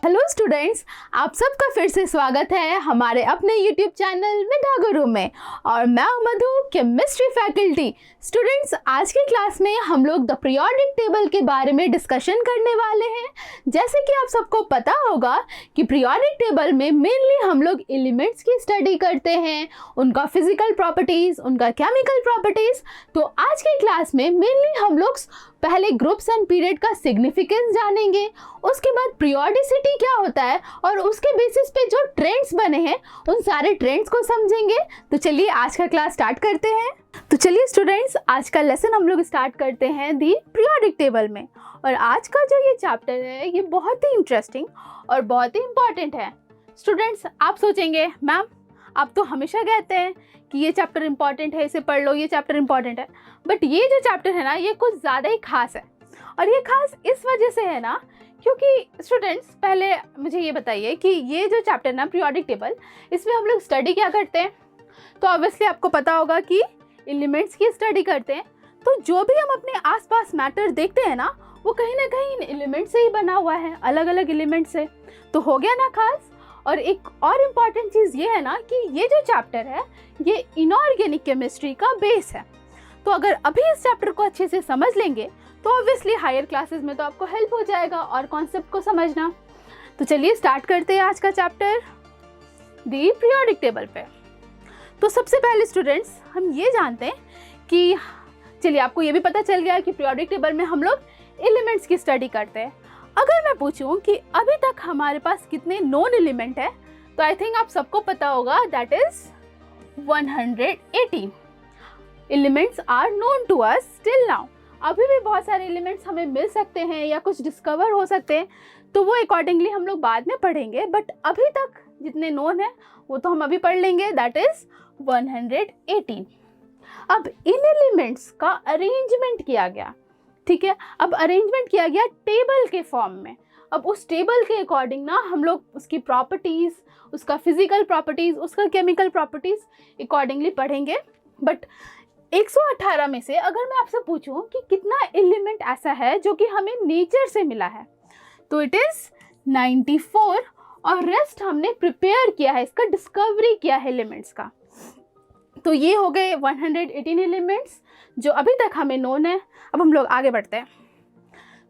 Hello students, आप सबका फिर से स्वागत है हमारे अपने यूट्यूब चैनल मिठा गुरु में। और मैं हूं मधु, केमिस्ट्री फैकल्टी। स्टूडेंट्स, आज की क्लास में हम लोग द पीरियोडिक टेबल के बारे में डिस्कशन करने वाले हैं। जैसे कि आप सबको पता होगा कि पीरियोडिक टेबल में मेनली हम लोग एलिमेंट्स की स्टडी करते हैं, उनका फिजिकल प्रॉपर्टीज़, उनका केमिकल प्रॉपर्टीज़। तो आज की क्लास में मेनली हम लोग पहले ग्रुप्स एंड पीरियड का सिग्निफिकेंस जानेंगे, उसके बाद पीरियोडिसिटी क्या होता है और उसके बेसिस पे जो ट्रेंड्स बने हैं उन सारे ट्रेंड्स को समझेंगे। तो चलिए आज का क्लास स्टार्ट करते हैं। तो चलिए स्टूडेंट्स, आज का लेसन हम लोग स्टार्ट करते हैं दी पीरियोडिक टेबल में। और आज का जो ये चैप्टर है ये बहुत ही इंटरेस्टिंग और बहुत ही इंपॉर्टेंट है। स्टूडेंट्स, आप सोचेंगे मैम आप तो हमेशा कहते हैं कि ये चैप्टर इंपॉर्टेंट है, इसे पढ़ लो, ये चैप्टर इंपॉर्टेंट है। बट ये जो चैप्टर है ना ये कुछ ज़्यादा ही खास है। और ये खास इस वजह से है ना क्योंकि स्टूडेंट्स, पहले मुझे ये बताइए कि ये जो चैप्टर ना पीरियोडिक टेबल, इसमें हम लोग स्टडी क्या करते हैं? तो ऑब्वियसली आपको पता होगा कि एलिमेंट्स की स्टडी करते हैं। तो जो भी हम अपने आसपास मैटर देखते हैं ना वो कहीं ना कहीं इन एलिमेंट से ही बना हुआ है, अलग अलग एलिमेंट से। तो हो गया ना खास। और एक और इम्पॉर्टेंट चीज़ ये है ना कि ये जो चैप्टर है ये इनऑर्गेनिक केमिस्ट्री का बेस है। तो अगर अभी इस चैप्टर को अच्छे से समझ लेंगे तो ऑब्वियसली हायर क्लासेस में तो आपको हेल्प हो जाएगा और कॉन्सेप्ट को समझना। तो चलिए स्टार्ट करते हैं आज का चैप्टर दी पीरियोडिक टेबल पे। तो सबसे पहले स्टूडेंट्स हम ये जानते हैं कि चलिए आपको ये भी पता चल गया कि पीरियोडिक टेबल में हम लोग एलिमेंट्स की स्टडी करते हैं। अगर मैं पूछूं कि अभी तक हमारे पास कितने नोन एलिमेंट है तो आई थिंक आप सबको पता होगा that is 118 elements are known to us till now. अभी भी बहुत सारे एलिमेंट्स हमें मिल सकते हैं या कुछ डिस्कवर हो सकते हैं, तो वो अकॉर्डिंगली हम लोग बाद में पढ़ेंगे। बट अभी तक जितने नोन है वो तो हम अभी पढ़ लेंगे, दैट इज 118। अब इन एलिमेंट्स का अरेंजमेंट किया गया, ठीक है। अब अरेंजमेंट किया गया टेबल के फॉर्म में। अब उस टेबल के अकॉर्डिंग ना हम लोग उसकी प्रॉपर्टीज़, उसका फिजिकल प्रॉपर्टीज़, उसका केमिकल प्रॉपर्टीज़ अकॉर्डिंगली पढ़ेंगे। बट 118 में से अगर मैं आपसे पूछूं कि कितना एलिमेंट ऐसा है जो कि हमें नेचर से मिला है तो इट इज़ 94। और रेस्ट हमने प्रिपेयर किया है, इसका डिस्कवरी किया है एलिमेंट्स का। तो ये हो गए 118 एलिमेंट्स जो अभी तक हमें नोन है। अब हम लोग आगे बढ़ते हैं।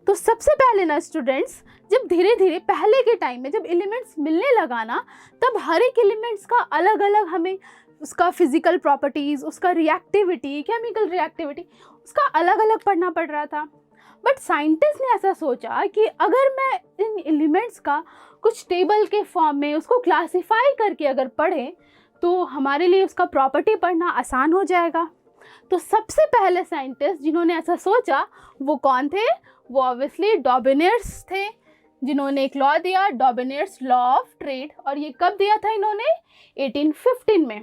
तो सबसे पहले ना स्टूडेंट्स, जब धीरे धीरे पहले के टाइम में जब एलिमेंट्स मिलने लगा ना तब हर एक एलिमेंट्स का अलग अलग हमें उसका फिजिकल प्रॉपर्टीज़, उसका रिएक्टिविटी, केमिकल रिएक्टिविटी, उसका अलग अलग पढ़ना पड़ रहा था। बट साइंटिस्ट ने ऐसा सोचा कि अगर मैं इन एलिमेंट्स का कुछ टेबल के फॉर्म में उसको क्लासीफाई करके अगर पढ़ें तो हमारे लिए उसका प्रॉपर्टी पढ़ना आसान हो जाएगा। तो सबसे पहले साइंटिस्ट जिन्होंने ऐसा सोचा वो कौन थे? वो ऑब्वियसली डॉबिनियर्स थे, जिन्होंने एक लॉ दिया, डॉबिनियर्स लॉ ऑफ ट्रेड। और ये कब दिया था इन्होंने? 1815 में।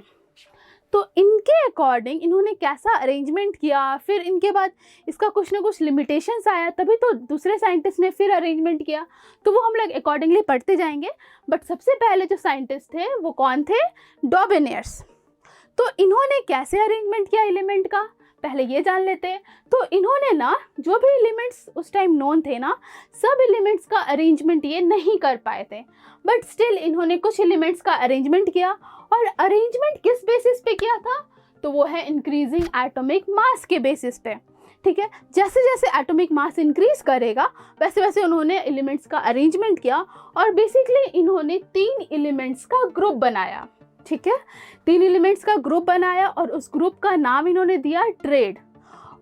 तो इनके अकॉर्डिंग इन्होंने कैसा अरेंजमेंट किया, फिर इनके बाद इसका कुछ ना कुछ लिमिटेशंस आया, तभी तो दूसरे साइंटिस्ट ने फिर अरेंजमेंट किया। तो वो हम लोग अकॉर्डिंगली पढ़ते जाएंगे। बट सबसे पहले जो साइंटिस्ट थे वो कौन थे? डॉबिनियर्स। तो इन्होंने कैसे अरेंजमेंट किया एलिमेंट का पहले ये जान लेते हैं। तो इन्होंने ना जो भी एलिमेंट्स उस टाइम नोन थे ना सब एलिमेंट्स का अरेंजमेंट ये नहीं कर पाए थे। बट स्टिल इन्होंने कुछ एलिमेंट्स का अरेंजमेंट किया। और अरेंजमेंट किस बेसिस पे किया था? तो वो है इंक्रीजिंग एटॉमिक मास के बेसिस पे, ठीक है। जैसे जैसे एटॉमिक मास इंक्रीज करेगा वैसे वैसे उन्होंने एलिमेंट्स का अरेंजमेंट किया। और बेसिकली इन्होंने 3 एलिमेंट्स का ग्रुप बनाया, ठीक है। 3 एलिमेंट्स का ग्रुप बनाया और उस ग्रुप का नाम इन्होंने दिया ट्रेड।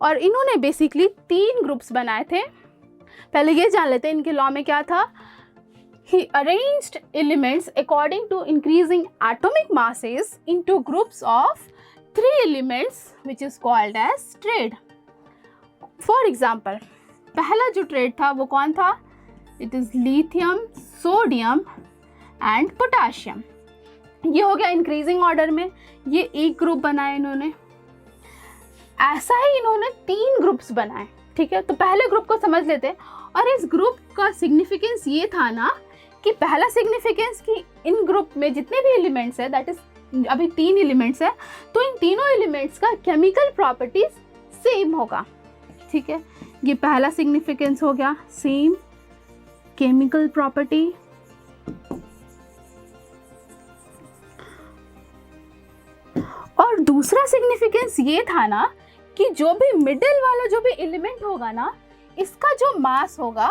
और इन्होंने बेसिकली 3 ग्रुप्स बनाए थे। पहले ये जान लेते हैं इनके लॉ में क्या था। He arranged elements according to increasing atomic masses into groups of 3 elements which is called as trade. For example, पहला जो ट्रेड था वो कौन था? It is lithium, sodium and potassium. ये हो गया इंक्रीजिंग ऑर्डर में, ये एक ग्रुप बनाया इन्होंने। ऐसा ही इन्होंने 3 ग्रुप्स बनाए, ठीक है। तो पहले ग्रुप को समझ लेते हैं। और इस ग्रुप का सिग्निफिकेंस ये था ना कि पहला सिग्निफिकेंस कि इन ग्रुप में जितने भी एलिमेंट्स है, दैट इज अभी 3 एलिमेंट्स है, तो इन तीनों एलिमेंट्स का केमिकल प्रॉपर्टीज सेम होगा, ठीक है। ये पहला सिग्निफिकेंस हो गया, सेम केमिकल प्रॉपर्टी और दूसरा सिग्निफिकेंस ये था ना कि जो भी मिडिल वाला जो भी एलिमेंट होगा ना, इसका जो मास होगा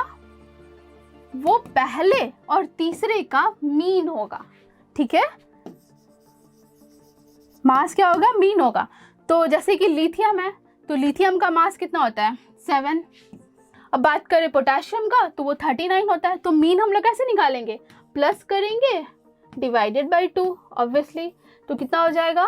वो पहले और तीसरे का मीन होगा। ठीक है, मास क्या होगा? मीन होगा। तो जैसे कि लिथियम है, तो लिथियम का मास कितना होता है? 7। अब बात करें पोटेशियम का, तो वो 39 होता है। तो मीन हम लोग कैसे निकालेंगे? प्लस करेंगे डिवाइडेड बाई 2 ऑब्वियसली। तो कितना हो जाएगा?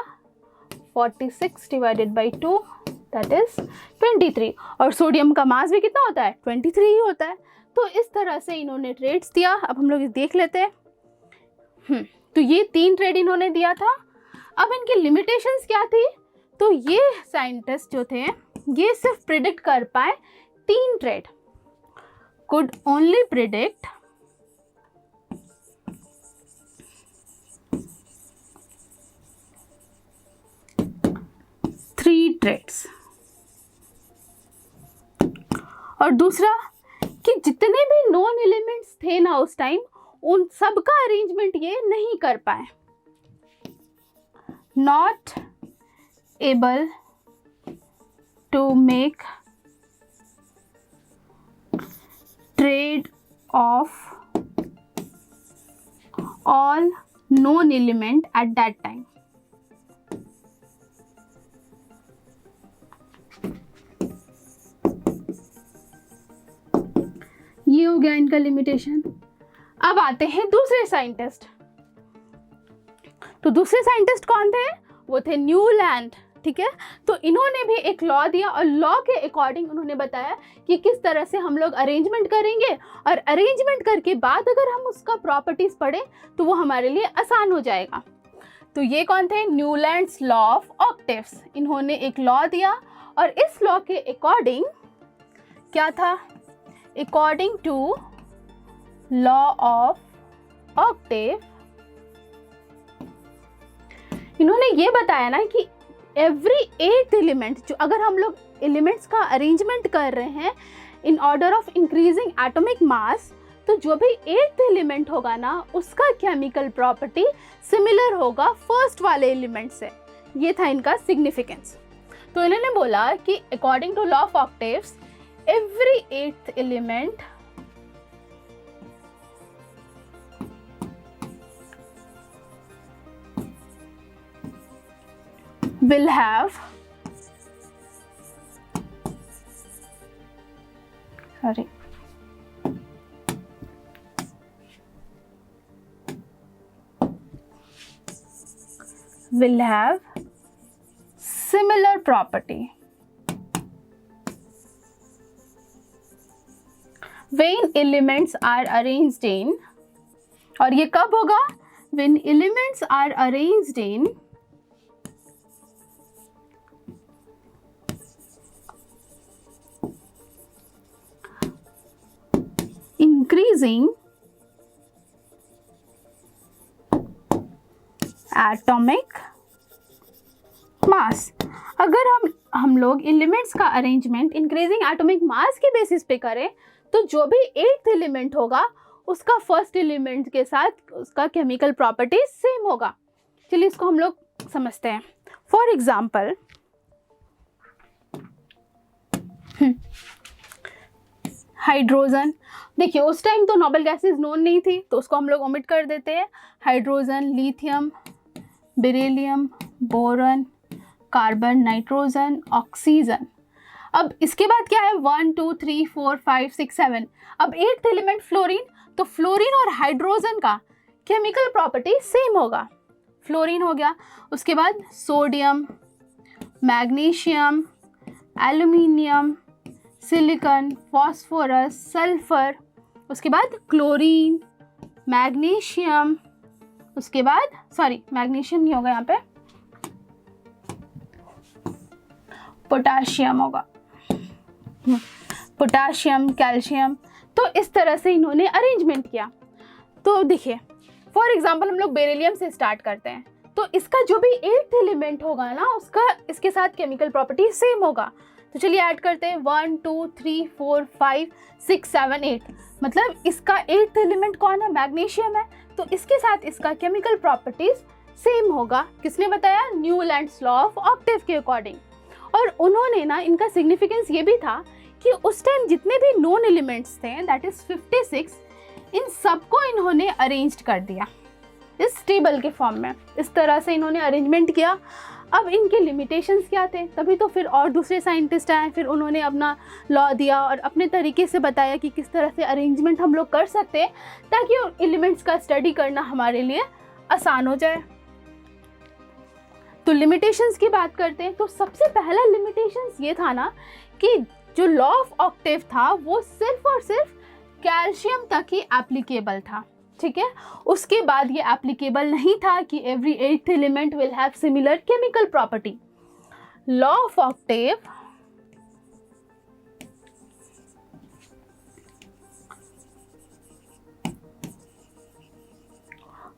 46 डिवाइडेड बाई 2 दैट इज 23। और सोडियम का मास भी कितना होता है? 23 ही होता है। तो इस तरह से इन्होंने ट्रेड्स दिया। अब हम लोग देख लेते हैं। तो ये 3 ट्रेड इन्होंने दिया था। अब इनकी लिमिटेशंस क्या थी? तो ये साइंटिस्ट जो थे ये सिर्फ प्रिडिक्ट कर पाए 3 triad, could only predict 3 triads. और दूसरा कि जितने भी नॉन एलिमेंट्स थे ना उस टाइम, उन सब का अरेंजमेंट ये नहीं कर पाए। Not able to make triad of all known element at that time. ये हो गया इनका लिमिटेशन। अब आते हैं दूसरे साइंटिस्ट। तो दूसरे साइंटिस्ट कौन थे? वो थे न्यूलैंड। ठीक है, तो इन्होंने भी एक लॉ दिया और लॉ के अकॉर्डिंग उन्होंने बताया कि किस तरह से हम लोग अरेंजमेंट करेंगे, और अरेंजमेंट करके बाद अगर हम उसका प्रॉपर्टीज पढ़ें तो वो हमारे लिए आसान हो जाएगा। तो ये कौन थे? Newlands law of octaves. इन्होंने एक लॉ दिया और इस लॉ के अकॉर्डिंग क्या था? According to law of octave इन्होंने ये बताया ना कि एवरी 8th एलिमेंट, जो अगर हम लोग एलिमेंट्स का अरेंजमेंट कर रहे हैं in order of increasing atomic mass, तो जो भी 8th एलिमेंट होगा ना उसका केमिकल प्रॉपर्टी सिमिलर होगा फर्स्ट वाले एलिमेंट से। ये था इनका सिग्निफिकेंस। तो इन्होंने बोला कि according to law of octaves every 8th element will have similar property when elements are arranged in, और ये कब होगा? when elements are arranged in increasing atomic mass। अगर हम लोग एलिमेंट्स का अरेंजमेंट इंक्रीजिंग एटॉमिक मास के बेसिस पे करें तो जो भी 8th एलिमेंट होगा उसका फर्स्ट एलिमेंट के साथ उसका केमिकल प्रॉपर्टी सेम होगा। चलिए इसको हम लोग समझते हैं। फॉर एग्जाम्पल हाइड्रोजन, देखिए उस टाइम तो नोबल गैसेस नोन नहीं थी तो उसको हम लोग ओमिट कर देते हैं। Hydrogen, lithium, beryllium, boron, carbon, nitrogen, oxygen. अब इसके बाद क्या है? 1 2 3 4 5 6 7। अब 8th एलिमेंट फ्लोरीन, तो फ्लोरीन और हाइड्रोजन का केमिकल प्रॉपर्टी सेम होगा। फ्लोरीन हो गया। उसके बाद sodium, magnesium, aluminium, silicon, phosphorus, sulphur. उसके बाद क्लोरीन, मैग्नीशियम, उसके बाद मैग्नीशियम नहीं होगा यहाँ पे, पोटाशियम होगा, पोटाशियम, कैल्शियम। तो इस तरह से इन्होंने अरेंजमेंट किया। तो देखिए फॉर एग्जांपल हम लोग बेरिलियम से स्टार्ट करते हैं, तो इसका जो भी 8th एलिमेंट होगा ना उसका इसके साथ केमिकल प्रॉपर्टी सेम होगा। तो चलिए ऐड करते हैं 1 2 3 4 5 6 7 8, मतलब इसका 8th एलिमेंट कौन है, मैग्नीशियम है। तो इसके साथ इसका केमिकल प्रॉपर्टीज सेम होगा। किसने बताया, न्यूलैंड्स लॉ ऑफ ऑक्टेव के अकॉर्डिंग। और उन्होंने ना, इनका सिग्निफिकेंस ये भी था कि उस टाइम जितने भी नोन एलिमेंट्स थे, दैट इज 56, इन सबको इन्होंने अरेंज कर दिया इस टेबल के फॉर्म में। इस तरह से इन्होंने अरेंजमेंट किया। अब इनके लिमिटेशंस क्या थे, तभी तो फिर और दूसरे साइंटिस्ट आए, फिर उन्होंने अपना लॉ दिया और अपने तरीके से बताया कि किस तरह से अरेंजमेंट हम लोग कर सकते हैं ताकि एलिमेंट्स का स्टडी करना हमारे लिए आसान हो जाए। तो लिमिटेशंस की बात करते हैं। तो सबसे पहला लिमिटेशंस ये था ना कि जो लॉ ऑफ ऑक्टेव था वो सिर्फ और सिर्फ कैल्शियम तक ही एप्लीकेबल था, ठीक है। उसके बाद ये एप्लीकेबल नहीं था कि every 8th element will have similar chemical property. Law of Octave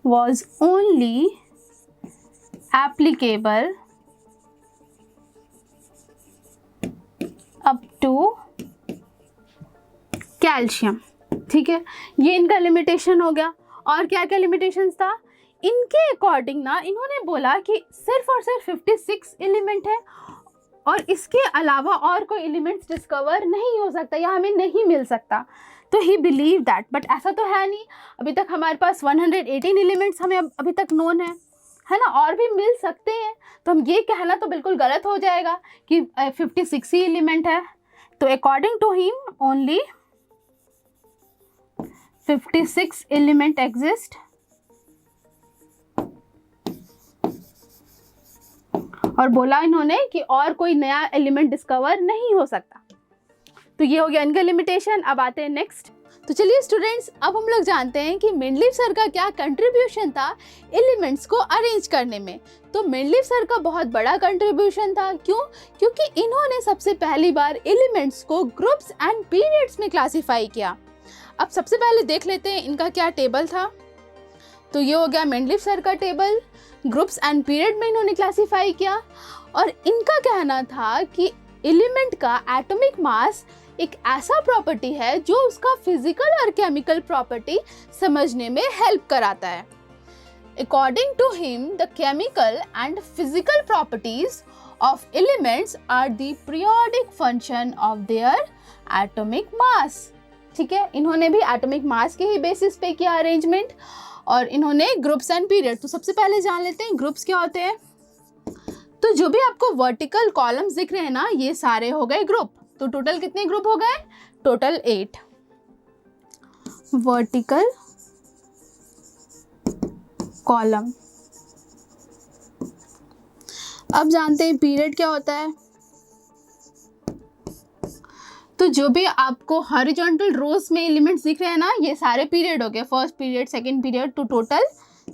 was only applicable up to calcium, ठीक है। ये इनका लिमिटेशन हो गया। और क्या क्या लिमिटेशंस था इनके अकॉर्डिंग ना, इन्होंने बोला कि सिर्फ और सिर्फ 56 एलिमेंट है और इसके अलावा और कोई एलिमेंट्स डिस्कवर नहीं हो सकता या हमें नहीं मिल सकता। तो ही बिलीव दैट, बट ऐसा तो है नहीं। अभी तक हमारे पास 118 एलिमेंट्स हमें अभी तक नोन है ना, और भी मिल सकते हैं। तो हम ये कहना तो बिल्कुल गलत हो जाएगा कि 56 ही एलिमेंट है। तो according to him only 56 element exist और बोला इन्होंने कि और कोई नया एलिमेंट डिस्कवर नहीं हो सकता। तो ये हो गया इनका लिमिटेशन। अब आते हैं नेक्स्ट। तो चलिए स्टूडेंट्स, अब हम लोग जानते हैं कि मेंडलीव सर का क्या कंट्रीब्यूशन था एलिमेंट्स को अरेंज करने में। तो मेंडलीव सर का बहुत बड़ा कंट्रीब्यूशन था। क्यों? क्योंकि इन्होंने सबसे पहली बार एलिमेंट्स को ग्रुप्स एंड पीरियड्स में क्लासिफाई किया। अब सबसे पहले देख लेते हैं इनका क्या टेबल था। तो ये हो गया मेंडलीव सर का टेबल। ग्रुप्स एंड पीरियड में इन्होंने क्लासिफाई किया और इनका कहना था कि एलिमेंट का एटॉमिक मास एक ऐसा प्रॉपर्टी है जो उसका फिजिकल और केमिकल प्रॉपर्टी समझने में हेल्प कराता है। According to him, the chemical and physical properties of elements are the periodic function of their atomic mass. ठीक है, इन्होंने भी एटॉमिक मास के ही बेसिस पे किया अरेंजमेंट और इन्होंने ग्रुप्स एंड पीरियड। तो सबसे पहले जान लेते हैं ग्रुप्स क्या होते हैं। तो जो भी आपको वर्टिकल कॉलम्स दिख रहे हैं ना, ये सारे हो गए ग्रुप। तो टोटल कितने ग्रुप हो गए? Total 8 vertical column. अब जानते हैं पीरियड क्या होता है। तो जो भी आपको हॉरिजॉन्टल रोज में एलिमेंट्स दिख रहे हैं ना, ये सारे पीरियड हो गए। फर्स्ट पीरियड, सेकंड पीरियड, तो टोटल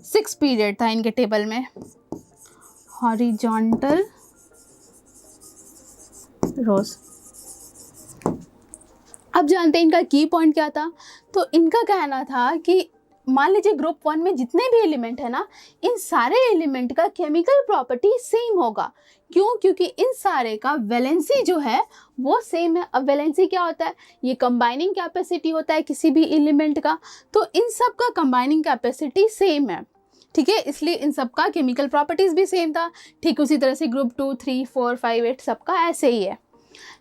6 पीरियड था इनके टेबल में। हॉरिजॉन्टल रोज। अब जानते हैं इनका की पॉइंट क्या था। तो इनका कहना था कि मान लीजिए ग्रुप 1 में जितने भी एलिमेंट है ना, इन सारे एलिमेंट का केमिकल प्रॉपर्टी सेम होगा। क्यों? क्योंकि इन सारे का वैलेंसी जो है वो सेम है। अब वैलेंसी क्या होता है? ये कंबाइनिंग कैपेसिटी होता है किसी भी एलिमेंट का। तो इन सब का कंबाइनिंग कैपेसिटी सेम है, ठीक है, इसलिए इन सब का केमिकल प्रॉपर्टीज भी सेम था। ठीक उसी तरह से ग्रुप 2, 3, 4, 5, 8 सबका ऐसे ही है,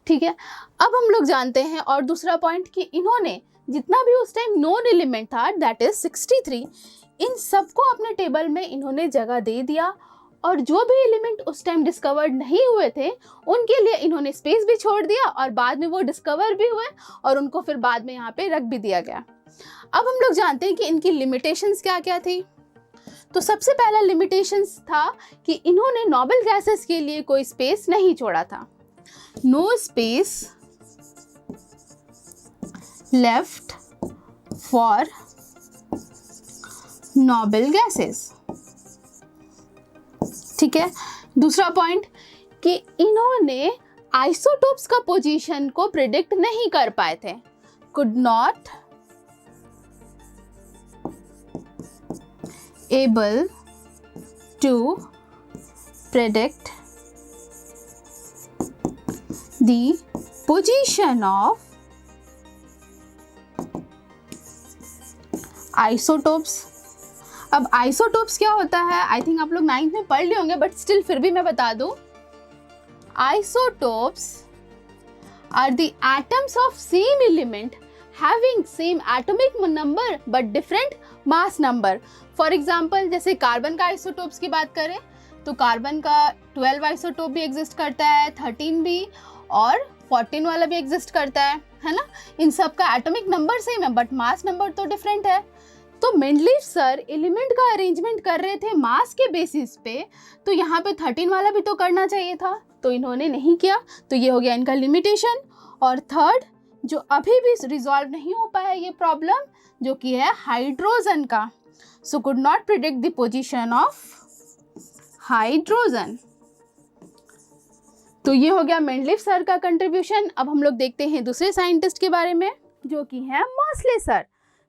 ठीक है। अब हम लोग जानते हैं और दूसरा पॉइंट कि इन्होंने जितना भी उस टाइम नोन एलिमेंट था, दैट इज 63, इन सबको अपने टेबल में इन्होंने जगह दे दिया और जो भी एलिमेंट उस टाइम डिस्कवर्ड नहीं हुए थे उनके लिए इन्होंने स्पेस भी छोड़ दिया और बाद में वो डिस्कवर भी हुए और उनको फिर बाद में यहाँ पे रख भी दिया गया। अब हम लोग जानते हैं कि इनकी लिमिटेशंस क्या क्या थी। तो सबसे पहला लिमिटेशंस था कि इन्होंने नोबल गैसेस के लिए कोई स्पेस नहीं छोड़ा था। No space left for noble gases, ठीक है। दूसरा पॉइंट कि इन्होंने आइसोटोप्स का पोजीशन को प्रिडिक्ट नहीं कर पाए थे। Could not able to predict the position of isotopes। अब आइसोटोप्स क्या होता है, आई थिंक आप लोग 9th में पढ़ लिए होंगे, बट स्टिल फिर भी मैं बता दूं। Isotopes are the atoms of same element having same atomic number but different mass number. For example जैसे कार्बन का आइसोटोप्स की बात करें तो कार्बन का 12 आइसोटोप भी एग्जिस्ट करता है, 13 भी और 14 वाला भी एग्जिस्ट करता है ना। इन सब का एटॉमिक नंबर सेम है बट मास नंबर तो डिफरेंट है। तो मेंडलीफ सर एलिमेंट का अरेंजमेंट कर रहे थे मास के बेसिस पे, तो यहाँ पे 13 वाला भी तो करना चाहिए था, तो इन्होंने नहीं किया, तो ये हो गया इनका लिमिटेशन। और थर्ड जो अभी भी रिजॉल्व नहीं हो पाया ये प्रॉब्लम, जो कि है हाइड्रोजन का, so could not predict the position of hydrogen. तो ये हो गया मेंडलीफ सर का कंट्रीब्यूशन। अब हम लोग देखते हैं दूसरे साइंटिस्ट के बारे में, जो कि है मॉसले सर।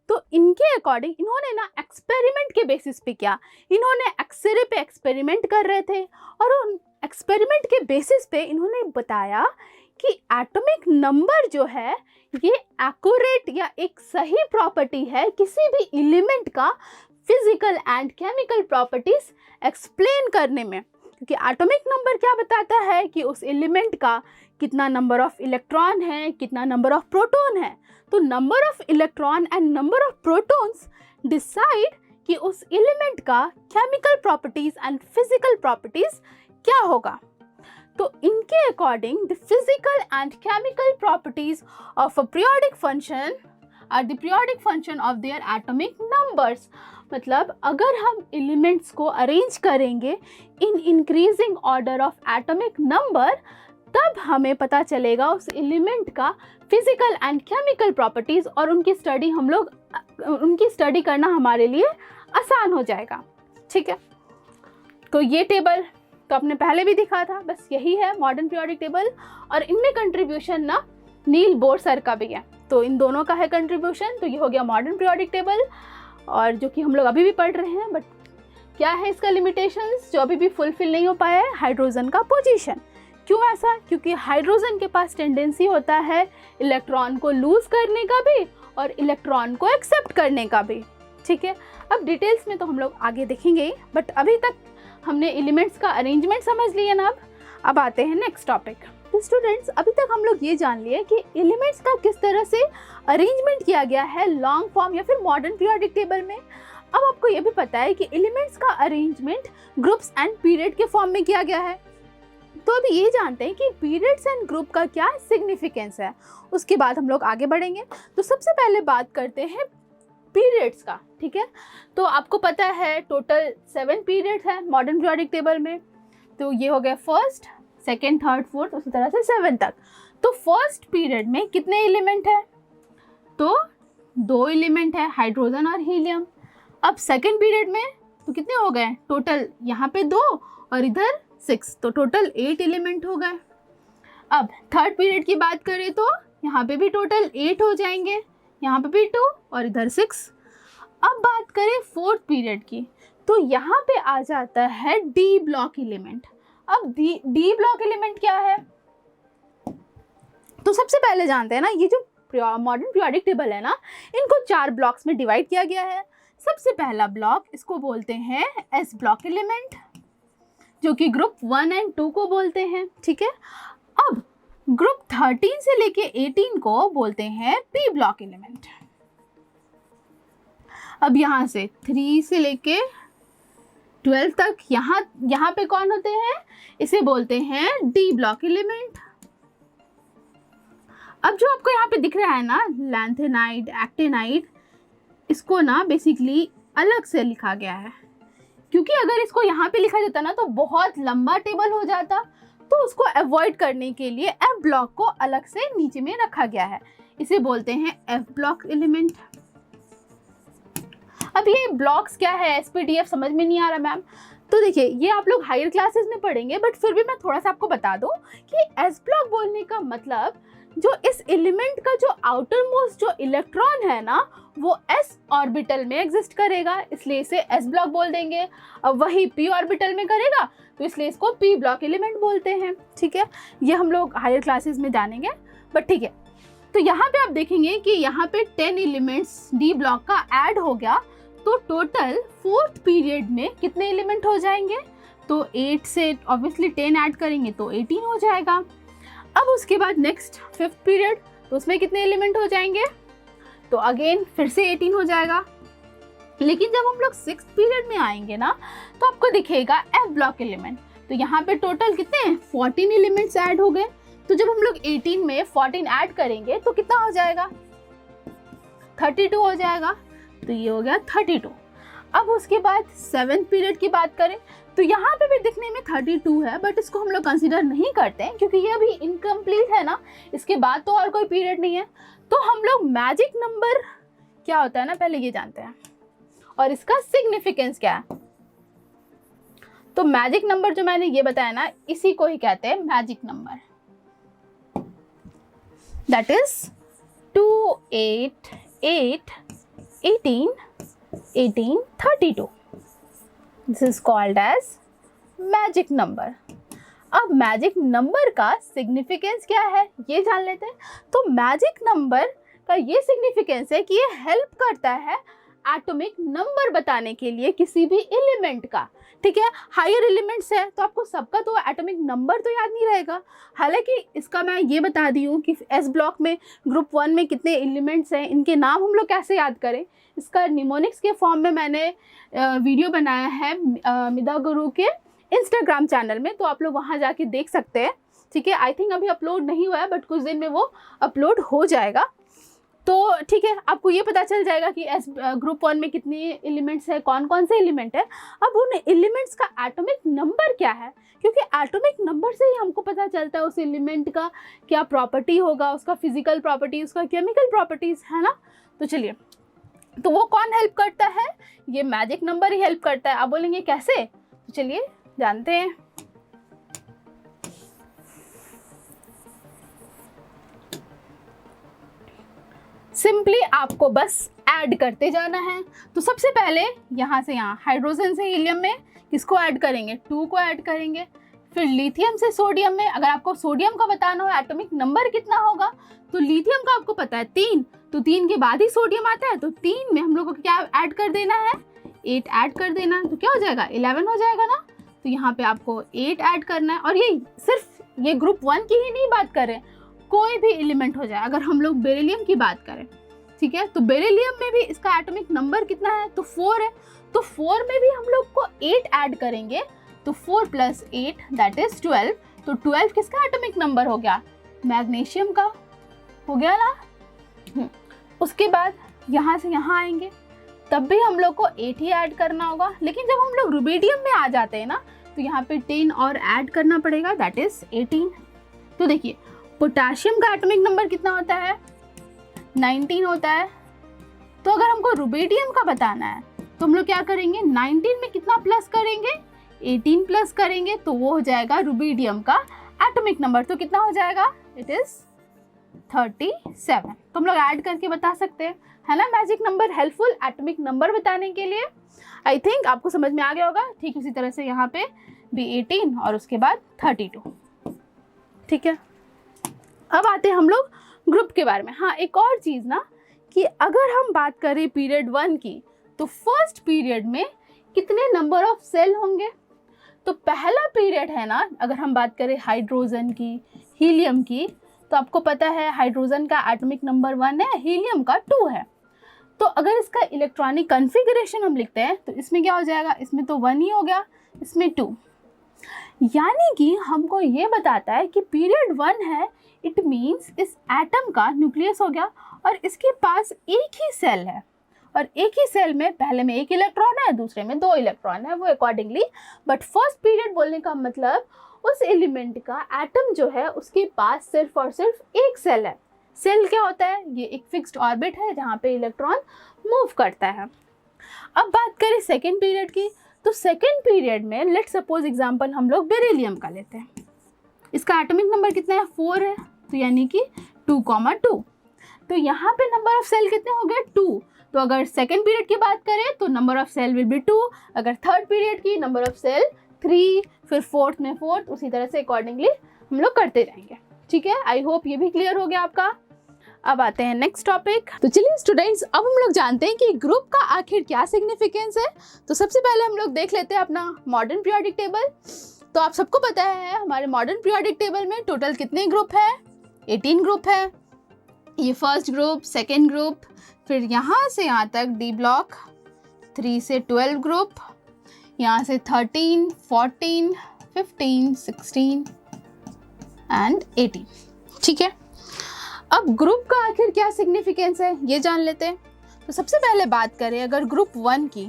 तो इनके अकॉर्डिंग इन्होंने ना एक्सपेरिमेंट के बेसिस पे किया, इन्होंने एक्सरे पे एक्सपेरिमेंट कर रहे थे और उन एक्सपेरिमेंट के बेसिस पे इन्होंने बताया कि एटॉमिक नंबर जो है ये एक्यूरेट या एक सही प्रॉपर्टी है किसी भी एलिमेंट का physical and chemical properties explain करने में। क्योंकि एटॉमिक नंबर क्या बताता है कि उस एलिमेंट का कितना नंबर ऑफ इलेक्ट्रॉन है, कितना नंबर ऑफ प्रोटॉन है। तो number of electron and number of protons decide कि उस एलिमेंट का chemical properties and physical properties क्या होगा। तो इनके according the physical and chemical properties of a periodic function are the periodic function of their atomic numbers. मतलब अगर हम एलिमेंट्स को अरेंज करेंगे in increasing order of atomic number, तब हमें पता चलेगा उस एलिमेंट का फिजिकल एंड केमिकल प्रॉपर्टीज, और उनकी स्टडी करना हमारे लिए आसान हो जाएगा। ठीक है, तो ये टेबल तो आपने पहले भी दिखा था, बस यही है मॉडर्न पीरियोडिक टेबल। और इनमें कंट्रीब्यूशन ना नील बोर सर का भी है, तो इन दोनों का है कंट्रीब्यूशन। तो ये हो गया मॉडर्न पीरियोडिक टेबल, और जो कि हम लोग अभी भी पढ़ रहे हैं। बट क्या है इसका लिमिटेशंस जो अभी भी फुलफिल नहीं हो पाया है? हाइड्रोजन का पोजीशन। क्यों ऐसा? क्योंकि हाइड्रोजन के पास टेंडेंसी होता है इलेक्ट्रॉन को लूज करने का भी और इलेक्ट्रॉन को एक्सेप्ट करने का भी। ठीक है, अब डिटेल्स में तो हम लोग आगे देखेंगे, बट अभी तक हमने एलिमेंट्स का अरेंजमेंट समझ लिया ना। अब आते हैं नेक्स्ट टॉपिक। तो स्टूडेंट्स अभी तक हम लोग ये जान लिए कि एलिमेंट्स का किस तरह से अरेंजमेंट किया गया है लॉन्ग फॉर्म या फिर मॉडर्न पीरियोडिक टेबल में। अब आपको ये भी पता है कि एलिमेंट्स का अरेंजमेंट ग्रुप्स एंड पीरियड के फॉर्म में किया गया है। तो अभी ये जानते हैं कि पीरियड्स एंड ग्रुप का क्या सिग्निफिकेंस है, उसके बाद हम लोग आगे बढ़ेंगे। तो सबसे पहले बात करते हैं पीरियड्स का। ठीक है, तो आपको पता है टोटल 7 पीरियड्स है मॉडर्न पीरियोडिक टेबल में। तो ये हो गया फर्स्ट, सेकेंड, थर्ड, फोर्थ, उसी तरह से 7 तक। तो फर्स्ट पीरियड में कितने एलिमेंट है? तो 2 एलिमेंट है, हाइड्रोजन और हीलियम। अब सेकेंड पीरियड में तो कितने हो गए टोटल? यहाँ पे 2 और इधर 6, तो टोटल 8 एलिमेंट हो गए। अब थर्ड पीरियड की बात करें तो यहाँ पे भी टोटल 8 हो जाएंगे, यहाँ पे भी 2 और इधर 6। अब बात करें फोर्थ पीरियड की, तो यहाँ पे आ जाता है डी ब्लॉक एलिमेंट। अब डी ब्लॉक एलिमेंट क्या है? तो सबसे पहले जानते हैं ना, ये जो मॉडर्न पीरियोडिक टेबल है ना, इनको 4 ब्लॉक्स में डिवाइड किया गया है। सबसे पहला ब्लॉक, इसको बोलते हैं एस ब्लॉक एलिमेंट, जो कि ग्रुप 1 एंड 2 को बोलते हैं। ठीक है, अब ग्रुप 13 से लेके 18 को बोलते हैं पी ब्लॉक एलिमेंट। अब यहाँ से 3 से लेके 12 तक यहाँ पे कौन होते हैं? इसे बोलते हैं डी ब्लॉक एलिमेंट। अब जो आपको यहाँ पे दिख रहा है ना, लैंथेनाइड, एक्टिनाइड, इसको ना बेसिकली अलग से लिखा गया है, क्योंकि अगर इसको यहाँ पे लिखा जाता ना तो बहुत लंबा टेबल हो जाता, तो उसको अवॉइड करने के लिए एफ ब्लॉक को अलग से नीचे में रखा गया है। इसे बोलते हैं एफ ब्लॉक एलिमेंट। अब ये ब्लॉक्स क्या है, एसपीडीएफ समझ में नहीं आ रहा मैम? तो देखिए, ये आप लोग हायर क्लासेस में पढ़ेंगे, बट फिर भी मैं थोड़ा सा आपको बता दूं कि एस ब्लॉक बोलने का मतलब जो इस एलिमेंट का जो आउटर मोस्ट जो इलेक्ट्रॉन है ना, वो s ऑर्बिटल में एग्जिस्ट करेगा, इसलिए इसे s ब्लॉक बोल देंगे। अब वही p ऑर्बिटल में करेगा तो इसलिए इसको p ब्लॉक एलिमेंट बोलते हैं। ठीक है, ये हम लोग हायर क्लासेस में जानेंगे, बट ठीक है। तो यहाँ पे आप देखेंगे कि यहाँ पे 10 एलिमेंट्स d ब्लॉक का ऐड हो गया, तो टोटल 4th पीरियड में कितने एलिमेंट हो जाएंगे? तो 8 से ऑब्वियसली 10 ऐड करेंगे तो 18 हो जाएगा। अब उसके बाद नेक्स्ट 5th पीरियड, तो उसमें कितने एलिमेंट हो जाएंगे? तो अगेन फिर से 18 हो जाएगा। लेकिन जब हम लोग 6th पीरियड में आएंगे ना, तो आपको दिखेगा f ब्लॉक एलिमेंट। तो यहाँ पे टोटल कितने 14 एलिमेंट्स ऐड हो गए। तो जब हम लोग 18 में 14 ऐड करेंगे तो कितना हो जाएगा? 32 हो जाएगा। तो ये हो गया 32। अब उसके बाद 7th पीरियड की बात करें तो यहाँ पे भी दिखने में 32 है, बट इसको हम लोग कंसीडर नहीं करते हैं क्योंकि ये अभी इनकम्प्लीट है ना, इसके बाद तो और कोई पीरियड नहीं है। तो हम लोग मैजिक नंबर क्या होता है ना, पहले ये जानते हैं और इसका सिग्निफिकेंस क्या है। तो मैजिक नंबर जो मैंने ये बताया ना, इसी को ही कहते हैं magic number. That is 2, 8, 8, 18, 18, 32. This is called as magic number. अब मैजिक नंबर का सिग्निफिकेंस क्या है ये जान लेते हैं। तो मैजिक नंबर का ये सिग्निफिकेंस है कि ये हेल्प करता है एटॉमिक नंबर बताने के लिए किसी भी एलिमेंट का। ठीक है, हायर एलिमेंट्स है तो आपको सबका तो एटॉमिक नंबर तो याद नहीं रहेगा। हालांकि इसका मैं ये बता दी हूँ कि एस ब्लॉक में ग्रुप 1 में कितने एलिमेंट्स हैं, इनके नाम हम लोग कैसे याद करें, इसका निमोनिक्स के फॉर्म में मैंने वीडियो बनाया है मिदा गुरु के इंस्टाग्राम चैनल में, तो आप लोग वहाँ जाके देख सकते हैं। ठीक है, आई थिंक अभी अपलोड नहीं हुआ है, बट कुछ दिन में वो अपलोड हो जाएगा। तो ठीक है, आपको ये पता चल जाएगा कि ग्रुप 1 में कितने एलिमेंट्स है, कौन कौन से एलिमेंट है। अब उन एलिमेंट्स का एटॉमिक नंबर क्या है, क्योंकि एटॉमिक नंबर से ही हमको पता चलता है उस एलिमेंट का क्या प्रॉपर्टी होगा, उसका फिजिकल प्रॉपर्टी, उसका केमिकल प्रॉपर्टीज, है ना। तो चलिए, तो वो कौन हेल्प करता है? ये मैजिक नंबर ही हेल्प करता है। आप बोलेंगे कैसे? तो चलिए जानते हैं। सिंपली आपको बस ऐड करते जाना है। तो सबसे पहले यहाँ से यहाँ हाइड्रोजन से हीलियम में किसको ऐड करेंगे? 2 को ऐड करेंगे। फिर लिथियम से सोडियम में, अगर आपको सोडियम का बताना हो एटॉमिक नंबर कितना होगा, तो लिथियम का आपको पता है 3, तो 3 के बाद ही सोडियम आता है, तो 3 में हम लोग को क्या ऐड कर देना है? 8 ऐड कर देना है। तो क्या हो जाएगा? 11 हो जाएगा ना। तो यहाँ पे आपको 8 ऐड करना है। और ये सिर्फ ये ग्रुप 1 की ही नहीं बात करें, कोई भी एलिमेंट हो जाए। अगर हम लोग बेरिलियम की बात करें, ठीक है, तो बेरिलियम में भी इसका एटॉमिक नंबर कितना है? तो 4 है। तो 4 में भी हम लोग को 8 ऐड करेंगे, तो 4 + 8 दैट इज 12। तो 12 किसका एटॉमिक नंबर हो गया? मैग्नीशियम का हो गया ना। उसके बाद यहाँ से यहाँ आएंगे, तब भी हम लोग को 8 ही ऐड करना होगा। लेकिन जब हम लोग रुबिडियम में आ जाते हैं ना, तो यहाँ पे 10 और ऐड करना पड़ेगा, दैट इज 18। तो देखिए, पोटेशियम का एटॉमिक नंबर कितना होता है? 19 होता है। तो अगर हमको रुबिडियम का बताना है तो हम लोग क्या करेंगे? 19 में कितना प्लस करेंगे? 18 प्लस करेंगे, तो वो हो जाएगा रुबिडियम का एटॉमिक नंबर। तो कितना हो जाएगा? It is 37। तो हम लोग ऐड करके बता सकते हैं, है ना। Magic number helpful atomic number बताने के लिए। आई थिंक आपको समझ में आ गया होगा। ठीक उसी तरह से यहाँ पे भी 18 और उसके बाद 32। ठीक है, अब आते हैं हम लोग ग्रुप के बारे में। हाँ, एक और चीज़ ना, कि अगर हम बात करें पीरियड 1 की, तो फर्स्ट पीरियड में कितने नंबर ऑफ सेल होंगे? तो पहला पीरियड है ना, अगर हम बात करें हाइड्रोजन की, हीलियम की, तो आपको पता है हाइड्रोजन का एटॉमिक नंबर 1 है, हीलियम का 2 है। तो अगर इसका इलेक्ट्रॉनिक कॉन्फ़िगरेशन हम लिखते हैं तो इसमें क्या हो जाएगा? इसमें तो 1 ही हो गया, इसमें 2। यानी कि हमको ये बताता है कि पीरियड 1 है, इट मीन्स इस एटम का न्यूक्लियस हो गया और इसके पास एक ही सेल है, और एक ही सेल में पहले में 1 इलेक्ट्रॉन है, दूसरे में 2 इलेक्ट्रॉन है, वो अकॉर्डिंगली। बट फर्स्ट पीरियड बोलने का मतलब उस एलिमेंट का एटम जो है उसके पास सिर्फ और सिर्फ एक सेल है। सेल क्या होता है? ये एक फिक्स्ड ऑर्बिट है जहाँ पे इलेक्ट्रॉन मूव करता है। अब बात करें सेकेंड पीरियड की, तो सेकेंड पीरियड में लेट्स सपोज एग्जांपल हम लोग बेरिलियम का लेते हैं। इसका एटॉमिक नंबर कितना है? 4 है, तो यानी कि 2,2। तो यहाँ पे नंबर ऑफ सेल कितने हो गए? 2। तो अगर सेकेंड पीरियड की बात करें तो number of shell will be 2, अगर थर्ड पीरियड की नंबर ऑफ सेल 3, फिर फोर्थ में 4, उसी तरह से अकॉर्डिंगली हम लोग करते जाएंगे। ठीक है, आई होप ये भी क्लियर हो गया आपका। अब आते हैं नेक्स्ट टॉपिक। तो चलिए स्टूडेंट्स, अब हम लोग जानते हैं कि ग्रुप का आखिर क्या सिग्निफिकेंस है। तो सबसे पहले हम लोग देख लेते हैं अपना मॉडर्न पीरियोडिक टेबल। तो आप सबको पता है हमारे मॉडर्न पीरियोडिक टेबल में टोटल कितने ग्रुप है? 18 ग्रुप है। ये फर्स्ट ग्रुप, सेकेंड ग्रुप, फिर यहाँ से यहाँ तक डी ब्लॉक 3 से 12 ग्रुप, यहाँ से 13, 14, 15, 16 एंड 18। ठीक है, अब ग्रुप का आखिर क्या सिग्निफिकेंस है ये जान लेते हैं। तो सबसे पहले बात करें अगर ग्रुप 1 की,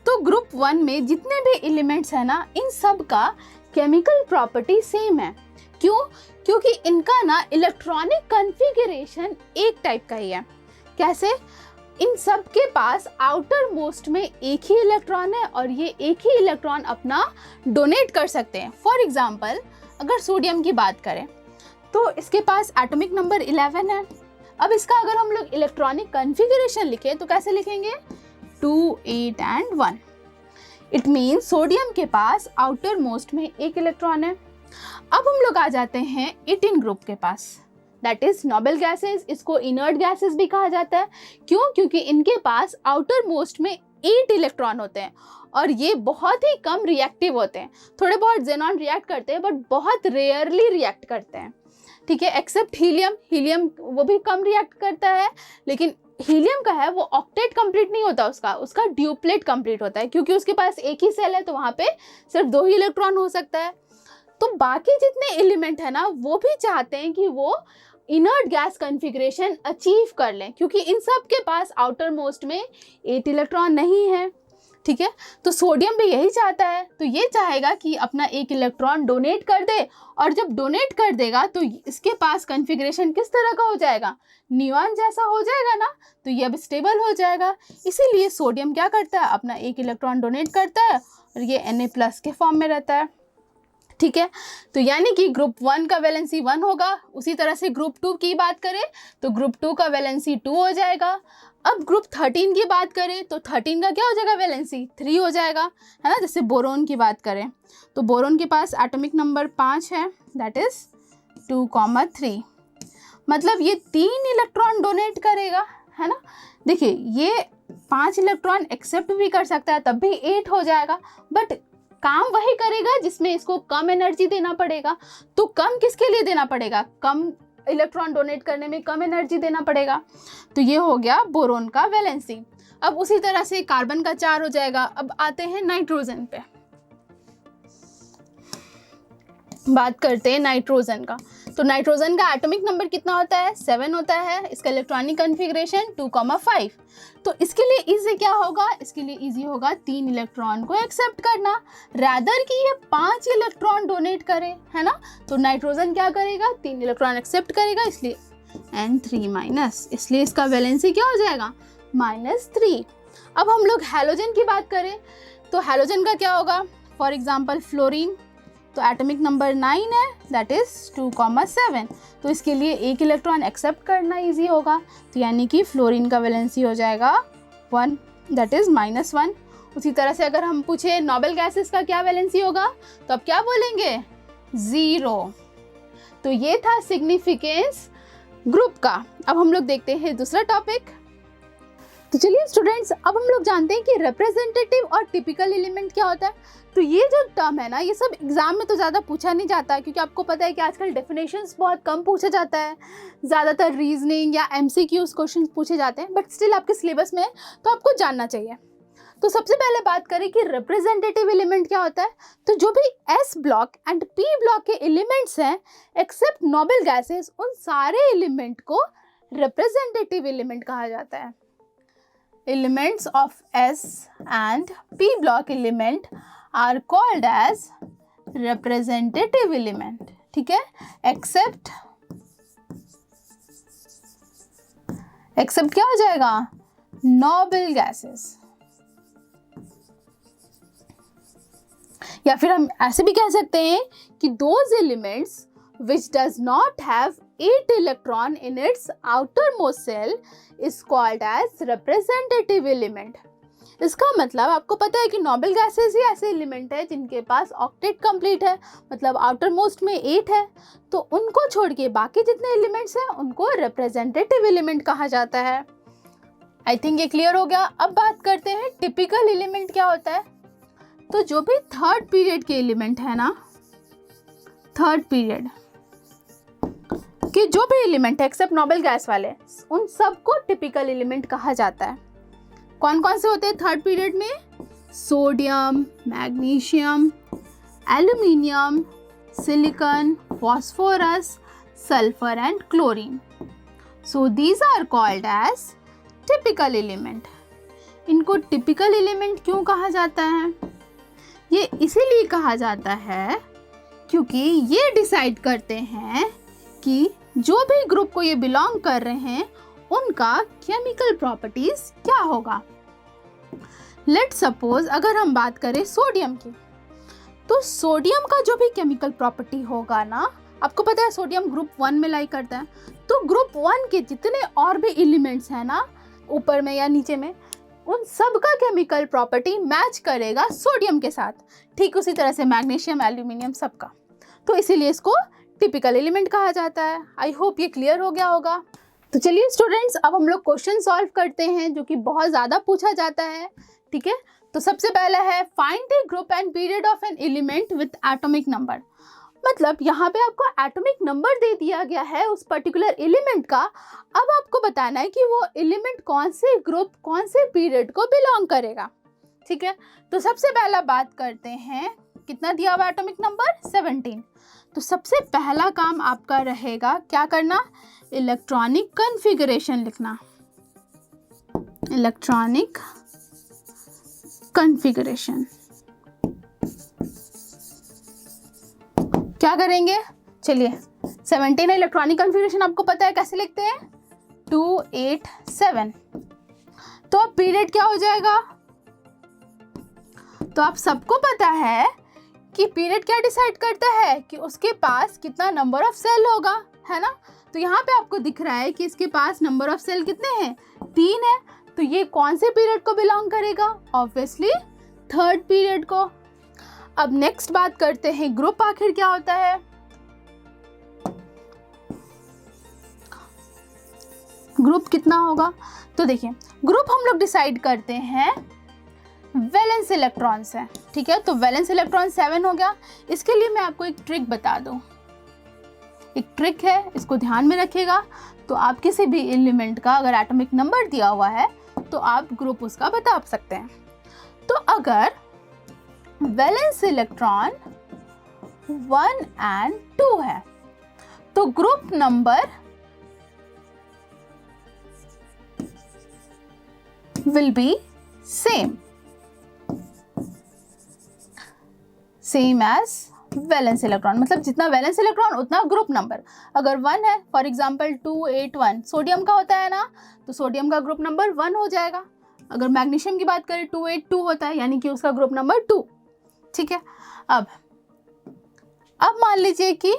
तो ग्रुप 1 में जितने भी एलिमेंट्स हैं ना, इन सब का केमिकल प्रॉपर्टी सेम है। क्यों? क्योंकि इनका ना इलेक्ट्रॉनिक कॉन्फ़िगरेशन एक टाइप का ही है। कैसे? इन सब के पास आउटर मोस्ट में एक ही इलेक्ट्रॉन है और ये एक ही इलेक्ट्रॉन अपना डोनेट कर सकते हैं। फॉर एग्जाम्पल अगर सोडियम की बात करें तो इसके पास एटॉमिक नंबर 11 है। अब इसका अगर हम लोग इलेक्ट्रॉनिक कॉन्फ़िगरेशन लिखें तो कैसे लिखेंगे? 2, 8 एंड 1। इट मीन्स सोडियम के पास आउटर मोस्ट में एक इलेक्ट्रॉन है। अब हम लोग आ जाते हैं 18 ग्रुप के पास, दैट इज नोबल गैसेस। इसको इनर्ट गैसेस भी कहा जाता है। क्यों? क्योंकि इनके पास आउटर मोस्ट में 8 इलेक्ट्रॉन होते हैं और ये बहुत ही कम रिएक्टिव होते हैं। थोड़े बहुत जेनॉन रिएक्ट करते हैं बट बहुत रेयरली रिएक्ट करते हैं। ठीक है, एक्सेप्ट हीलियम। हीलियम वो भी कम रिएक्ट करता है, लेकिन हीलियम का है वो ऑक्टेट कंप्लीट नहीं होता, उसका ड्यूप्लेट कंप्लीट होता है, क्योंकि उसके पास एक ही सेल है तो वहाँ पे सिर्फ 2 ही इलेक्ट्रॉन हो सकता है। तो बाकी जितने एलिमेंट है ना, वो भी चाहते हैं कि वो इनर्ट गैस कॉन्फ़िगरेशन अचीव कर लें, क्योंकि इन सब के पास आउटर मोस्ट में 8 इलेक्ट्रॉन नहीं है। ठीक है, तो सोडियम भी यही चाहता है। तो ये चाहेगा कि अपना एक इलेक्ट्रॉन डोनेट कर दे, और जब डोनेट कर देगा तो इसके पास कॉन्फ़िगरेशन किस तरह का हो जाएगा? नियॉन जैसा हो जाएगा ना, तो ये अब स्टेबल हो जाएगा। इसीलिए सोडियम क्या करता है? अपना एक इलेक्ट्रॉन डोनेट करता है और ये Na+ के फॉर्म में रहता है। ठीक है, तो यानी कि ग्रुप 1 का वैलेंसी 1 होगा। उसी तरह से ग्रुप 2 की बात करें तो ग्रुप 2 का वैलेंसी 2 हो जाएगा। अब ग्रुप 13 की बात करें तो 13 का क्या हो जाएगा? वैलेंसी 3 हो जाएगा, है ना। जैसे बोरोन की बात करें तो बोरोन के पास एटॉमिक नंबर 5 है, दैट इज 2,3। मतलब ये 3 इलेक्ट्रॉन डोनेट करेगा, है ना। देखिए ये 5 इलेक्ट्रॉन एक्सेप्ट भी कर सकता है, तब भी 8 हो जाएगा, बट काम वही करेगा जिसमें इसको कम एनर्जी देना पड़ेगा। तो कम किसके लिए देना पड़ेगा? कम इलेक्ट्रॉन डोनेट करने में कम एनर्जी देना पड़ेगा। तो ये हो गया बोरोन का वैलेंसी। अब उसी तरह से कार्बन का 4 हो जाएगा। अब आते हैं नाइट्रोजन पे, बात करते हैं नाइट्रोजन का। तो नाइट्रोजन का एटॉमिक नंबर कितना होता है? 7 होता है। इसका इलेक्ट्रॉनिक कॉन्फ़िगरेशन 2,5। तो इसके लिए इजी क्या होगा? इसके लिए इजी होगा 3 इलेक्ट्रॉन को एक्सेप्ट करना, रादर कि ये 5 इलेक्ट्रॉन डोनेट करे, है ना। तो नाइट्रोजन क्या करेगा? 3 इलेक्ट्रॉन एक्सेप्ट करेगा, इसलिए N3-, इसलिए इसका वैलेंसी क्या हो जाएगा? -3। अब हम लोग हैलोजन की बात करें तो हैलोजन का क्या होगा? फॉर एग्जाम्पल फ्लोरीन, तो एटॉमिक नंबर 9 है, दैट इज 2,7। तो इसके लिए एक इलेक्ट्रॉन एक्सेप्ट करना इजी होगा। तो यानी कि फ्लोरीन का वैलेंसी हो जाएगा 1, दैट इज -1। उसी तरह से अगर हम पूछे नोबल गैसेस का क्या वैलेंसी होगा, तो अब क्या बोलेंगे? 0। तो ये था सिग्निफिकेंस ग्रुप का। अब हम लोग देखते हैं दूसरा टॉपिक। तो चलिए स्टूडेंट्स, अब हम लोग जानते हैं कि रिप्रेजेंटेटिव और टिपिकल एलिमेंट क्या होता है। तो ये जो टर्म है ना, ये सब एग्जाम में तो ज़्यादा पूछा नहीं जाता है, क्योंकि आपको पता है कि आजकल डेफिनेशंस बहुत कम पूछा जाता है, ज़्यादातर रीजनिंग या MCQs क्वेश्चन पूछे जाते हैं, बट स्टिल आपके सिलेबस में तो आपको जानना चाहिए। तो सबसे पहले बात करें कि रिप्रेजेंटेटिव एलिमेंट क्या होता है। तो जो भी S block and P block के एलिमेंट्स हैं एक्सेप्ट नोबल गैसेस, उन सारे एलिमेंट को रिप्रेजेंटेटिव एलिमेंट कहा जाता है। Elements of S and P block element are called as representative element। ठीक है, except क्या हो जाएगा? noble gases। या फिर हम ऐसे भी कह सकते हैं कि those elements which does not have 8 electron in its outermost cell is called as representative element. इसका मतलब आपको पता है कि नोबल गैसेस ही ऐसे एलिमेंट है जिनके पास ऑक्टेट कंप्लीट है, मतलब आउटर मोस्ट में 8 है, तो उनको छोड़ के बाकी जितने एलिमेंट्स हैं उनको रिप्रेजेंटेटिव एलिमेंट कहा जाता है। आई थिंक ये क्लियर हो गया। अब बात करते हैं टिपिकल एलिमेंट क्या होता है। तो जो भी थर्ड पीरियड के एलिमेंट है ना, थर्ड पीरियड के जो भी एलिमेंट है एक्सेप्ट नोबल गैस वाले, उन सबको टिपिकल एलिमेंट कहा जाता है। कौन कौन से होते हैं थर्ड पीरियड में? Sodium, magnesium, aluminium, silicon, phosphorus, sulphur and chlorine. So these are called as typical element. इनको टिपिकल एलिमेंट क्यों कहा जाता है? ये इसीलिए कहा जाता है क्योंकि ये डिसाइड करते हैं कि जो भी ग्रुप को ये बिलोंग कर रहे हैं उनका केमिकल प्रॉपर्टीज क्या होगा। लेट्स सपोज अगर हम बात करें सोडियम की, तो सोडियम का जो भी केमिकल प्रॉपर्टी होगा ना, आपको पता है सोडियम ग्रुप 1 में लाई करता है, तो ग्रुप 1 के जितने और भी एलिमेंट्स हैं ना ऊपर में या नीचे में, उन सब का केमिकल प्रॉपर्टी मैच करेगा सोडियम के साथ। ठीक उसी तरह से मैग्नीशियम, एल्यूमिनियम सबका, तो इसीलिए इसको टिपिकल एलिमेंट कहा जाता है। आई होप ये क्लियर हो गया होगा। तो चलिए स्टूडेंट्स, अब हम लोग क्वेश्चन सॉल्व करते हैं जो कि बहुत ज़्यादा पूछा जाता है। ठीक है, तो सबसे पहला है find the group and period of an element with atomic number. मतलब यहाँ पे आपको एटॉमिक नंबर दे दिया गया है उस पर्टिकुलर एलिमेंट का। अब आपको बताना है कि वो एलिमेंट कौन से ग्रुप, कौन से पीरियड को बिलोंग करेगा। ठीक है, तो सबसे पहला बात करते हैं, कितना दिया हुआ एटॉमिक नंबर? 17। तो सबसे पहला काम आपका रहेगा क्या करना? इलेक्ट्रॉनिक कॉन्फ़िगरेशन लिखना। इलेक्ट्रॉनिक कॉन्फ़िगरेशन क्या करेंगे? चलिए 17 है, इलेक्ट्रॉनिक कॉन्फ़िगरेशन आपको पता है कैसे लिखते हैं? 287। तो अब पीरियड क्या हो जाएगा? तो आप सबको पता है कि पीरियड क्या डिसाइड करता है कि उसके पास कितना नंबर ऑफ सेल होगा, है ना। तो यहाँ पे आपको दिख रहा है कि इसके पास नंबर ऑफ सेल कितने हैं? 3 है। तो ये कौन से पीरियड को बिलोंग करेगा? ऑब्वियसली थर्ड पीरियड को। अब नेक्स्ट बात करते हैं ग्रुप आखिर क्या होता है। ग्रुप कितना होगा? तो देखिए ग्रुप हम लोग डिसाइड करते हैं वैलेंस इलेक्ट्रॉन से। ठीक है, तो वैलेंस इलेक्ट्रॉन 7 हो गया। इसके लिए मैं आपको एक ट्रिक बता दूं, एक ट्रिक है, इसको ध्यान में रखिएगा। तो आप किसी भी एलिमेंट का अगर एटॉमिक नंबर दिया हुआ है तो आप ग्रुप उसका बता सकते हैं। तो अगर वैलेंस इलेक्ट्रॉन 1 and 2 है तो group number will be same as valence electron, मतलब जितना वैलेंस इलेक्ट्रॉन उतना ग्रुप नंबर। अगर 1 है, फॉर एग्जांपल 281 सोडियम का होता है ना, तो सोडियम का ग्रुप नंबर 1 हो जाएगा। अगर मैग्नीशियम की बात करें 282 होता है, यानी कि उसका ग्रुप नंबर 2। ठीक है, अब मान लीजिए कि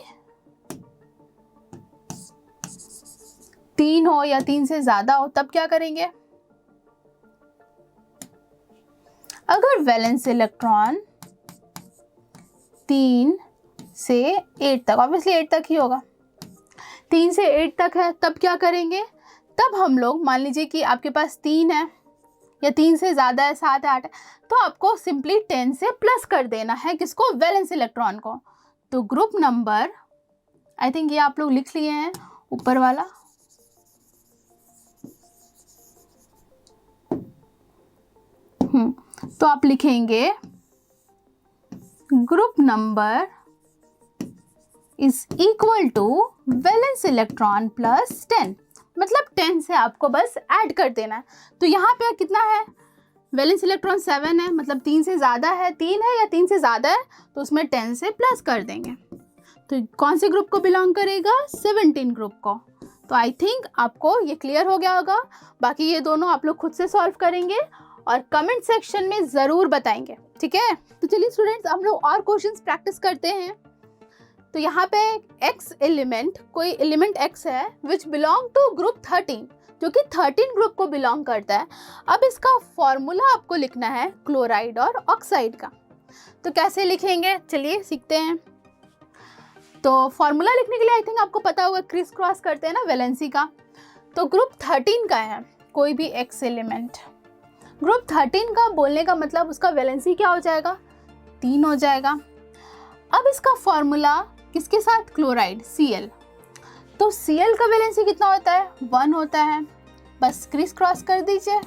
3 हो या 3 से ज्यादा हो, तब क्या करेंगे? अगर वैलेंस इलेक्ट्रॉन 3 से 8 तक, ऑब्वियसली 8 तक ही होगा, 3 से 8 तक है, तब क्या करेंगे? तब हम लोग मान लीजिए कि आपके पास 3 है या 3 से ज़्यादा है, 7 है, 8 है, तो आपको सिंपली 10 से प्लस कर देना है किसको? वैलेंस इलेक्ट्रॉन को। तो ग्रुप नंबर, आई थिंक ये आप लोग लिख लिए हैं ऊपर वाला, तो आप लिखेंगे group number is equal to valence electron plus 10, मतलब 10 से आपको बस ऐड कर देना है। तो यहाँ पे कितना है? वैलेंस इलेक्ट्रॉन 7 है, मतलब 3 से ज़्यादा है, 3 है या 3 से ज़्यादा है, तो उसमें 10 से प्लस कर देंगे। तो कौन से ग्रुप को बिलोंग करेगा? 17 ग्रुप को। तो आई थिंक आपको ये क्लियर हो गया होगा। बाकी ये दोनों आप लोग खुद से सॉल्व करेंगे और कमेंट सेक्शन में ज़रूर बताएंगे। ठीक है, तो चलिए स्टूडेंट्स हम लोग और क्वेश्चंस प्रैक्टिस करते हैं। तो यहाँ पे x एलिमेंट, कोई एलिमेंट x है विच बिलोंग टू ग्रुप 13, जो कि 13 ग्रुप को बिलोंग करता है। अब इसका फॉर्मूला आपको लिखना है क्लोराइड और ऑक्साइड का। तो कैसे लिखेंगे, चलिए सीखते हैं। तो फॉर्मूला लिखने के लिए आई थिंक आपको पता होगा, क्रिस क्रॉस करते हैं ना वैलेंसी का। तो ग्रुप 13 का है कोई भी x एलिमेंट, ग्रुप 13 का बोलने का मतलब उसका वैलेंसी क्या हो जाएगा, 3 हो जाएगा। अब इसका फॉर्मूला किसके साथ, क्लोराइड Cl, तो Cl का वैलेंसी कितना होता है, 1 होता है। बस क्रिस क्रॉस कर दीजिए,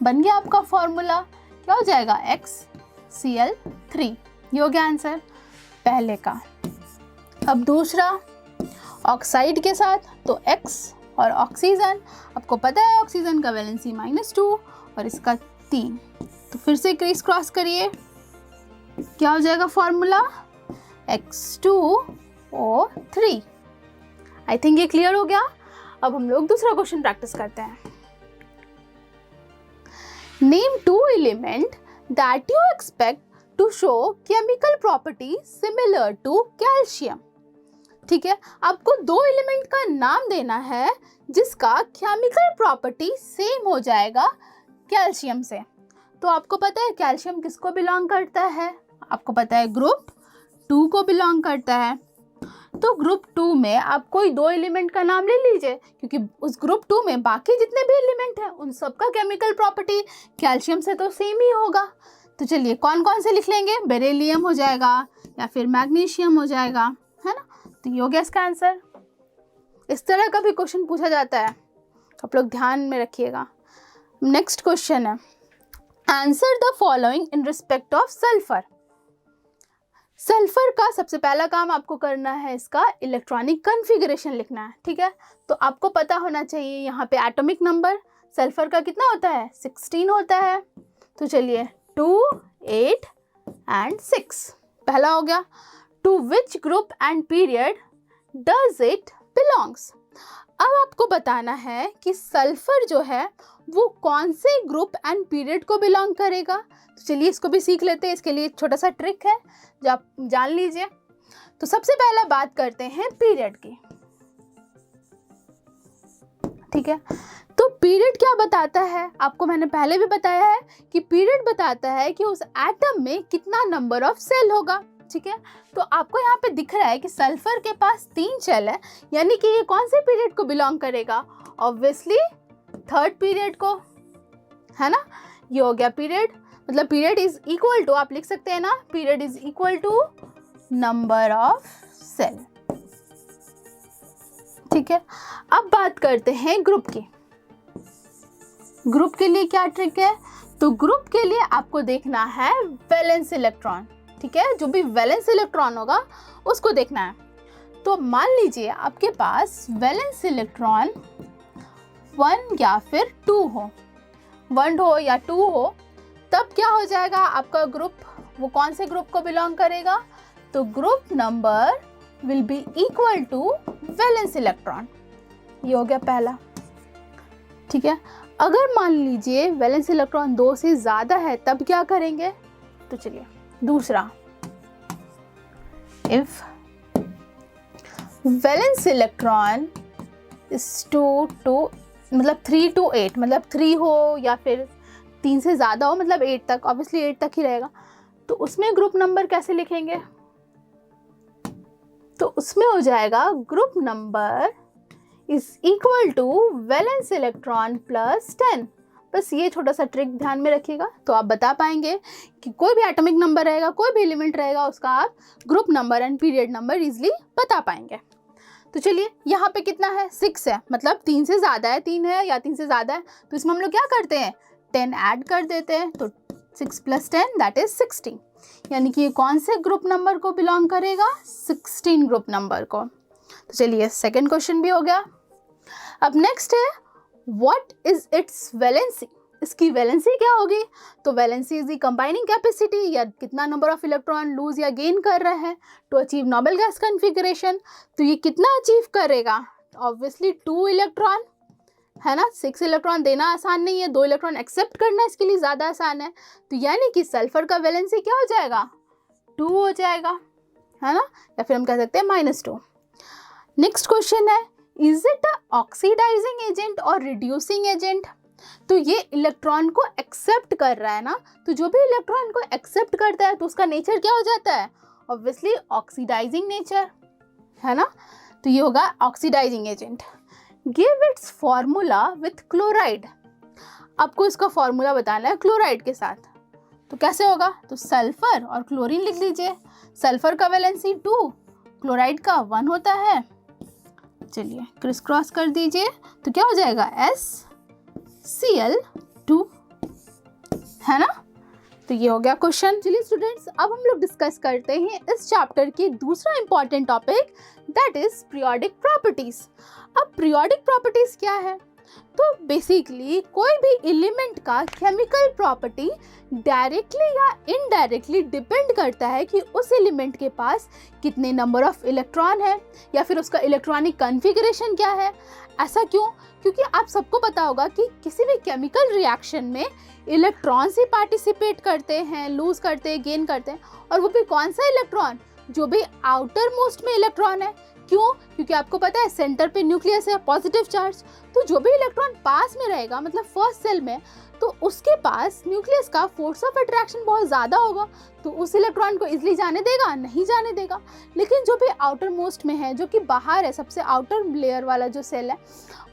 बन गया आपका फॉर्मूला, क्या हो जाएगा, XCl3। ये हो गया आंसर पहले का। अब दूसरा ऑक्साइड के साथ, तो X और ऑक्सीजन, आपको पता है ऑक्सीजन का वैलेंसी -2 और इसका 3, तो फिर से क्रिस क्रॉस करिए, क्या हो जाएगा फॉर्मूला, X2O3। आई थिंक ये क्लियर हो गया। अब हम लोग दूसरा क्वेश्चन प्रैक्टिस करते हैं। Name 2 element that you expect to show chemical property similar to calcium. ठीक है, आपको 2 एलिमेंट का नाम देना है जिसका केमिकल प्रॉपर्टी सेम हो जाएगा कैल्शियम से। तो आपको पता है कैल्शियम किसको बिलोंग करता है, आपको पता है ग्रुप 2 को बिलोंग करता है। तो ग्रुप 2 में आप कोई 2 एलिमेंट का नाम ले लीजिए, क्योंकि उस ग्रुप 2 में बाकी जितने भी एलिमेंट हैं उन सबका केमिकल प्रॉपर्टी कैल्शियम से तो सेम ही होगा। तो चलिए कौन कौन से लिख लेंगे, बेरिलियम हो जाएगा या फिर मैग्नीशियम हो जाएगा, है ना। तो ये हो गया इसका आंसर। इस तरह का भी क्वेश्चन पूछा जाता है, आप लोग ध्यान में रखिएगा। नेक्स्ट क्वेश्चन है, answer the following in respect of sulphur. Sulphur का सबसे पहला काम आपको करना है, इसका इलेक्ट्रॉनिक कॉन्फ़िगरेशन लिखना है। ठीक है, तो आपको पता होना चाहिए यहाँ पे एटॉमिक नंबर सल्फर का कितना होता है, 16 होता है। तो चलिए 2, 8 एंड 6 पहला हो गया। To which group and period does it belongs. अब आपको बताना है कि सल्फर जो है वो कौन से ग्रुप एंड पीरियड को बिलोंग करेगा। तो चलिए इसको भी सीख लेते हैं। इसके लिए एक छोटा सा ट्रिक है जो आप जान लीजिए। तो सबसे पहला बात करते हैं पीरियड की। ठीक है, तो पीरियड क्या बताता है, आपको मैंने पहले भी बताया है कि पीरियड बताता है कि उस एटम में कितना नंबर ऑफ सेल होगा। ठीक है, तो आपको यहाँ पे दिख रहा है कि सल्फर के पास 3 सेल है, यानी कि ये कौन से पीरियड को बिलोंग करेगा, ऑब्वियसली 3rd पीरियड को, है ना। ये हो गया पीरियड, मतलब पीरियड इज इक्वल टू, आप लिख सकते हैं ना, period is equal to number of shell. ठीक है, अब बात करते हैं ग्रुप की। ग्रुप के लिए क्या ट्रिक है, तो ग्रुप के लिए आपको देखना है वैलेंस इलेक्ट्रॉन। ठीक है, जो भी वैलेंस इलेक्ट्रॉन होगा उसको देखना है। तो मान लीजिए आपके पास वैलेंस इलेक्ट्रॉन 1 या फिर 2 हो, 1 हो या 2 हो, तब क्या हो जाएगा आपका ग्रुप, वो कौन से ग्रुप को बिलोंग करेगा, तो group number will be equal to valence electron. ये हो गया पहला। ठीक है, अगर मान लीजिए वैलेंस इलेक्ट्रॉन 2 से ज़्यादा है तब क्या करेंगे, तो चलिए दूसरा, इफ वैलेंस इलेक्ट्रॉन इज 2 मतलब 3 to 8, मतलब 3 हो या फिर 3 से ज़्यादा हो, मतलब 8 तक, ऑब्वियसली 8 तक ही रहेगा, तो उसमें ग्रुप नंबर कैसे लिखेंगे, तो उसमें हो जाएगा group number is equal to valence electron plus 10। बस ये छोटा सा ट्रिक ध्यान में रखिएगा, तो आप बता पाएंगे कि कोई भी एटॉमिक नंबर रहेगा, कोई भी एलिमेंट रहेगा, उसका आप group number and period number easily बता पाएंगे। तो चलिए यहाँ पे कितना है, 6 है, मतलब 3 से ज़्यादा है, 3 है या 3 से ज़्यादा है, तो इसमें हम लोग क्या करते हैं, 10 ऐड कर देते हैं, तो 6 + 10 दैट इज 16, यानी कि ये कौन से ग्रुप नंबर को बिलोंग करेगा, 16 ग्रुप नंबर को। तो चलिए सेकेंड क्वेश्चन भी हो गया। अब नेक्स्ट है, व्हाट इज इट्स वैलेंसी, इसकी वैलेंसी क्या होगी, तो valency is the combining capacity, या कितना नंबर ऑफ इलेक्ट्रॉन लूज या गेन कर रहा है to achieve noble gas configuration. तो ये कितना अचीव करेगा, ऑब्वियसली 2 इलेक्ट्रॉन, है ना। 6 इलेक्ट्रॉन देना आसान नहीं है, 2 इलेक्ट्रॉन एक्सेप्ट करना इसके लिए ज़्यादा आसान है। तो यानी कि सल्फर का वैलेंसी क्या हो जाएगा, 2 हो जाएगा। है ना, या फिर हम कह सकते हैं -2। नेक्स्ट क्वेश्चन है, is it a oxidizing agent और रिड्यूसिंग एजेंट? तो ये इलेक्ट्रॉन को एक्सेप्ट कर रहा है ना, तो जो भी इलेक्ट्रॉन को एक्सेप्ट करता है तो उसका नेचर क्या हो जाता है? ऑब्वियसली ऑक्सीडाइजिंग नेचर, है ना, तो ये होगा oxidizing agent. Give its formula with chloride. आपको इसका फॉर्मूला बताना है क्लोराइड के साथ, तो कैसे होगा? तो सल्फर और क्लोरीन लिख लीजिए। सल्फर का वैलेंसी 2, क्लोराइड का 1 होता है। चलिए क्रिस क्रॉस कर दीजिए, तो क्या हो जाएगा? SCl2, है ना। तो ये हो गया क्वेश्चन। चलिए स्टूडेंट्स, अब हम लोग डिस्कस करते हैं इस चैप्टर की दूसरा important topic, that is periodic properties. अब पीरियोडिक प्रॉपर्टीज क्या है? तो बेसिकली कोई भी एलिमेंट का केमिकल प्रॉपर्टी डायरेक्टली या इनडायरेक्टली डिपेंड करता है कि उस एलिमेंट के पास कितने नंबर ऑफ इलेक्ट्रॉन है या फिर उसका इलेक्ट्रॉनिक कॉन्फ़िगरेशन क्या है। ऐसा क्यों? क्योंकि आप सबको पता होगा कि किसी भी केमिकल रिएक्शन में इलेक्ट्रॉन्स ही पार्टिसिपेट करते हैं, लूज करते हैं, गेन करते हैं, और वो भी कौन सा इलेक्ट्रॉन? जो भी आउटर मोस्ट में इलेक्ट्रॉन है। क्यों? क्योंकि आपको पता है सेंटर पे न्यूक्लियस है, पॉजिटिव चार्ज, तो जो भी इलेक्ट्रॉन पास में रहेगा, मतलब फर्स्ट सेल में, तो उसके पास न्यूक्लियस का फोर्स ऑफ अट्रैक्शन बहुत ज़्यादा होगा, तो उस इलेक्ट्रॉन को इजीली जाने देगा? नहीं जाने देगा। लेकिन जो भी आउटर मोस्ट में है, जो कि बाहर है, सबसे आउटर लेयर वाला जो सेल है,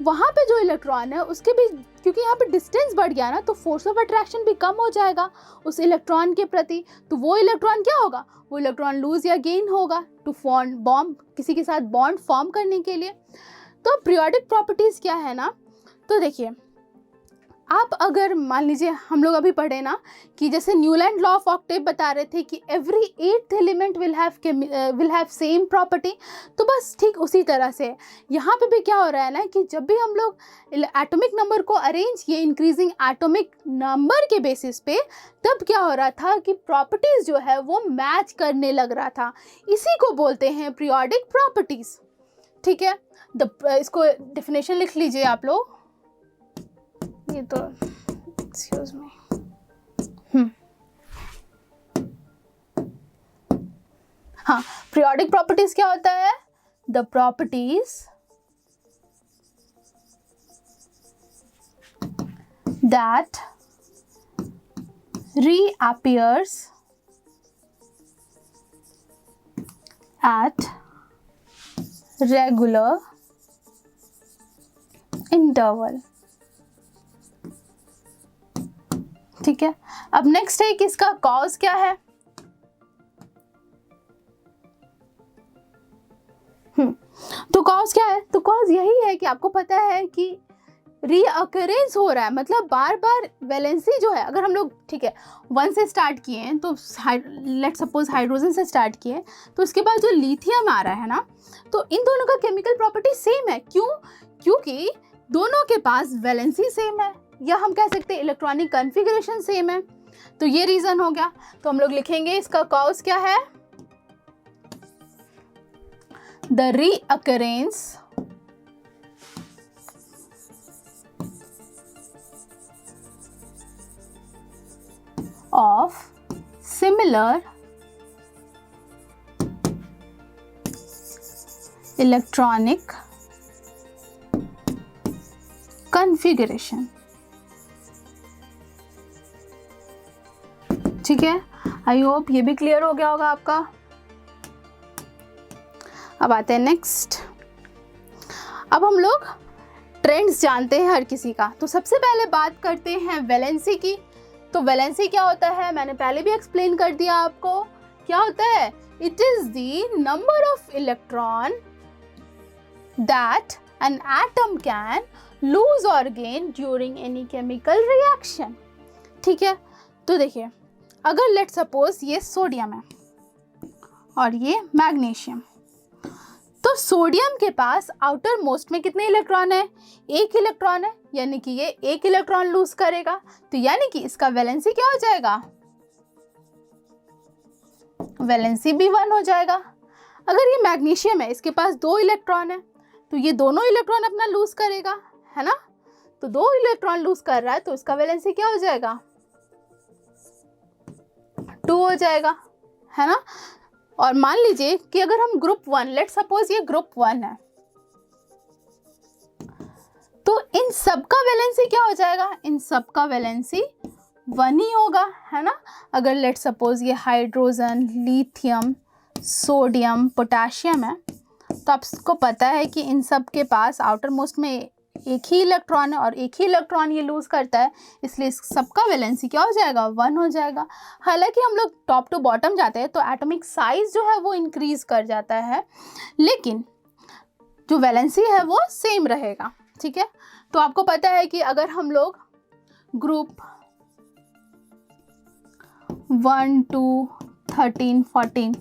वहाँ पे जो इलेक्ट्रॉन है उसके भी, क्योंकि यहाँ पे डिस्टेंस बढ़ गया ना, तो फोर्स ऑफ अट्रैक्शन भी कम हो जाएगा उस इलेक्ट्रॉन के प्रति। तो वो इलेक्ट्रॉन क्या होगा? वो इलेक्ट्रॉन लूज या गेन होगा टू फॉर्म बॉन्ड, किसी के साथ बॉन्ड फॉर्म करने के लिए। तो पीरियोडिक प्रॉपर्टीज़ क्या है ना, तो देखिए, आप अगर मान लीजिए हम लोग अभी पढ़े ना कि जैसे न्यूलैंड लॉ ऑफ ऑक्टेव बता रहे थे कि every 8th element will have same property, तो बस ठीक उसी तरह से यहाँ पे भी क्या हो रहा है ना कि जब भी हम लोग एटॉमिक नंबर को अरेंज किए इंक्रीजिंग एटॉमिक नंबर के बेसिस पे, तब क्या हो रहा था कि प्रॉपर्टीज़ जो है वो मैच करने लग रहा था। इसी को बोलते हैं पीरियोडिक प्रॉपर्टीज़। ठीक है, इसको डेफिनेशन लिख लीजिए आप लोग, ये तो एक्सक्यूज मी। हाँ, पीरियोडिक प्रॉपर्टीज क्या होता है? The properties that reappears at regular interval। ठीक है, अब नेक्स्ट है कि इसका कॉज क्या है। तो कॉज क्या है? तो कॉज यही है कि आपको पता है कि रीअकरेंस हो रहा है, मतलब बार बार वैलेंसी जो है, अगर हम लोग ठीक है 1 से स्टार्ट किए हैं, तो लेट सपोज हाइड्रोजन से स्टार्ट किए, तो उसके बाद जो लिथियम आ रहा है ना, तो इन दोनों का केमिकल प्रॉपर्टी सेम है। क्यों? क्योंकि दोनों के पास वैलेंसी सेम है, या हम कह सकते हैं इलेक्ट्रॉनिक कॉन्फ़िगरेशन सेम है। तो ये रीज़न हो गया। तो हम लोग लिखेंगे इसका कॉज क्या है? The recurrence of similar electronic configuration। ठीक है, आई होप ये भी क्लियर हो गया होगा आपका। अब आते हैं नेक्स्ट। अब हम लोग ट्रेंड्स जानते हैं हर किसी का, तो सबसे पहले बात करते हैं वैलेंसी की। तो वैलेंसी क्या होता है? मैंने पहले भी एक्सप्लेन कर दिया आपको। क्या होता है? It is the number of electron that an atom can lose or gain during any chemical reaction. ठीक है, तो देखिए, अगर लेट सपोज ये सोडियम है और ये मैग्नीशियम, तो सोडियम के पास आउटर मोस्ट में कितने इलेक्ट्रॉन है? 1 इलेक्ट्रॉन है, यानी कि ये 1 इलेक्ट्रॉन लूज करेगा, तो यानी कि इसका वैलेंसी क्या हो जाएगा? वैलेंसी भी 1 हो जाएगा। अगर ये मैग्नीशियम है, इसके पास 2 इलेक्ट्रॉन है, तो ये दोनों इलेक्ट्रॉन अपना लूज करेगा, है ना। तो 2 इलेक्ट्रॉन लूज कर रहा है, तो इसका वैलेंसी क्या हो जाएगा? 2 हो जाएगा, है ना। और मान लीजिए कि अगर हम ग्रुप 1, लेट सपोज ये ग्रुप 1 है, तो इन सब का वैलेंसी क्या हो जाएगा? इन सब का वैलेंसी 1 ही होगा, है ना। अगर लेट सपोज ये हाइड्रोजन, लिथियम, सोडियम, पोटेशियम है, तो आपको पता है कि इन सब के पास आउटर मोस्ट में एक ही इलेक्ट्रॉन है और एक ही इलेक्ट्रॉन ये लूज करता है, इसलिए इस सबका वैलेंसी क्या हो जाएगा? 1 हो जाएगा। हालांकि हम लोग टॉप टू बॉटम जाते हैं तो एटॉमिक साइज जो है वो इंक्रीज कर जाता है, लेकिन जो वैलेंसी है वो सेम रहेगा, ठीक है। तो आपको पता है कि अगर हम लोग ग्रुप 1, 2, 13, 14,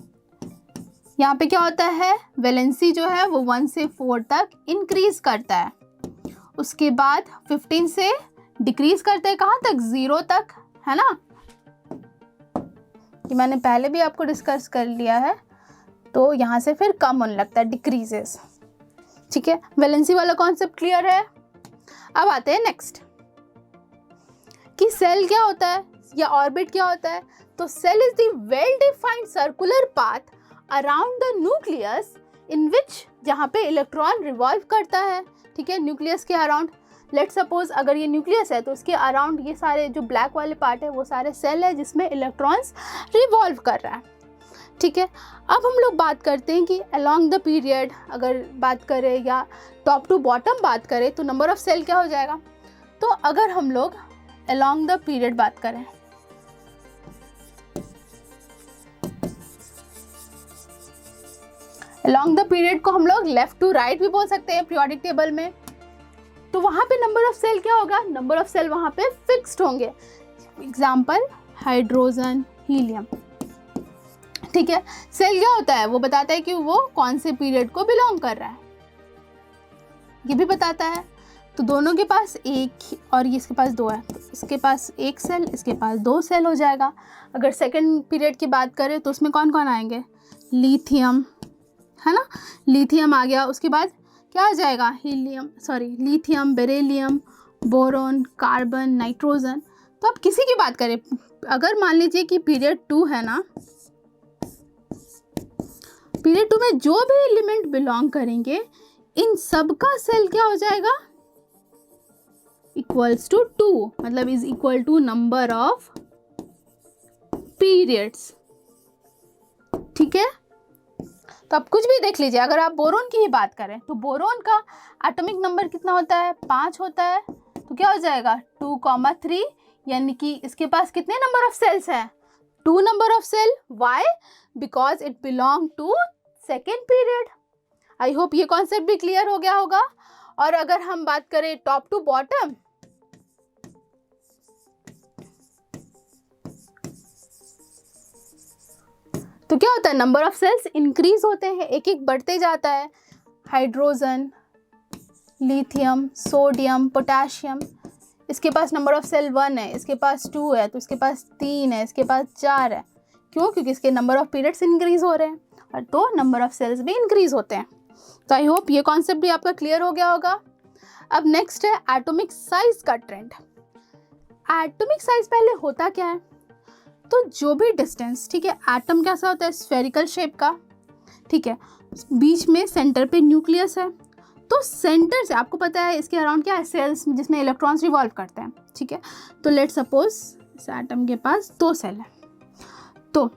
यहाँ पे क्या होता है? वैलेंसी जो है वो 1 से 4 तक इंक्रीज करता है, उसके बाद 15 से डिक्रीज करते हैं कहाँ तक? 0 तक, है ना। कि मैंने पहले भी आपको डिस्कस कर लिया है, तो यहाँ से फिर कम होने लगता है, डिक्रीजेस, ठीक है। वैलेंसी वाला कॉन्सेप्ट क्लियर है। अब आते हैं नेक्स्ट कि सेल क्या होता है या ऑर्बिट क्या होता है। तो shell is the well defined circular path around the nucleus in which, जहाँ पे इलेक्ट्रॉन रिवॉल्व करता है, ठीक है, न्यूक्लियस के अराउंड। लेट सपोज अगर ये न्यूक्लियस है तो इसके अराउंड ये सारे जो ब्लैक वाले पार्ट है वो सारे सेल है जिसमें इलेक्ट्रॉन्स रिवॉल्व कर रहा है, ठीक है। अब हम लोग बात करते हैं कि अलोंग द पीरियड अगर बात करें या टॉप टू बॉटम बात करें तो नंबर ऑफ सेल क्या हो जाएगा। तो अगर हम लोग अलोंग द पीरियड बात करें, अलोंग द पीरियड को हम लोग लेफ्ट टू राइट भी बोल सकते हैं पीरियोडिक टेबल में, तो वहाँ पे नंबर ऑफ सेल क्या होगा? नंबर ऑफ सेल वहाँ पे फिक्स्ड होंगे। एग्जाम्पल हाइड्रोजन, हीलियम, ठीक है। सेल क्या होता है? वो बताता है कि वो कौन से पीरियड को बिलोंग कर रहा है, ये भी बताता है। तो दोनों के पास एक और ये इसके पास 2 है, तो इसके पास 1 सेल, इसके पास 2 सेल हो जाएगा। अगर सेकंड पीरियड की बात करें तो उसमें कौन कौन आएंगे? लिथियम, है ना, लिथियम आ गया। उसके बाद क्या आ जाएगा? Lithium, beryllium, boron, carbon, nitrogen. तो आप किसी की बात करें, अगर मान लीजिए कि पीरियड 2 है ना, पीरियड 2 में जो भी एलिमेंट बिलोंग करेंगे इन सब का सेल क्या हो जाएगा? इक्वल्स टू 2, मतलब is equal to number of periods, ठीक है। तो आप कुछ भी देख लीजिए, अगर आप बोरोन की ही बात करें तो बोरोन का एटॉमिक नंबर कितना होता है? 5 होता है। तो क्या हो जाएगा? 2,3, यानी कि इसके पास कितने नंबर ऑफ सेल्स हैं? 2 number of shell. Why? Because it belong to second period. I hope ये कॉन्सेप्ट भी क्लियर हो गया होगा। और अगर हम बात करें टॉप टू बॉटम, तो क्या होता है? नंबर ऑफ सेल्स इंक्रीज होते हैं, एक एक बढ़ते जाता है। हाइड्रोजन, लिथियम, सोडियम, पोटेशियम, इसके पास नंबर ऑफ सेल 1 है, इसके पास 2 है, तो इसके पास 3 है, इसके पास 4 है। क्यों? क्योंकि इसके नंबर ऑफ पीरियड्स इंक्रीज हो रहे हैं और तो नंबर ऑफ सेल्स भी इंक्रीज होते हैं। तो आई होप ये कॉन्सेप्ट भी आपका क्लियर हो गया होगा। अब नेक्स्ट है एटॉमिक साइज का ट्रेंड। एटॉमिक साइज पहले होता क्या है? तो जो भी डिस्टेंस, ठीक है, एटम कैसा होता है? स्फेरिकल शेप का, ठीक है, बीच में सेंटर पे न्यूक्लियस है। तो सेंटर से आपको पता है इसके अराउंड क्या है? सेल्स जिसमें इलेक्ट्रॉन्स रिवॉल्व करते हैं, ठीक है। तो लेट सपोज इस एटम के पास 2 सेल है, तो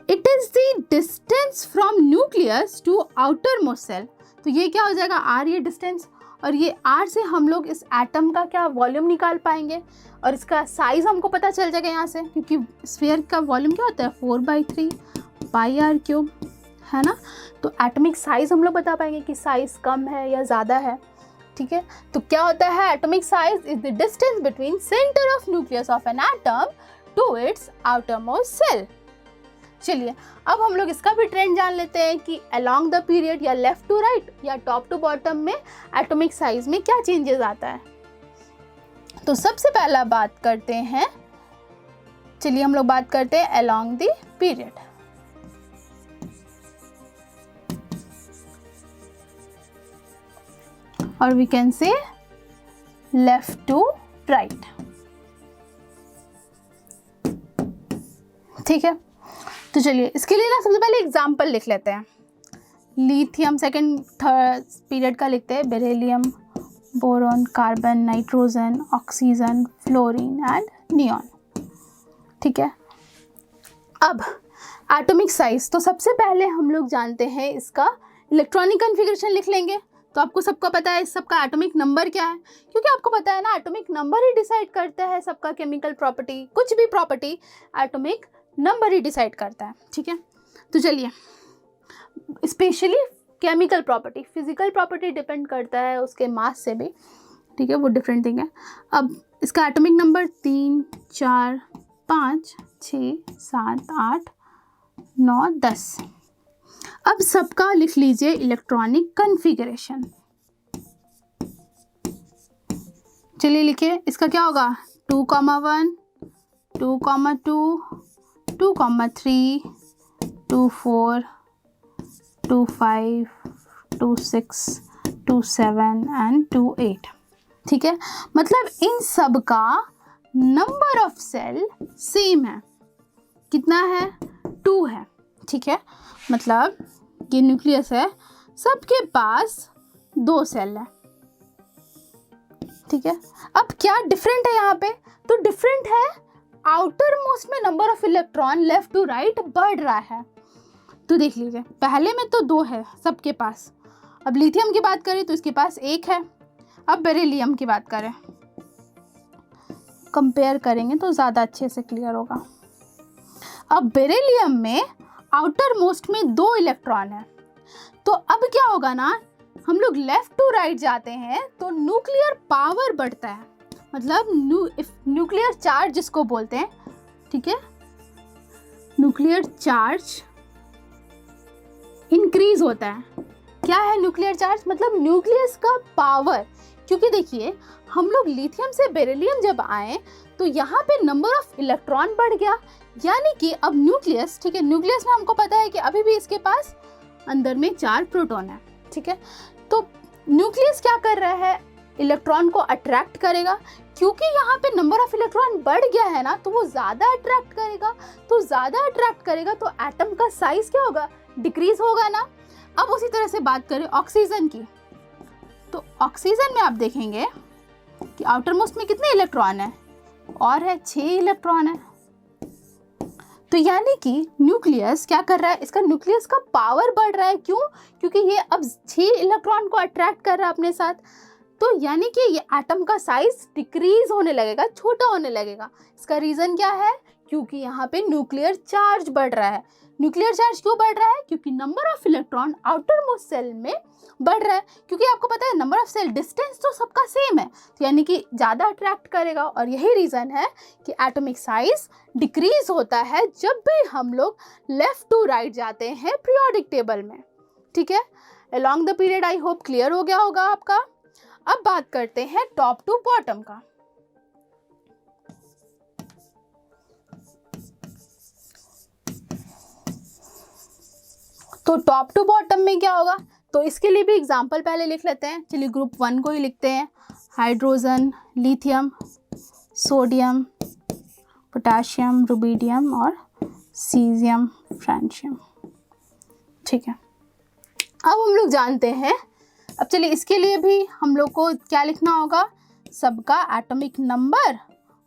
it is the distance from nucleus to outermost shell. तो ये क्या हो जाएगा? आर, ये डिस्टेंस, और ये आर से हम लोग इस एटम का क्या वॉल्यूम निकाल पाएंगे और इसका साइज हमको पता चल जाएगा यहाँ से, क्योंकि स्फीयर का वॉल्यूम क्या होता है? 4/3 πr³, है ना। तो एटॉमिक साइज हम लोग बता पाएंगे कि साइज कम है या ज़्यादा है, ठीक है। तो क्या होता है? Atomic size is the distance between centre of nucleus of an atom to its outermost shell. चलिए अब हम लोग इसका भी ट्रेंड जान लेते हैं कि अलोंग द पीरियड या लेफ्ट टू राइट या टॉप टू बॉटम में एटॉमिक साइज में क्या चेंजेस आता है। तो सबसे पहला बात करते हैं, चलिए हम लोग बात करते हैं अलोंग द पीरियड। और we can say left to right, ठीक है। तो चलिए इसके लिए ना सबसे पहले एग्जाम्पल लिख लेते हैं। लिथियम सेकेंड थर्ड पीरियड का लिखते हैं, beryllium, boron, carbon, nitrogen, oxygen, fluorine and neon. ठीक है, अब एटॉमिक साइज, तो सबसे पहले हम लोग जानते हैं इसका इलेक्ट्रॉनिक कन्फिग्रेशन लिख लेंगे। तो आपको सबका पता है इस सबका एटॉमिक नंबर क्या है, क्योंकि आपको पता है ना एटॉमिक नंबर ही डिसाइड करता है सबका केमिकल प्रॉपर्टी, कुछ भी प्रॉपर्टी एटॉमिक नंबर ही डिसाइड करता है। ठीक है, तो चलिए specially chemical property, physical property depend करता है उसके मास से भी। ठीक है, वो डिफरेंट थिंग है। अब इसका एटॉमिक नंबर 3, 4, 5, 6, 7, 8, 9, 10। अब सबका लिख लीजिए इलेक्ट्रॉनिक कन्फिगरेशन। चलिए लिखिए, इसका क्या होगा 2,1, 2,2, 2,3, 2,4, 2,5, 2,6, 2,7 एंड 2,8। ठीक है, मतलब इन सब का नंबर ऑफ सेल सेम है। कितना है? 2 है। ठीक है, मतलब ये न्यूक्लियस है, सबके पास 2 सेल है। ठीक है, अब क्या डिफरेंट है यहाँ पे? तो डिफरेंट है आउटर मोस्ट में number of electron left to right बढ़ रहा है। तो देख लीजिए, पहले में तो 2 है सबके पास। अब लिथियम की बात करें तो इसके पास 1 है। अब बेरिलियम की बात करें, कंपेयर करेंगे तो ज़्यादा अच्छे से क्लियर होगा। अब बेरिलियम में आउटर मोस्ट में 2 इलेक्ट्रॉन है। तो अब क्या होगा ना, हम लोग लेफ्ट टू राइट जाते हैं तो न्यूक्लियर पावर बढ़ता है, मतलब न्यूक्लियर चार्ज जिसको बोलते हैं। ठीक है, न्यूक्लियर चार्ज इंक्रीज होता है। क्या है न्यूक्लियर चार्ज? मतलब न्यूक्लियस का पावर। क्योंकि देखिए, हम लोग लिथियम से बेरिलियम जब आए तो यहाँ पे नंबर ऑफ इलेक्ट्रॉन बढ़ गया, यानी कि अब न्यूक्लियस, ठीक है, न्यूक्लियस में हमको पता है कि अभी भी इसके पास अंदर में 4 प्रोटॉन है। ठीक है, तो न्यूक्लियस क्या कर रहा है? इलेक्ट्रॉन को अट्रैक्ट करेगा। क्योंकि यहाँ पे नंबर ऑफ इलेक्ट्रॉन बढ़ गया है ना, तो वो ज़्यादा अट्रैक्ट करेगा। तो ज़्यादा अट्रैक्ट करेगा तो एटम का साइज क्या होगा? डिक्रीज होगा ना। अब उसी तरह से बात करें ऑक्सीजन की, तो ऑक्सीजन में आप देखेंगे कि आउटर मोस्ट में कितने इलेक्ट्रॉन है? और है 6 इलेक्ट्रॉन है। तो यानी कि न्यूक्लियस क्या कर रहा है? इसका न्यूक्लियस का पावर बढ़ रहा है। क्यों? क्योंकि ये अब 6 इलेक्ट्रॉन को अट्रैक्ट कर रहा है अपने साथ। तो यानी कि ये एटम का साइज डिक्रीज होने लगेगा, छोटा होने लगेगा। इसका रीजन क्या है? क्योंकि यहाँ पे न्यूक्लियर चार्ज बढ़ रहा है। न्यूक्लियर चार्ज क्यों बढ़ रहा है? क्योंकि number of electron outermost shell में बढ़ रहा है। क्योंकि आपको पता है नंबर ऑफ सेल, डिस्टेंस तो सबका सेम है, तो यानी कि ज़्यादा अट्रैक्ट करेगा। और यही रीज़न है कि एटॉमिक साइज डिक्रीज होता है जब भी हम लोग लेफ्ट टू राइट जाते हैं पीरियोडिक टेबल में। ठीक है, along the period I hope clear हो गया होगा आपका। अब बात करते हैं टॉप टू बॉटम का। तो टॉप टू बॉटम में क्या होगा? तो इसके लिए भी एग्जाम्पल पहले लिख लेते हैं। चलिए ग्रुप 1 को ही लिखते हैं। Hydrogen, lithium, sodium, potassium, rubidium और सीजियम, फ्रांशियम। ठीक है, अब हम लोग जानते हैं। अब चलिए इसके लिए भी हम लोग को क्या लिखना होगा? सबका एटॉमिक नंबर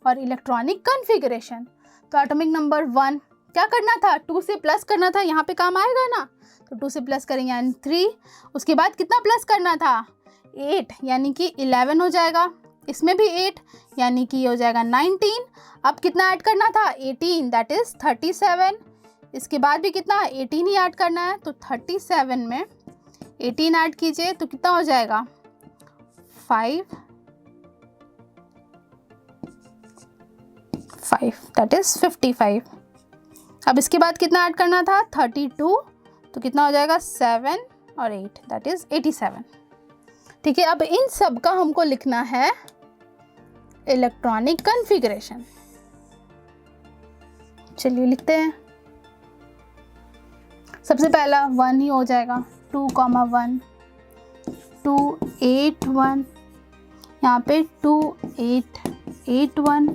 और इलेक्ट्रॉनिक कन्फिगरेशन। तो एटॉमिक नंबर 1 क्या करना था? 2 से प्लस करना था, यहाँ पे काम आएगा ना। तो 2 से प्लस करेंगे यानी 3। उसके बाद कितना प्लस करना था? 8, यानी कि 11 हो जाएगा। इसमें भी 8, यानी कि ये हो जाएगा 19। अब कितना ऐड करना था? 18, दैट इज़ 37। इसके बाद भी कितना? 18 ही ऐड करना है। तो 37 में 18 ऐड कीजिए तो कितना हो जाएगा? 5, दैट इज़ 55। अब इसके बाद कितना ऐड करना था? 32, तो कितना हो जाएगा? 7 और 8, दैट इज़ 87। ठीक है, अब इन सब का हमको लिखना है इलेक्ट्रॉनिक कन्फिगरेशन। चलिए लिखते हैं। सबसे पहला 1 ही हो जाएगा। 2,1, 2, 8, 1, यहाँ पे 2, 8, 8, 1,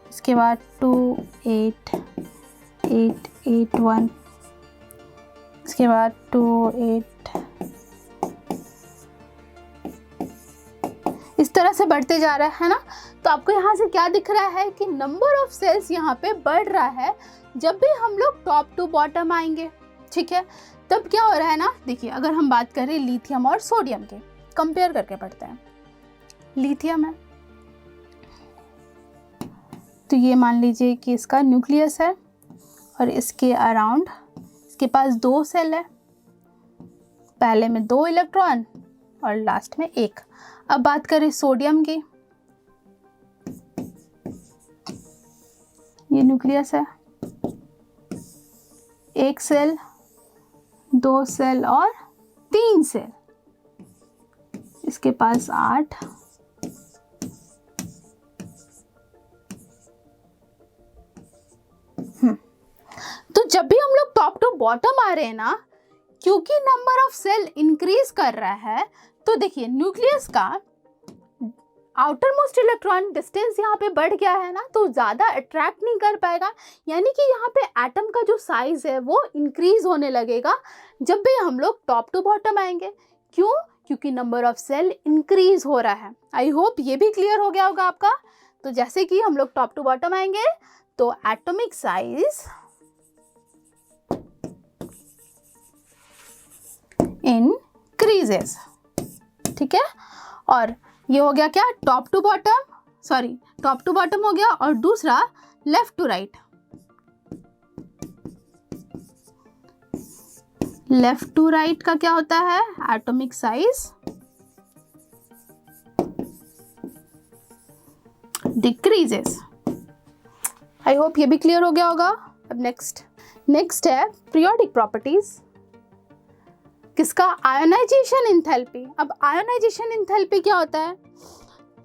इसके बाद 2, 8, 8, 8 1, इसके बाद 2 8, इस तरह से बढ़ते जा रहा है ना। तो आपको यहाँ से क्या दिख रहा है कि नंबर ऑफ सेल्स यहाँ पे बढ़ रहा है जब भी हम लोग टॉप टू बॉटम आएंगे, ठीक है। तब क्या हो रहा है ना, देखिए अगर हम बात करें लिथियम और सोडियम के, कंपेयर करके पढ़ते हैं। लिथियम है तो ये मान लीजिए कि इसका न्यूक्लियस है और इसके अराउंड इसके पास 2 सेल है, पहले में 2 इलेक्ट्रॉन और लास्ट में 1। अब बात करें सोडियम की, ये न्यूक्लियस है, 1 सेल, 2 सेल और 3 सेल, इसके पास 8। तो जब भी हम लोग टॉप टू बॉटम आ रहे हैं ना, क्योंकि नंबर ऑफ सेल इंक्रीज कर रहा है, तो देखिए न्यूक्लियस का आउटर मोस्ट इलेक्ट्रॉन डिस्टेंस यहाँ पे बढ़ गया है ना, तो ज़्यादा अट्रैक्ट नहीं कर पाएगा, यानी कि यहाँ पे एटम का जो साइज है वो इंक्रीज होने लगेगा जब भी हम लोग टॉप टू बॉटम आएंगे। क्यों? क्योंकि नंबर ऑफ सेल इंक्रीज हो रहा है। आई होप ये भी क्लियर हो गया होगा आपका। तो जैसे कि हम लोग टॉप टू बॉटम आएंगे तो एटॉमिक साइज इंक्रीजेस, ठीक है। और ये हो गया क्या, top to bottom, sorry top to bottom हो गया, और दूसरा left to right. Left to right का क्या होता है, atomic size decreases. I hope ये भी क्लियर हो गया होगा। अब नेक्स्ट है पीरियोडिक प्रॉपर्टीज, किसका, आयोनाइजेशन एंथैल्पी। अब आयोनाइजेशन एंथैल्पी क्या होता है,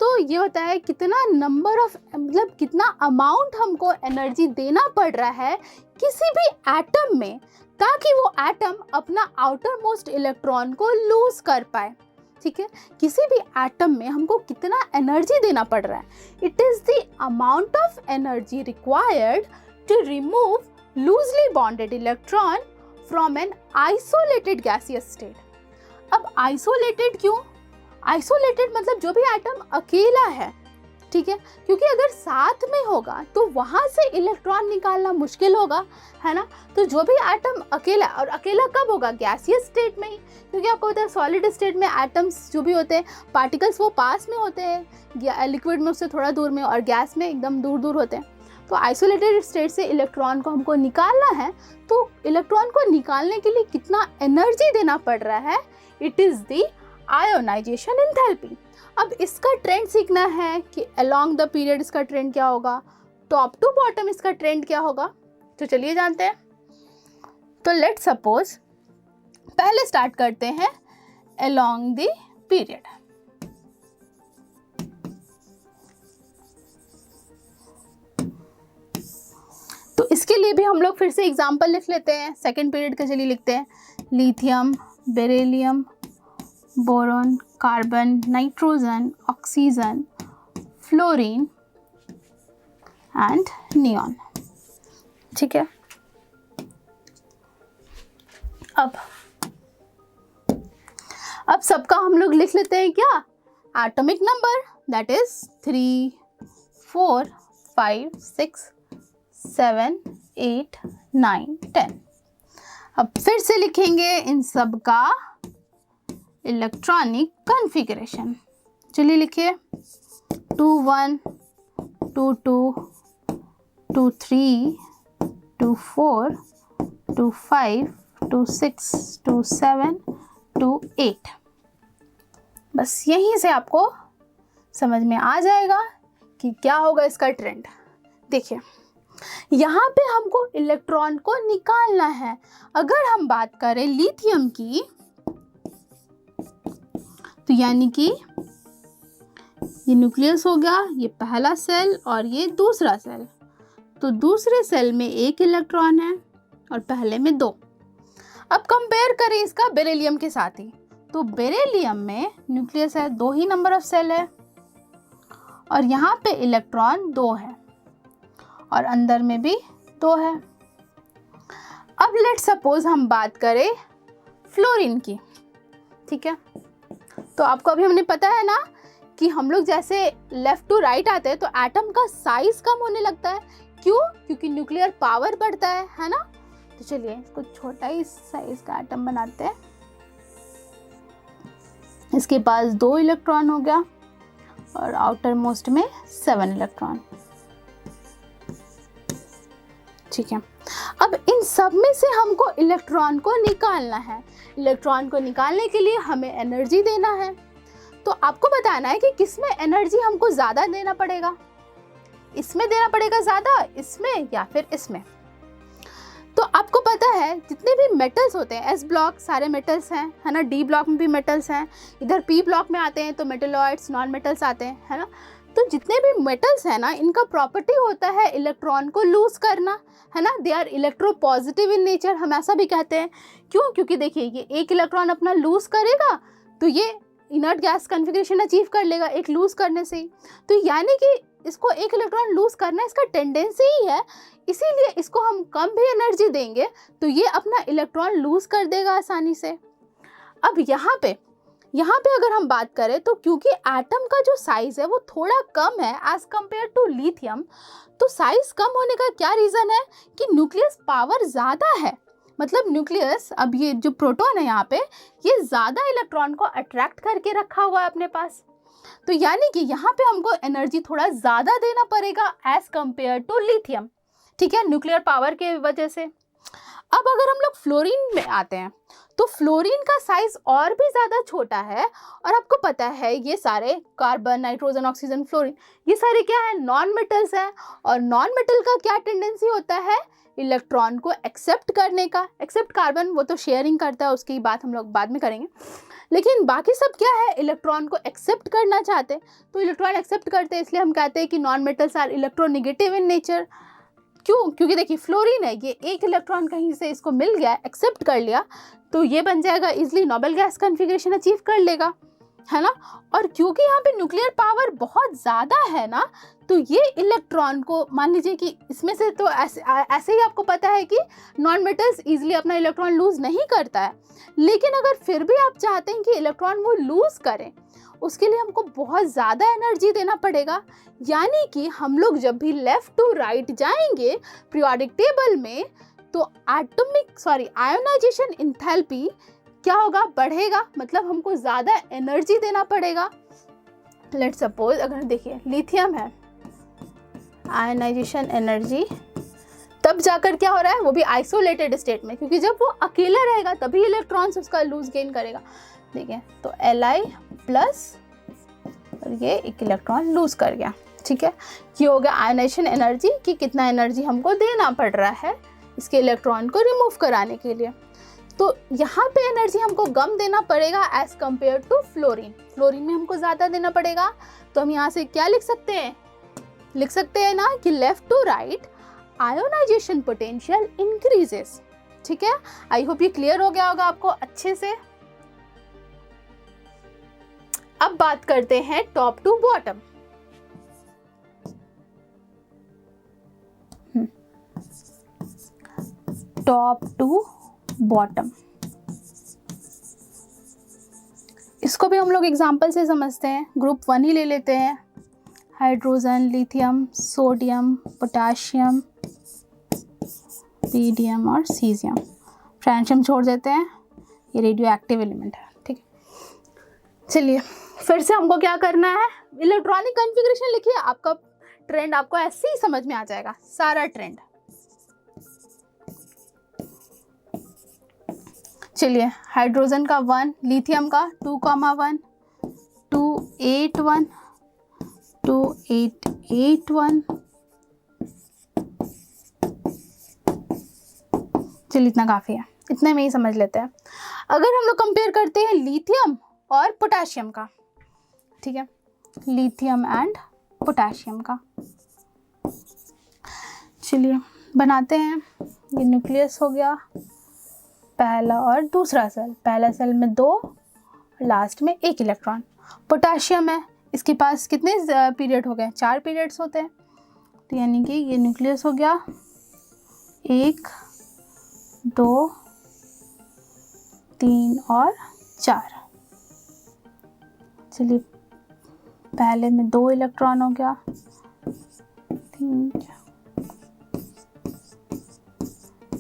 तो ये होता है कितना नंबर ऑफ, मतलब कितना अमाउंट हमको एनर्जी देना पड़ रहा है किसी भी एटम में, ताकि वो एटम अपना आउटर मोस्ट इलेक्ट्रॉन को लूज कर पाए, ठीक है। किसी भी एटम में हमको कितना एनर्जी देना पड़ रहा है, it is the amount of energy required to remove loosely bonded electron from an isolated gaseous state. अब आइसोलेटेड क्यों, आइसोलेटेड मतलब जो भी एटम अकेला है, ठीक है, क्योंकि अगर साथ में होगा तो वहां से इलेक्ट्रॉन निकालना मुश्किल होगा, है ना। तो जो भी एटम अकेला, और अकेला कब होगा, गैसियस स्टेट में ही, क्योंकि आपको पता है सॉलिड स्टेट में एटम्स जो भी होते हैं, पार्टिकल्स वो पास में होते हैं, लिक्विड में उससे थोड़ा दूर में, और गैस में एकदम दूर दूर होते हैं। तो आइसोलेटेड स्टेट से इलेक्ट्रॉन को हमको निकालना है, तो इलेक्ट्रॉन को निकालने के लिए कितना एनर्जी देना पड़ रहा है, it is the ionisation enthalpy. अब इसका ट्रेंड सीखना है कि अलोंग द पीरियड इसका ट्रेंड क्या होगा, टॉप टू बॉटम इसका ट्रेंड क्या होगा। तो चलिए जानते हैं। तो लेट सपोज पहले स्टार्ट करते हैं अलोंग द पीरियड। तो इसके लिए भी हम लोग फिर से एग्जाम्पल लिख लेते हैं। सेकेंड पीरियड का चलिए लिखते हैं, lithium, beryllium, boron, carbon, nitrogen, oxygen, fluorine and neon, ठीक है। अब सबका हम लोग लिख लेते हैं क्या, एटॉमिक नंबर, दैट इज 3 4 5 6 7 8 9 10। अब फिर से लिखेंगे इन सब का इलेक्ट्रॉनिक कॉन्फ़िगरेशन। चलिए लिखिए, 2 1 2 2 2 3 2 4 2 5 2 6 2 7 2 8। बस यहीं से आपको समझ में आ जाएगा कि क्या होगा इसका ट्रेंड। देखिए यहाँ पे हमको इलेक्ट्रॉन को निकालना है। अगर हम बात करें लिथियम की, तो यानी कि ये न्यूक्लियस हो गया, ये पहला सेल और ये दूसरा सेल। तो दूसरे सेल में 1 इलेक्ट्रॉन है और पहले में 2। अब कंपेयर करें इसका बेरिलियम के साथ ही, तो बेरिलियम में न्यूक्लियस है, 2 ही नंबर ऑफ सेल है, और यहाँ पे इलेक्ट्रॉन 2 है और अंदर में भी 2 है। लेट्स सपोज हम बात करें फ्लोरीन की, ठीक है। तो आपको अभी हमने पता है ना कि हम लोग जैसे लेफ्ट टू राइट आते हैं तो एटम का साइज कम होने लगता है। क्यों? क्योंकि न्यूक्लियर पावर बढ़ता है ना। तो चलिए इसको छोटा ही साइज का एटम बनाते हैं। इसके पास 2 इलेक्ट्रॉन हो गया और आउटर मोस्ट में 7 इलेक्ट्रॉन, ठीक है। अब इन सब में से हमको इलेक्ट्रॉन को निकालना है। इलेक्ट्रॉन को निकालने के लिए हमें एनर्जी देना है। तो आपको बताना है कि किसमें एनर्जी हमको ज़्यादा देना पड़ेगा। इसमें देना पड़ेगा ज़्यादा, इसमें या फिर इसमें। तो आपको पता है जितने भी मेटल्स होते हैं, एस ब्लॉक सारे मेटल्स हैं, है ना। डी ब्लॉक में भी मेटल्स हैं। इधर पी ब्लॉक में आते हैं तो मेटलॉइड्स, नॉन मेटल्स आते हैं, है ना। तो जितने भी मेटल्स हैं ना, इनका प्रॉपर्टी होता है इलेक्ट्रॉन को लूज करना, है ना। They are electropositive in nature, हम ऐसा भी कहते हैं। क्यों? क्योंकि देखिए ये एक इलेक्ट्रॉन अपना लूज करेगा तो ये इनर्ट गैस कन्फिग्रेशन अचीव कर लेगा एक लूज करने से ही। तो यानी कि इसको एक इलेक्ट्रॉन लूज करना इसका टेंडेंसी ही है, इसीलिए इसको हम कम भी एनर्जी देंगे तो ये अपना इलेक्ट्रॉन लूज कर देगा आसानी से। अब यहाँ पे अगर हम बात करें तो क्योंकि एटम का जो साइज है वो थोड़ा कम है एज कम्पेयर टू लिथियम, तो साइज कम होने का क्या रीज़न है कि न्यूक्लियस पावर ज़्यादा है। मतलब न्यूक्लियस, अब ये जो प्रोटॉन है यहाँ पे, ये ज़्यादा इलेक्ट्रॉन को अट्रैक्ट करके रखा हुआ है अपने पास। तो यानी कि यहाँ पे हमको एनर्जी थोड़ा ज़्यादा देना पड़ेगा एज कम्पेयर टू लिथियम, ठीक है, न्यूक्लियर पावर के वजह से। अब अगर हम लोग फ्लोरीन में आते हैं तो फ्लोरीन का साइज और भी ज़्यादा छोटा है। और आपको पता है ये सारे कार्बन, नाइट्रोजन, ऑक्सीजन, फ्लोरीन, ये सारे क्या है? नॉन मेटल्स हैं। और नॉन मेटल का क्या टेंडेंसी होता है? इलेक्ट्रॉन को एक्सेप्ट करने का। एक्सेप्ट कार्बन वो तो शेयरिंग करता है, उसकी बात हम लोग बाद में करेंगे। लेकिन बाकी सब क्या है? इलेक्ट्रॉन को एक्सेप्ट करना चाहते हैं। तो इलेक्ट्रॉन एक्सेप्ट करते हैं, इसलिए हम कहते हैं कि non metals are electronegative in nature. क्यों? क्योंकि देखिए फ्लोरीन है, ये एक इलेक्ट्रॉन कहीं से इसको मिल गया, एक्सेप्ट कर लिया, तो ये बन जाएगा easily noble gas configuration achieve कर लेगा, है ना। और क्योंकि यहाँ पे न्यूक्लियर पावर बहुत ज़्यादा है ना, तो ये इलेक्ट्रॉन को, मान लीजिए कि इसमें से तो ऐसे ही आपको पता है कि नॉन मेटल्स इजीली अपना इलेक्ट्रॉन लूज नहीं करता है। लेकिन अगर फिर भी आप चाहते हैं कि इलेक्ट्रॉन वो लूज करें, उसके लिए हमको बहुत ज़्यादा एनर्जी देना पड़ेगा। यानी कि हम लोग जब भी लेफ्ट टू राइट जाएंगे पीरियोडिक टेबल में, तो आयोनाइजेशन एंथैल्पी क्या होगा? बढ़ेगा। मतलब हमको ज़्यादा एनर्जी देना पड़ेगा। लेट्स सपोज अगर देखिए लिथियम है, आयोनाइजेशन एनर्जी तब जाकर क्या हो रहा है? वो भी आइसोलेटेड स्टेट में, क्योंकि जब वो अकेला रहेगा तभी इलेक्ट्रॉन्स उसका लूज गेन करेगा। देखिए तो Li प्लस और ये एक इलेक्ट्रॉन लूज कर गया, ठीक है। ये हो गया आयोनाइजेशन एनर्जी कि कितना एनर्जी हमको देना पड़ रहा है इसके इलेक्ट्रॉन को रिमूव कराने के लिए। तो यहाँ पे एनर्जी हमको कम देना पड़ेगा as compare to fluorine. Fluorine में हमको ज़्यादा देना पड़ेगा। तो हम यहाँ से क्या लिख सकते हैं? लिख सकते हैं ना कि left to right ionization potential increases, ठीक है। आई होप ये क्लियर हो गया होगा आपको अच्छे से। अब बात करते हैं top to bottom. Top to bottom, इसको भी हम लोग एग्जाम्पल से समझते हैं। ग्रुप 1 ही ले लेते हैं। हाइड्रोजन, लिथियम, सोडियम, पोटाशियम, पीडियम और सीजियम। फ्रेंशियम छोड़ देते हैं, ये रेडियो एक्टिव एलिमेंट है, ठीक है। चलिए फिर से हमको क्या करना है? इलेक्ट्रॉनिक कॉन्फ़िगरेशन लिखिए। आपका ट्रेंड आपको ऐसे ही समझ में आ जाएगा, सारा ट्रेंड। चलिए हाइड्रोजन का 1, लिथियम का 2,1, 2, 8, 1, 2, 8, 8, 1। चलिए इतना काफ़ी है, इतने में ही समझ लेते हैं। अगर हम लोग कंपेयर करते हैं लिथियम और पोटाशियम का, ठीक है, लिथियम एंड पोटाशियम का, चलिए बनाते हैं। ये न्यूक्लियस हो गया, पहला और दूसरा सेल। पहला सेल में 2, लास्ट में 1 इलेक्ट्रॉन। पोटाशियम है, इसके पास कितने पीरियड हो गए? 4 पीरियड्स होते हैं। तो यानी कि ये न्यूक्लियस हो गया 1, 2, 3 और 4। चलिए पहले में 2 इलेक्ट्रॉन हो गया, 3, 4,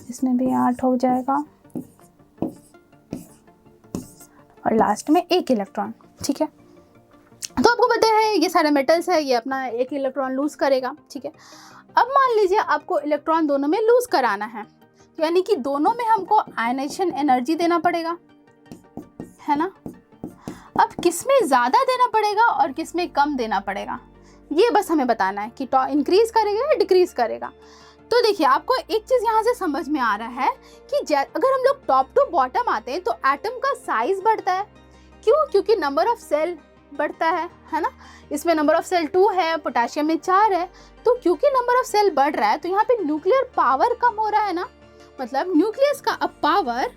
इसमें भी 8 हो जाएगा और लास्ट में 1 इलेक्ट्रॉन। ठीक है, तो आपको पता है ये सारे मेटल्स है, ये अपना 1 इलेक्ट्रॉन लूज करेगा। ठीक है, अब मान लीजिए आपको इलेक्ट्रॉन दोनों में लूज कराना है, यानी कि दोनों में हमको आयनाइजेशन एनर्जी देना पड़ेगा, है ना। अब किसमें ज़्यादा देना पड़ेगा और किसमें कम देना पड़ेगा, ये बस हमें बताना है कि इंक्रीज करेगा या डिक्रीज करेगा। तो देखिए आपको एक चीज़ यहाँ से समझ में आ रहा है कि अगर हम लोग टॉप टू बॉटम आते हैं तो एटम का साइज बढ़ता है। क्यों? क्योंकि नंबर ऑफ सेल बढ़ता है ना। इसमें नंबर ऑफ सेल 2 है, पोटेशियम में 4 है। तो क्योंकि नंबर ऑफ सेल बढ़ रहा है तो यहाँ पे न्यूक्लियर पावर कम हो रहा है ना, मतलब न्यूक्लियस का अब पावर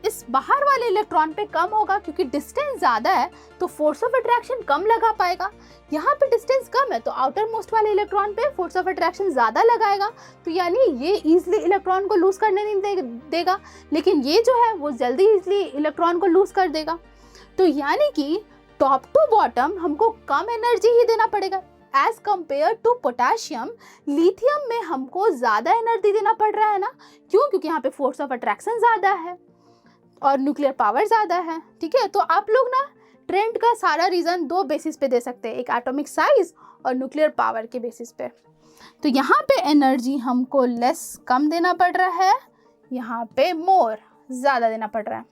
इस बाहर वाले इलेक्ट्रॉन पे कम होगा, क्योंकि डिस्टेंस ज़्यादा है तो फोर्स ऑफ अट्रैक्शन कम लगा पाएगा। यहाँ पे डिस्टेंस कम है तो आउटर मोस्ट वाले इलेक्ट्रॉन पे फोर्स ऑफ अट्रैक्शन ज़्यादा लगाएगा, तो यानी ये इजीली इलेक्ट्रॉन को लूज करने नहीं देगा, लेकिन ये जो है वो जल्दी इजीली इलेक्ट्रॉन को लूज कर देगा। तो यानी कि टॉप टू बॉटम हमको कम एनर्जी ही देना पड़ेगा as compare to potassium. Lithium में हमको ज़्यादा एनर्जी देना पड़ रहा है ना। क्यों? क्योंकि यहाँ पे फोर्स ऑफ अट्रैक्शन ज़्यादा है और न्यूक्लियर पावर ज़्यादा है। ठीक है, तो आप लोग ना ट्रेंड का सारा रीज़न 2 बेसिस पे दे सकते हैं, एक एटॉमिक साइज और न्यूक्लियर पावर के बेसिस पे। तो यहाँ पे एनर्जी हमको लेस कम देना पड़ रहा है, यहाँ पे मोर ज़्यादा देना पड़ रहा है।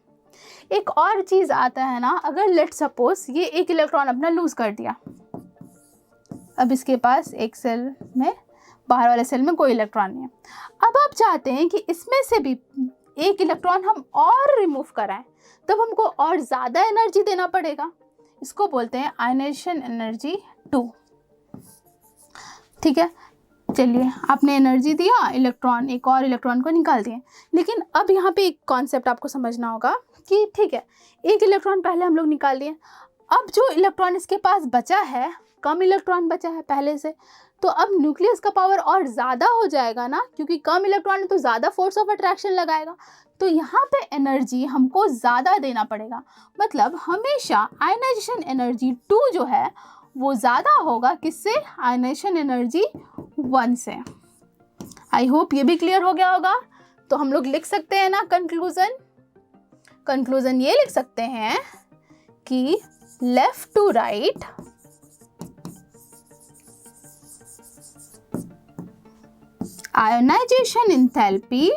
एक और चीज़ आता है ना, अगर लेट सपोज ये 1 इलेक्ट्रॉन अपना लूज कर दिया, अब इसके पास एक सेल में, बाहर वाले सेल में कोई इलेक्ट्रॉन नहीं है। अब आप चाहते हैं कि इसमें से भी 1 इलेक्ट्रॉन हम और रिमूव कराएं, तब हमको और ज़्यादा एनर्जी देना पड़ेगा। इसको बोलते हैं आयनाइजेशन एनर्जी 2। ठीक है, चलिए आपने एनर्जी दिया, इलेक्ट्रॉन, एक और इलेक्ट्रॉन को निकाल दिए। लेकिन अब यहाँ पे एक कॉन्सेप्ट आपको समझना होगा कि ठीक है, 1 इलेक्ट्रॉन पहले हम लोग निकाल दिए, अब जो इलेक्ट्रॉन इसके पास बचा है, कम इलेक्ट्रॉन बचा है पहले से, तो अब न्यूक्लियस का पावर और ज़्यादा हो जाएगा ना, क्योंकि कम इलेक्ट्रॉन है तो ज़्यादा फोर्स ऑफ अट्रैक्शन लगाएगा। तो यहाँ पे एनर्जी हमको ज़्यादा देना पड़ेगा, मतलब हमेशा आयनाइजेशन एनर्जी 2 जो है वो ज़्यादा होगा किससे? आयनाइजेशन एनर्जी 1 से। आई होप ये भी क्लियर हो गया होगा। तो हम लोग लिख सकते हैं ना कंक्लूजन ये लिख सकते हैं कि left to right ionization enthalpy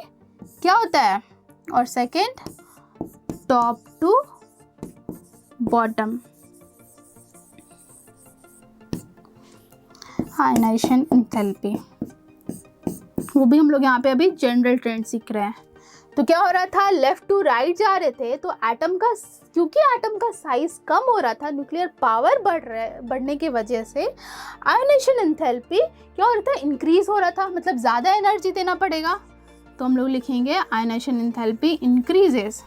क्या होता है, और second top to bottom ionization enthalpy, वो भी हम लोग यहाँ पे अभी जनरल ट्रेंड सीख रहे हैं। तो क्या हो रहा था, लेफ्ट टू राइट जा रहे थे तो क्योंकि एटम का साइज कम हो रहा था, न्यूक्लियर पावर बढ़ने की वजह से आयोनाइजेशन एंथैल्पी क्या हो रहा था, इंक्रीज हो रहा था, मतलब ज़्यादा एनर्जी देना पड़ेगा। तो हम लोग लिखेंगे आयोनाइजेशन एंथैल्पी इंक्रीजेस।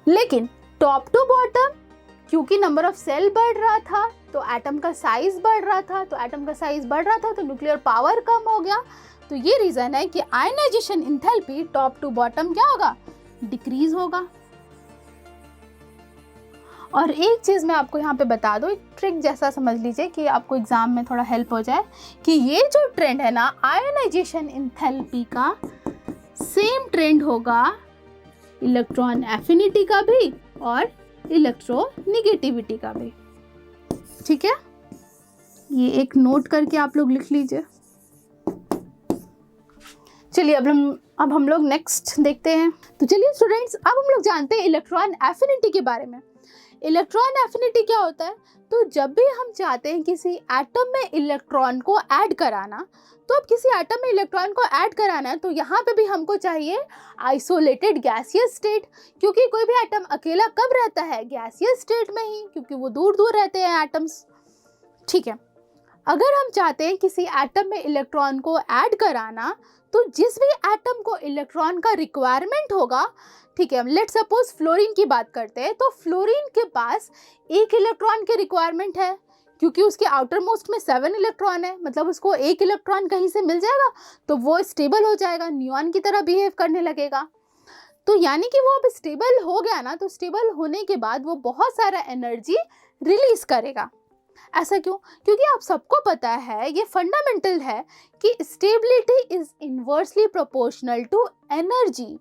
लेकिन टॉप टू बॉटम क्योंकि नंबर ऑफ सेल बढ़ रहा था तो एटम का साइज बढ़ रहा था, तो न्यूक्लियर पावर कम हो गया। तो ये रीज़न है कि ionization enthalpy top to bottom क्या होगा, डिक्रीज होगा। और एक चीज़ मैं आपको यहाँ पे बता दूँ, एक ट्रिक जैसा समझ लीजिए कि आपको एग्जाम में थोड़ा हेल्प हो जाए, कि ये जो ट्रेंड है ना आयनाइजेशन एंथैल्पी का, सेम ट्रेंड होगा इलेक्ट्रॉन एफिनिटी का भी और इलेक्ट्रोनेगेटिविटी का भी। ठीक है, ये एक नोट करके आप लोग लिख लीजिए। चलिए अब हम लोग नेक्स्ट देखते हैं। तो चलिए स्टूडेंट्स, अब हम लोग जानते हैं इलेक्ट्रॉन एफिनिटी के बारे में। इलेक्ट्रॉन एफिनिटी क्या होता है, तो जब भी हम चाहते हैं किसी एटम में इलेक्ट्रॉन को ऐड कराना, तो अब किसी एटम में इलेक्ट्रॉन को ऐड कराना है तो यहाँ पे भी हमको चाहिए आइसोलेटेड गैसियस स्टेट, क्योंकि कोई भी एटम अकेला कब रहता है, गैसियस स्टेट में ही, क्योंकि वो दूर दूर रहते हैं एटम्स। ठीक है, अगर हम चाहते हैं किसी एटम में इलेक्ट्रॉन को ऐड कराना, तो जिस भी एटम को इलेक्ट्रॉन का रिक्वायरमेंट होगा, ठीक है, लेट सपोज फ्लोरीन की बात करते हैं, तो फ्लोरीन के पास 1 इलेक्ट्रॉन की रिक्वायरमेंट है, क्योंकि उसके आउटर मोस्ट में 7 इलेक्ट्रॉन है, मतलब उसको एक इलेक्ट्रॉन कहीं से मिल जाएगा तो वो स्टेबल हो जाएगा, न्यून की तरह बिहेव करने लगेगा। तो यानी कि वो अब स्टेबल हो गया ना, तो स्टेबल होने के बाद वो बहुत सारा एनर्जी रिलीज करेगा। ऐसा क्यों? क्योंकि आप सबको पता है, ये फंडामेंटल है कि stability is inversely proportional to energy.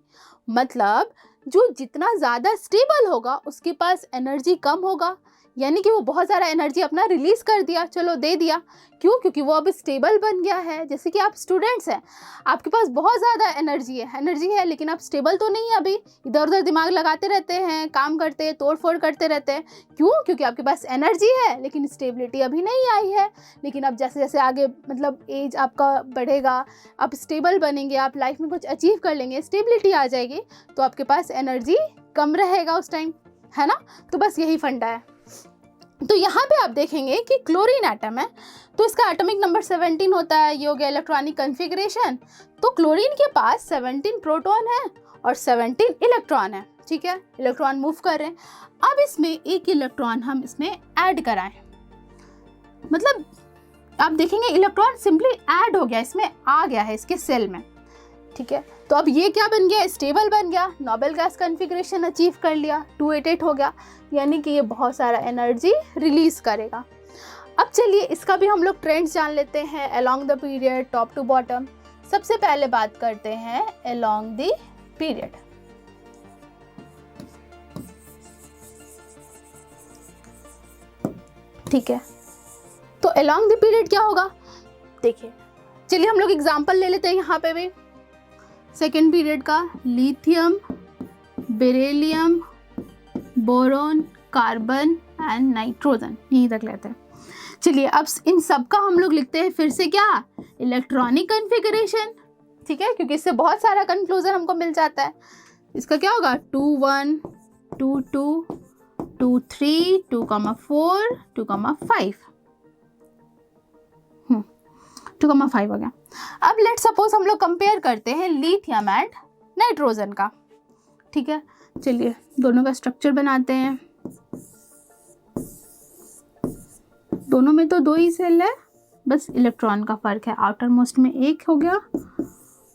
मतलब जो जितना ज़्यादा स्टेबल होगा उसके पास एनर्जी कम होगा, यानी कि वो बहुत सारा एनर्जी अपना रिलीज कर दिया, चलो दे दिया। क्यों? क्योंकि वो अब स्टेबल बन गया है। जैसे कि आप स्टूडेंट्स हैं, आपके पास बहुत ज़्यादा एनर्जी है लेकिन आप स्टेबल तो नहीं है, अभी इधर उधर दिमाग लगाते रहते हैं, काम करते हैं, तोड़ फोड़ करते रहते हैं। क्यों? क्योंकि आपके पास एनर्जी है लेकिन स्टेबिलिटी अभी नहीं आई है। लेकिन अब जैसे जैसे आगे मतलब एज आपका बढ़ेगा, आप स्टेबल बनेंगे, आप लाइफ में कुछ अचीव कर लेंगे, स्टेबिलिटी आ जाएगी, तो आपके पास एनर्जी कम रहेगा उस टाइम, है ना। तो बस यही फंडा है। तो यहाँ पे आप देखेंगे कि क्लोरीन एटम है तो इसका एटॉमिक नंबर 17 होता है, ये हो गया इलेक्ट्रॉनिक कन्फिग्रेशन। तो क्लोरीन के पास 17 प्रोटॉन है और 17 इलेक्ट्रॉन है, ठीक है, इलेक्ट्रॉन मूव कर रहे हैं। अब इसमें एक इलेक्ट्रॉन हम इसमें ऐड कराएं, मतलब आप देखेंगे इलेक्ट्रॉन सिंपली ऐड हो गया, इसमें आ गया है इसके सेल में, ठीक है। तो अब ये क्या बन गया? स्टेबल बन गया, नोबेल गैस कन्फिग्रेशन अचीव कर लिया, 288 हो गया, यानी कि ये बहुत सारा एनर्जी रिलीज करेगा। अब चलिए इसका भी हम लोग ट्रेंड्स जान लेते हैं along the period, top to bottom. सबसे पहले बात करते हैं अलोंग द पीरियड। ठीक है, तो अलोंग द पीरियड क्या होगा? देखिए, चलिए हम लोग एग्जांपल ले लेते हैं यहाँ पे भी सेकेंड पीरियड का। Lithium, beryllium, boron, carbon and nitrogen, यहीं तक लेते हैं। चलिए अब इन सब का हम लोग लिखते हैं फिर से क्या? इलेक्ट्रॉनिक कन्फिगरेशन, ठीक है, क्योंकि इससे बहुत सारा कंक्लूजन हमको मिल जाता है। इसका क्या होगा? 2 1 2 2 2 3 2,4 2,5 2,5 हो गया। अब लेट सपोज हम लोग कंपेयर करते हैं लिथियम एंड नाइट्रोजन का, ठीक है। चलिए दोनों का स्ट्रक्चर बनाते हैं। दोनों में तो 2 ही सेल है, बस इलेक्ट्रॉन का फर्क है। आउटर मोस्ट में 1 हो गया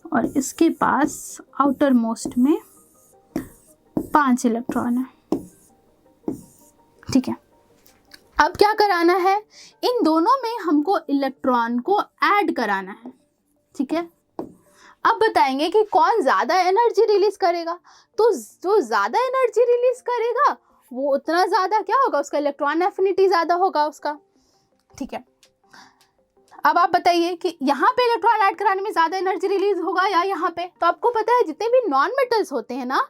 और इसके पास आउटर मोस्ट में 5 इलेक्ट्रॉन है, ठीक है। अब क्या कराना है? इन दोनों में हमको इलेक्ट्रॉन को ऐड कराना है, ठीक है। अब बताएंगे कि कौन ज़्यादा एनर्जी रिलीज करेगा। तो जो ज़्यादा एनर्जी रिलीज करेगा वो उतना ज़्यादा क्या होगा? उसका इलेक्ट्रॉन एफिनिटी ज़्यादा होगा उसका, ठीक है। अब आप बताइए कि यहाँ पे इलेक्ट्रॉन ऐड कराने में ज़्यादा एनर्जी रिलीज होगा या यहाँ पे? तो आपको पता है जितने भी नॉन मेटल्स होते हैं ना,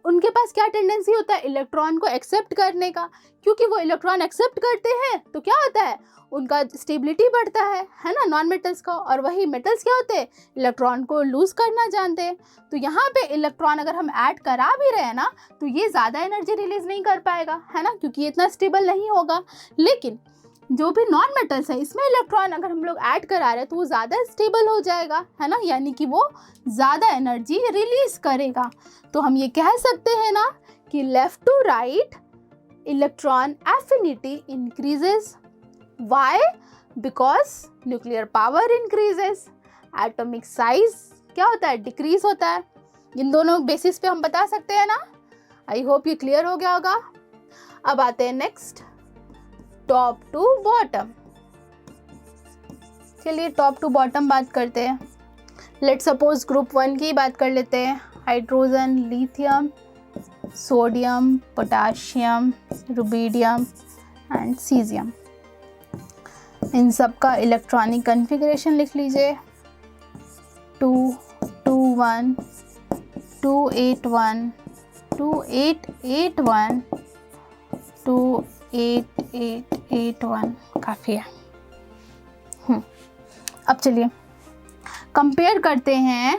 उनके पास क्या टेंडेंसी होता है? इलेक्ट्रॉन को एक्सेप्ट करने का। क्योंकि वो इलेक्ट्रॉन एक्सेप्ट करते हैं तो क्या होता है? उनका स्टेबिलिटी बढ़ता है ना, नॉन मेटल्स का। और वही मेटल्स क्या होते हैं? इलेक्ट्रॉन को लूज करना जानते हैं। तो यहाँ पे इलेक्ट्रॉन अगर हम ऐड करा भी रहे हैं ना, तो ये ज़्यादा एनर्जी रिलीज नहीं कर पाएगा, है ना, क्योंकि ये इतना स्टेबल नहीं होगा। लेकिन जो भी नॉन मेटल्स है इसमें इलेक्ट्रॉन अगर हम लोग ऐड करा रहे हैं तो वो ज़्यादा स्टेबल हो जाएगा, है ना, यानी कि वो ज़्यादा एनर्जी रिलीज करेगा। तो हम ये कह सकते हैं ना कि left to right electron affinity increases. Why? Because nuclear power increases, atomic size क्या होता है? डिक्रीज होता है। इन दोनों बेसिस पे हम बता सकते हैं ना। आई होप ये क्लियर हो गया होगा। अब आते हैं नेक्स्ट, टॉप टू बॉटम। चलिए टॉप टू बॉटम बात करते हैं। लेट सपोज ग्रुप 1 की बात कर लेते हैं। Hydrogen, lithium, sodium, potassium, rubidium and caesium. इन सब का इलेक्ट्रॉनिक कन्फिग्रेशन लिख लीजिए। 2 2 1 2 8 1 2 8 8 1 2 8 8 8 1 काफ़ी है। अब चलिए कंपेयर करते हैं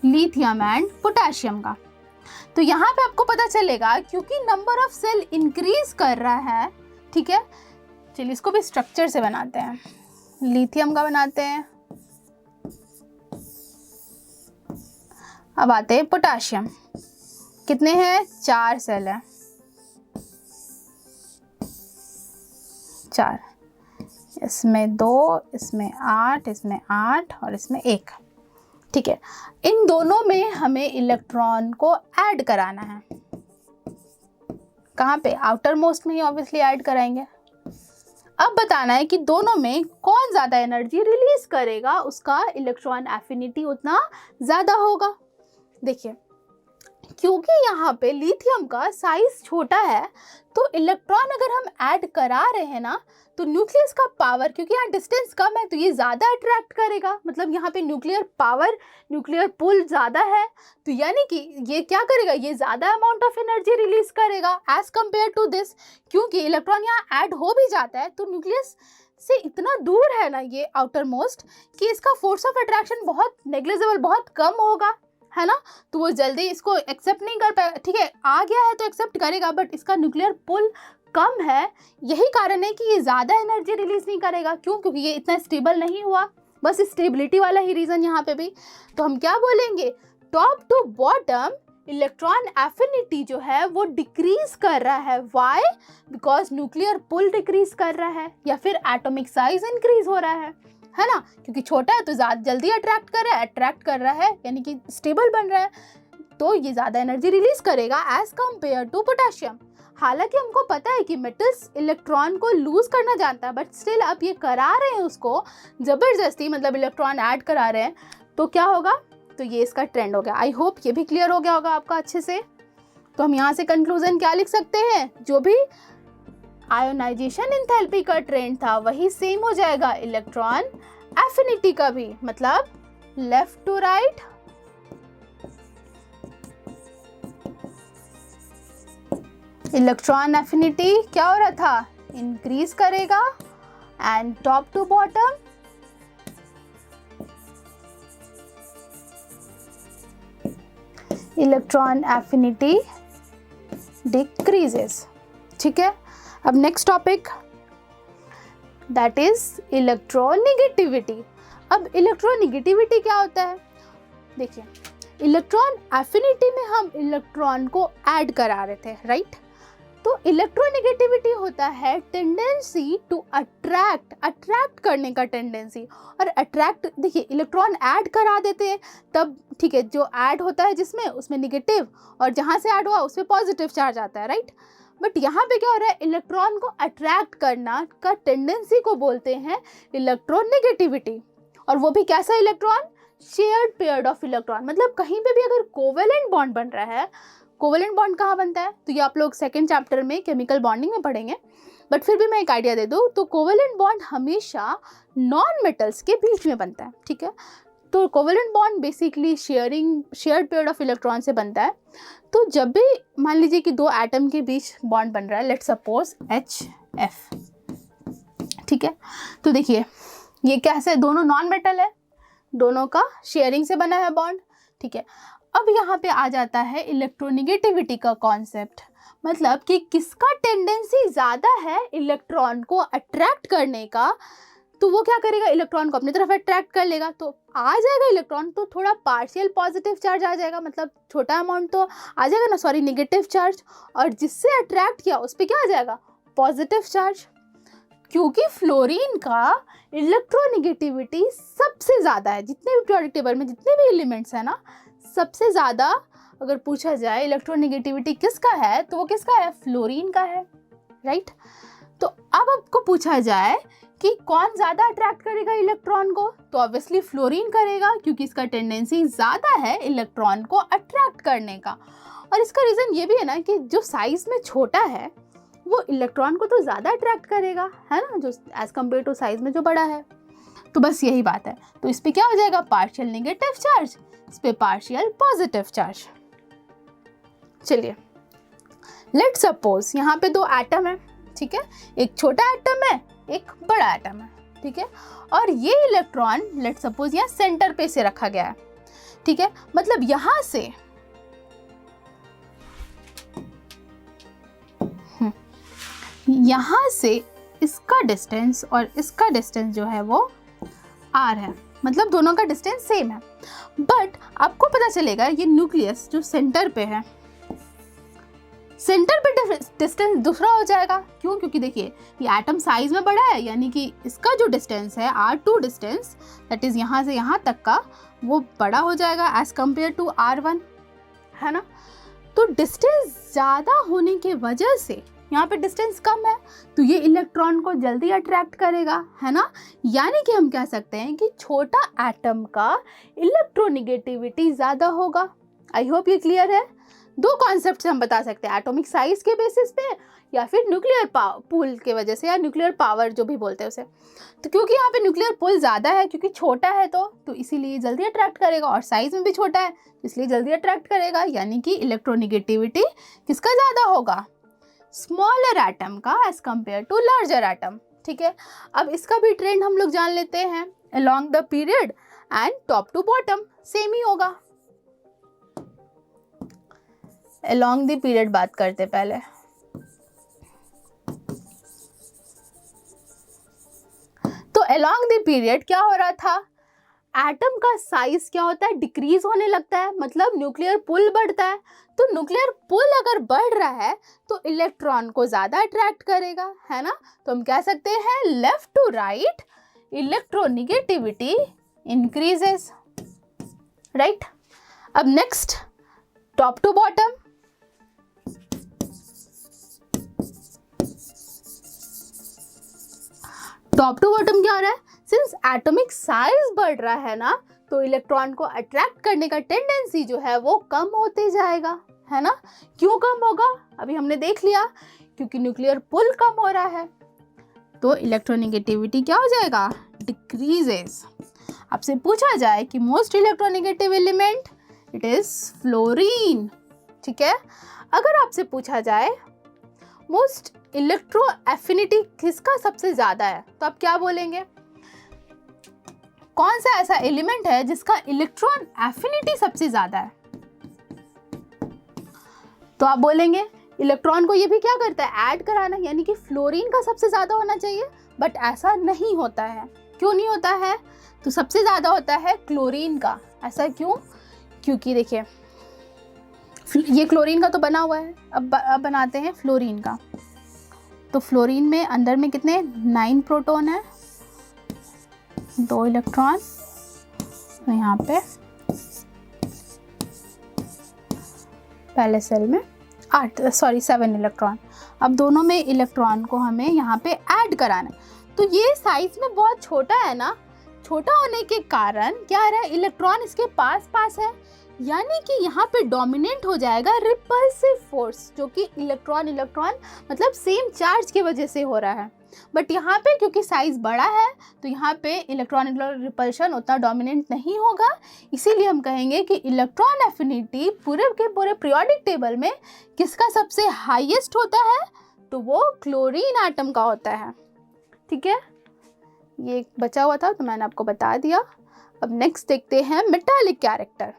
लिथियम एंड पोटेशियम का। तो यहाँ पे आपको पता चलेगा क्योंकि नंबर ऑफ सेल इंक्रीज कर रहा है, ठीक है। चलिए इसको भी स्ट्रक्चर से बनाते हैं। लिथियम का बनाते हैं। अब आते हैं पोटेशियम। कितने हैं? 4 सेल है, 4। इसमें 2, इसमें 8, इसमें 8 और इसमें 1। ठीक है, इन दोनों में हमें इलेक्ट्रॉन को ऐड कराना है। कहाँ पे? आउटर मोस्ट में ही ऑब्वियसली ऐड कराएंगे। अब बताना है कि दोनों में कौन ज़्यादा एनर्जी रिलीज करेगा, उसका इलेक्ट्रॉन एफिनिटी उतना ज़्यादा होगा। देखिए, क्योंकि यहाँ पे लिथियम का साइज छोटा है तो इलेक्ट्रॉन अगर हम ऐड करा रहे हैं ना, तो न्यूक्लियस का पावर, क्योंकि यहाँ डिस्टेंस कम है तो ये ज़्यादा अट्रैक्ट करेगा। मतलब यहाँ पे न्यूक्लियर पावर, न्यूक्लियर पुल ज़्यादा है, तो यानी कि ये क्या करेगा, ये ज़्यादा अमाउंट ऑफ एनर्जी रिलीज करेगा एज कम्पेयर टू दिस। क्योंकि इलेक्ट्रॉन यहाँ ऐड हो भी जाता है तो न्यूक्लियस से इतना दूर है ना ये आउटर मोस्ट, कि इसका फोर्स ऑफ अट्रैक्शन बहुत नेग्लिजिबल, बहुत कम होगा, है ना। तो वो जल्दी इसको एक्सेप्ट नहीं कर पाएगा। ठीक है, आ गया है तो एक्सेप्ट करेगा, बट इसका न्यूक्लियर पुल कम है। यही कारण है कि ये ज़्यादा एनर्जी रिलीज नहीं करेगा। क्यों? क्योंकि ये इतना स्टेबल नहीं हुआ। बस स्टेबिलिटी वाला ही रीज़न यहाँ पे भी। तो हम क्या बोलेंगे, top to bottom electron affinity जो है वो डिक्रीज कर रहा है। Why? Because nuclear pull decrease कर रहा है, या फिर एटॉमिक साइज इंक्रीज हो रहा है ना। क्योंकि छोटा है तो ज़्यादा जल्दी अट्रैक्ट कर रहा है यानी कि स्टेबल बन रहा है, तो ये ज़्यादा एनर्जी रिलीज करेगा एज कम्पेयर टू पोटेशियम। हालांकि हमको पता है कि मेटल्स इलेक्ट्रॉन को लूज करना जानता है, बट स्टिल आप ये करा रहे हैं उसको ज़बरदस्ती, मतलब इलेक्ट्रॉन ऐड करा रहे हैं, तो क्या होगा, तो ये इसका ट्रेंड हो गया। आई होप ये भी क्लियर हो गया होगा आपका अच्छे से। तो हम यहाँ से कंक्लूजन क्या लिख सकते हैं, जो भी आयोनाइजेशन एंथैल्पी का ट्रेंड था वही सेम हो जाएगा इलेक्ट्रॉन एफिनिटी का भी। मतलब left to right, electron affinity क्या हो रहा था, इंक्रीज करेगा, and top to bottom electron affinity decreases. ठीक है, अब next topic that is electronegativity. अब इलेक्ट्रोनेगेटिविटी क्या होता है, देखिए इलेक्ट्रॉन एफिनिटी में हम इलेक्ट्रॉन को ऐड करा रहे थे, राइट। तो इलेक्ट्रोनेगेटिविटी होता है टेंडेंसी टू अट्रैक्ट करने का टेंडेंसी। और अट्रैक्ट, देखिए इलेक्ट्रॉन ऐड करा देते हैं तब, ठीक है, जो ऐड होता है जिसमें उसमें निगेटिव, और जहाँ से ऐड हुआ उसमें पॉजिटिव चार्ज आता है, राइट। बट यहाँ पे क्या हो रहा है, इलेक्ट्रॉन को अट्रैक्ट करना का टेंडेंसी को बोलते हैं इलेक्ट्रोनेगेटिविटी। और वो भी कैसा electron, shared paired of electron. मतलब कहीं पे भी अगर कोवेलेंट बॉन्ड बन रहा है, कोवेलेंट बॉन्ड कहाँ बनता है, तो ये आप लोग सेकेंड चैप्टर में केमिकल बॉन्डिंग में पढ़ेंगे, बट फिर भी मैं एक आइडिया दे दूँ, तो कोवेलेंट बॉन्ड हमेशा नॉन मेटल्स के बीच में बनता है। ठीक है, तो covalent bond basically shared paired of electron से बनता है। तो जब भी मान लीजिए कि दो एटम के बीच बॉन्ड बन रहा है, लेट्स सपोज HF, ठीक है, तो देखिए ये कैसे, दोनों नॉन मेटल है, दोनों का शेयरिंग से बना है बॉन्ड। ठीक है, अब यहाँ पे आ जाता है इलेक्ट्रोनेगेटिविटी का कॉन्सेप्ट। मतलब कि किसका टेंडेंसी ज़्यादा है इलेक्ट्रॉन को अट्रैक्ट करने का, तो वो क्या करेगा, इलेक्ट्रॉन को अपनी तरफ अट्रैक्ट कर लेगा। तो आ जाएगा इलेक्ट्रॉन, तो थोड़ा पार्शियल पॉजिटिव चार्ज आ जाएगा, मतलब छोटा अमाउंट तो आ जाएगा ना, सॉरी निगेटिव चार्ज, और जिससे अट्रैक्ट किया उस पर क्या आ जाएगा, पॉजिटिव चार्ज। क्योंकि फ्लोरीन का इलेक्ट्रोनेगेटिविटी सबसे ज़्यादा है, जितने भी periodic टेबल में जितने भी एलिमेंट्स हैं ना, सबसे ज़्यादा अगर पूछा जाए इलेक्ट्रोनेगेटिविटी किसका है, तो वो किसका है, फ्लोरीन का है, राइट। तो अब आपको पूछा जाए कि कौन ज़्यादा अट्रैक्ट करेगा इलेक्ट्रॉन को, तो ऑब्वियसली फ्लोरीन करेगा, क्योंकि इसका टेंडेंसी ज़्यादा है इलेक्ट्रॉन को अट्रैक्ट करने का। और इसका रीज़न ये भी है ना कि जो साइज़ में छोटा है वो इलेक्ट्रॉन को तो ज़्यादा अट्रैक्ट करेगा, है ना, जो एज़ कम्पेयर टू साइज़ में जो बड़ा है। तो बस यही बात है। तो इस पर क्या हो जाएगा, पार्शियल नेगेटिव चार्ज, इस पर पार्शियल पॉजिटिव चार्ज। चलिए लेट्स सपोज यहाँ पे दो एटम है, ठीक है, एक छोटा एटम है, एक बड़ा एटम है, ठीक है, और ये इलेक्ट्रॉन लेट्स सपोज यहाँ सेंटर पे से रखा गया है, ठीक है। मतलब यहाँ से इसका डिस्टेंस और इसका डिस्टेंस जो है वो r है, मतलब दोनों का डिस्टेंस सेम है। बट आपको पता चलेगा ये न्यूक्लियस जो सेंटर पे है, सेंटर पे डिस्टेंस दूसरा हो जाएगा। क्यों? क्योंकि देखिए ये एटम साइज में बड़ा है, यानी कि इसका जो डिस्टेंस है R2 डिस्टेंस, दैट इज यहाँ से यहाँ तक का, वो बड़ा हो जाएगा एज कम्पेयर टू R1, है ना। तो डिस्टेंस ज़्यादा होने के वजह से यहाँ पे डिस्टेंस कम है, तो ये इलेक्ट्रॉन को जल्दी अट्रैक्ट करेगा, है ना। यानी कि हम कह सकते हैं कि छोटा एटम का इलेक्ट्रोनिगेटिविटी ज़्यादा होगा। आई होप ये क्लियर है। दो कॉन्सेप्ट से हम बता सकते हैं, एटॉमिक साइज के बेसिस पे या फिर न्यूक्लियर पुल के वजह से, या न्यूक्लियर पावर जो भी बोलते हैं उसे। तो क्योंकि यहाँ पे न्यूक्लियर पुल ज़्यादा है, क्योंकि छोटा है तो इसीलिए जल्दी अट्रैक्ट करेगा, और साइज में भी छोटा है इसलिए जल्दी अट्रैक्ट करेगा। यानी कि इलेक्ट्रोनिगेटिविटी किसका ज़्यादा होगा? स्मॉलर एटम का as compare to larger atom. ठीक है, अब इसका भी ट्रेंड हम लोग जान लेते हैं। Along the period and top to bottom same ही होगा। अलोंग द पीरियड बात करते पहले। तो अलोंग द पीरियड क्या हो रहा था? एटम का साइज क्या होता है? डिक्रीज होने लगता है, मतलब न्यूक्लियर पुल बढ़ता है। तो न्यूक्लियर पुल अगर बढ़ रहा है तो इलेक्ट्रॉन को ज़्यादा अट्रैक्ट करेगा, है ना। तो हम कह सकते हैं left to right electronegativity increases, right. अब next top to bottom. Top to bottom क्या हो रहा है? सिंस एटॉमिक साइज बढ़ रहा है ना, तो इलेक्ट्रॉन को अट्रैक्ट करने का टेंडेंसी जो है वो कम होते जाएगा, है ना। क्यों कम होगा? अभी हमने देख लिया, क्योंकि न्यूक्लियर पुल कम हो रहा है तो इलेक्ट्रोनिगेटिविटी क्या हो जाएगा? डिक्रीजेस। आपसे पूछा जाए कि most electronegative element, it is fluorine. ठीक है, अगर आपसे पूछा जाए मोस्ट इलेक्ट्रो एफिनिटी किसका सबसे ज़्यादा है, तो आप क्या बोलेंगे? कौन सा ऐसा एलिमेंट है जिसका इलेक्ट्रॉन एफिनिटी सबसे ज़्यादा है? तो आप बोलेंगे इलेक्ट्रॉन को ये भी क्या करता है? ऐड कराना, यानी कि फ्लोरीन का सबसे ज़्यादा होना चाहिए, बट ऐसा नहीं होता है। क्यों नहीं होता है? तो सबसे ज़्यादा होता है क्लोरीन का। ऐसा क्यों? क्योंकि देखिए ये क्लोरीन का तो बना हुआ है, अब बनाते हैं फ्लोरीन का। तो फ्लोरीन में अंदर में कितने? 9 प्रोटॉन है, 2 इलेक्ट्रॉन, तो यहाँ पे पहले सेल में 7 इलेक्ट्रॉन। अब दोनों में इलेक्ट्रॉन को हमें यहाँ पे ऐड कराना है। तो ये साइज में बहुत छोटा है ना, छोटा होने के कारण क्या आ रहा है? इलेक्ट्रॉन इसके पास है, यानी कि यहाँ पे डोमिनेट हो जाएगा रिपल्सिव फोर्स, जो कि इलेक्ट्रॉन मतलब सेम चार्ज की वजह से हो रहा है। बट यहाँ पे क्योंकि साइज बड़ा है तो यहाँ पे इलेक्ट्रॉन रिपल्शन उतना डोमिनेंट नहीं होगा। इसीलिए हम कहेंगे कि इलेक्ट्रॉन एफिनिटी पूरे के पूरे पीरियोडिक टेबल में किसका सबसे हाईएस्ट होता है? तो वो क्लोरीन एटम का होता है। ठीक है, ये बचा हुआ था तो मैंने आपको बता दिया। अब नेक्स्ट देखते हैं मेटालिक कैरेक्टर।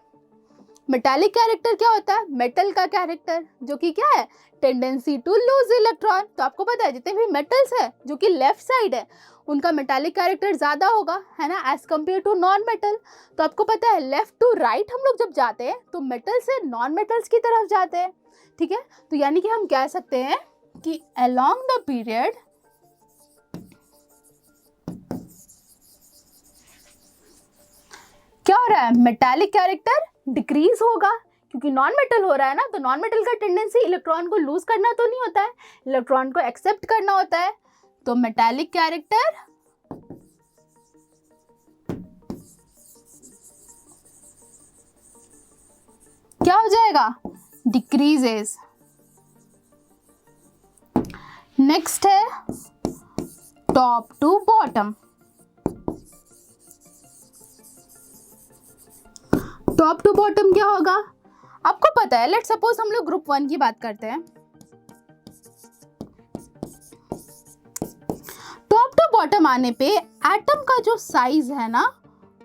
मेटालिक कैरेक्टर क्या होता है? मेटल का कैरेक्टर, जो कि क्या है? Tendency to lose electron. तो आपको पता है जितने भी मेटल्स है जो कि लेफ्ट साइड है उनका मेटालिक कैरेक्टर ज़्यादा होगा, है ना, as compare to non metal. तो आपको पता है लेफ्ट टू राइट हम लोग जब जाते हैं तो मेटल से नॉन मेटल्स की तरफ जाते हैं। ठीक है, तो यानी कि हम कह सकते हैं कि अलोंग द पीरियड क्या हो रहा है? मेटालिक कैरेक्टर डिक्रीज होगा, क्योंकि नॉन मेटल हो रहा है ना। तो नॉन मेटल का टेंडेंसी इलेक्ट्रॉन को लूज करना तो नहीं होता है, इलेक्ट्रॉन को एक्सेप्ट करना होता है। तो मेटालिक कैरेक्टर क्या हो जाएगा? डिक्रीजेस। नेक्स्ट है top to bottom. Top to bottom क्या होगा? आपको पता है, लेट सपोज हम लोग ग्रुप 1 की बात करते हैं। टॉप टू बॉटम आने पे एटम का जो साइज है ना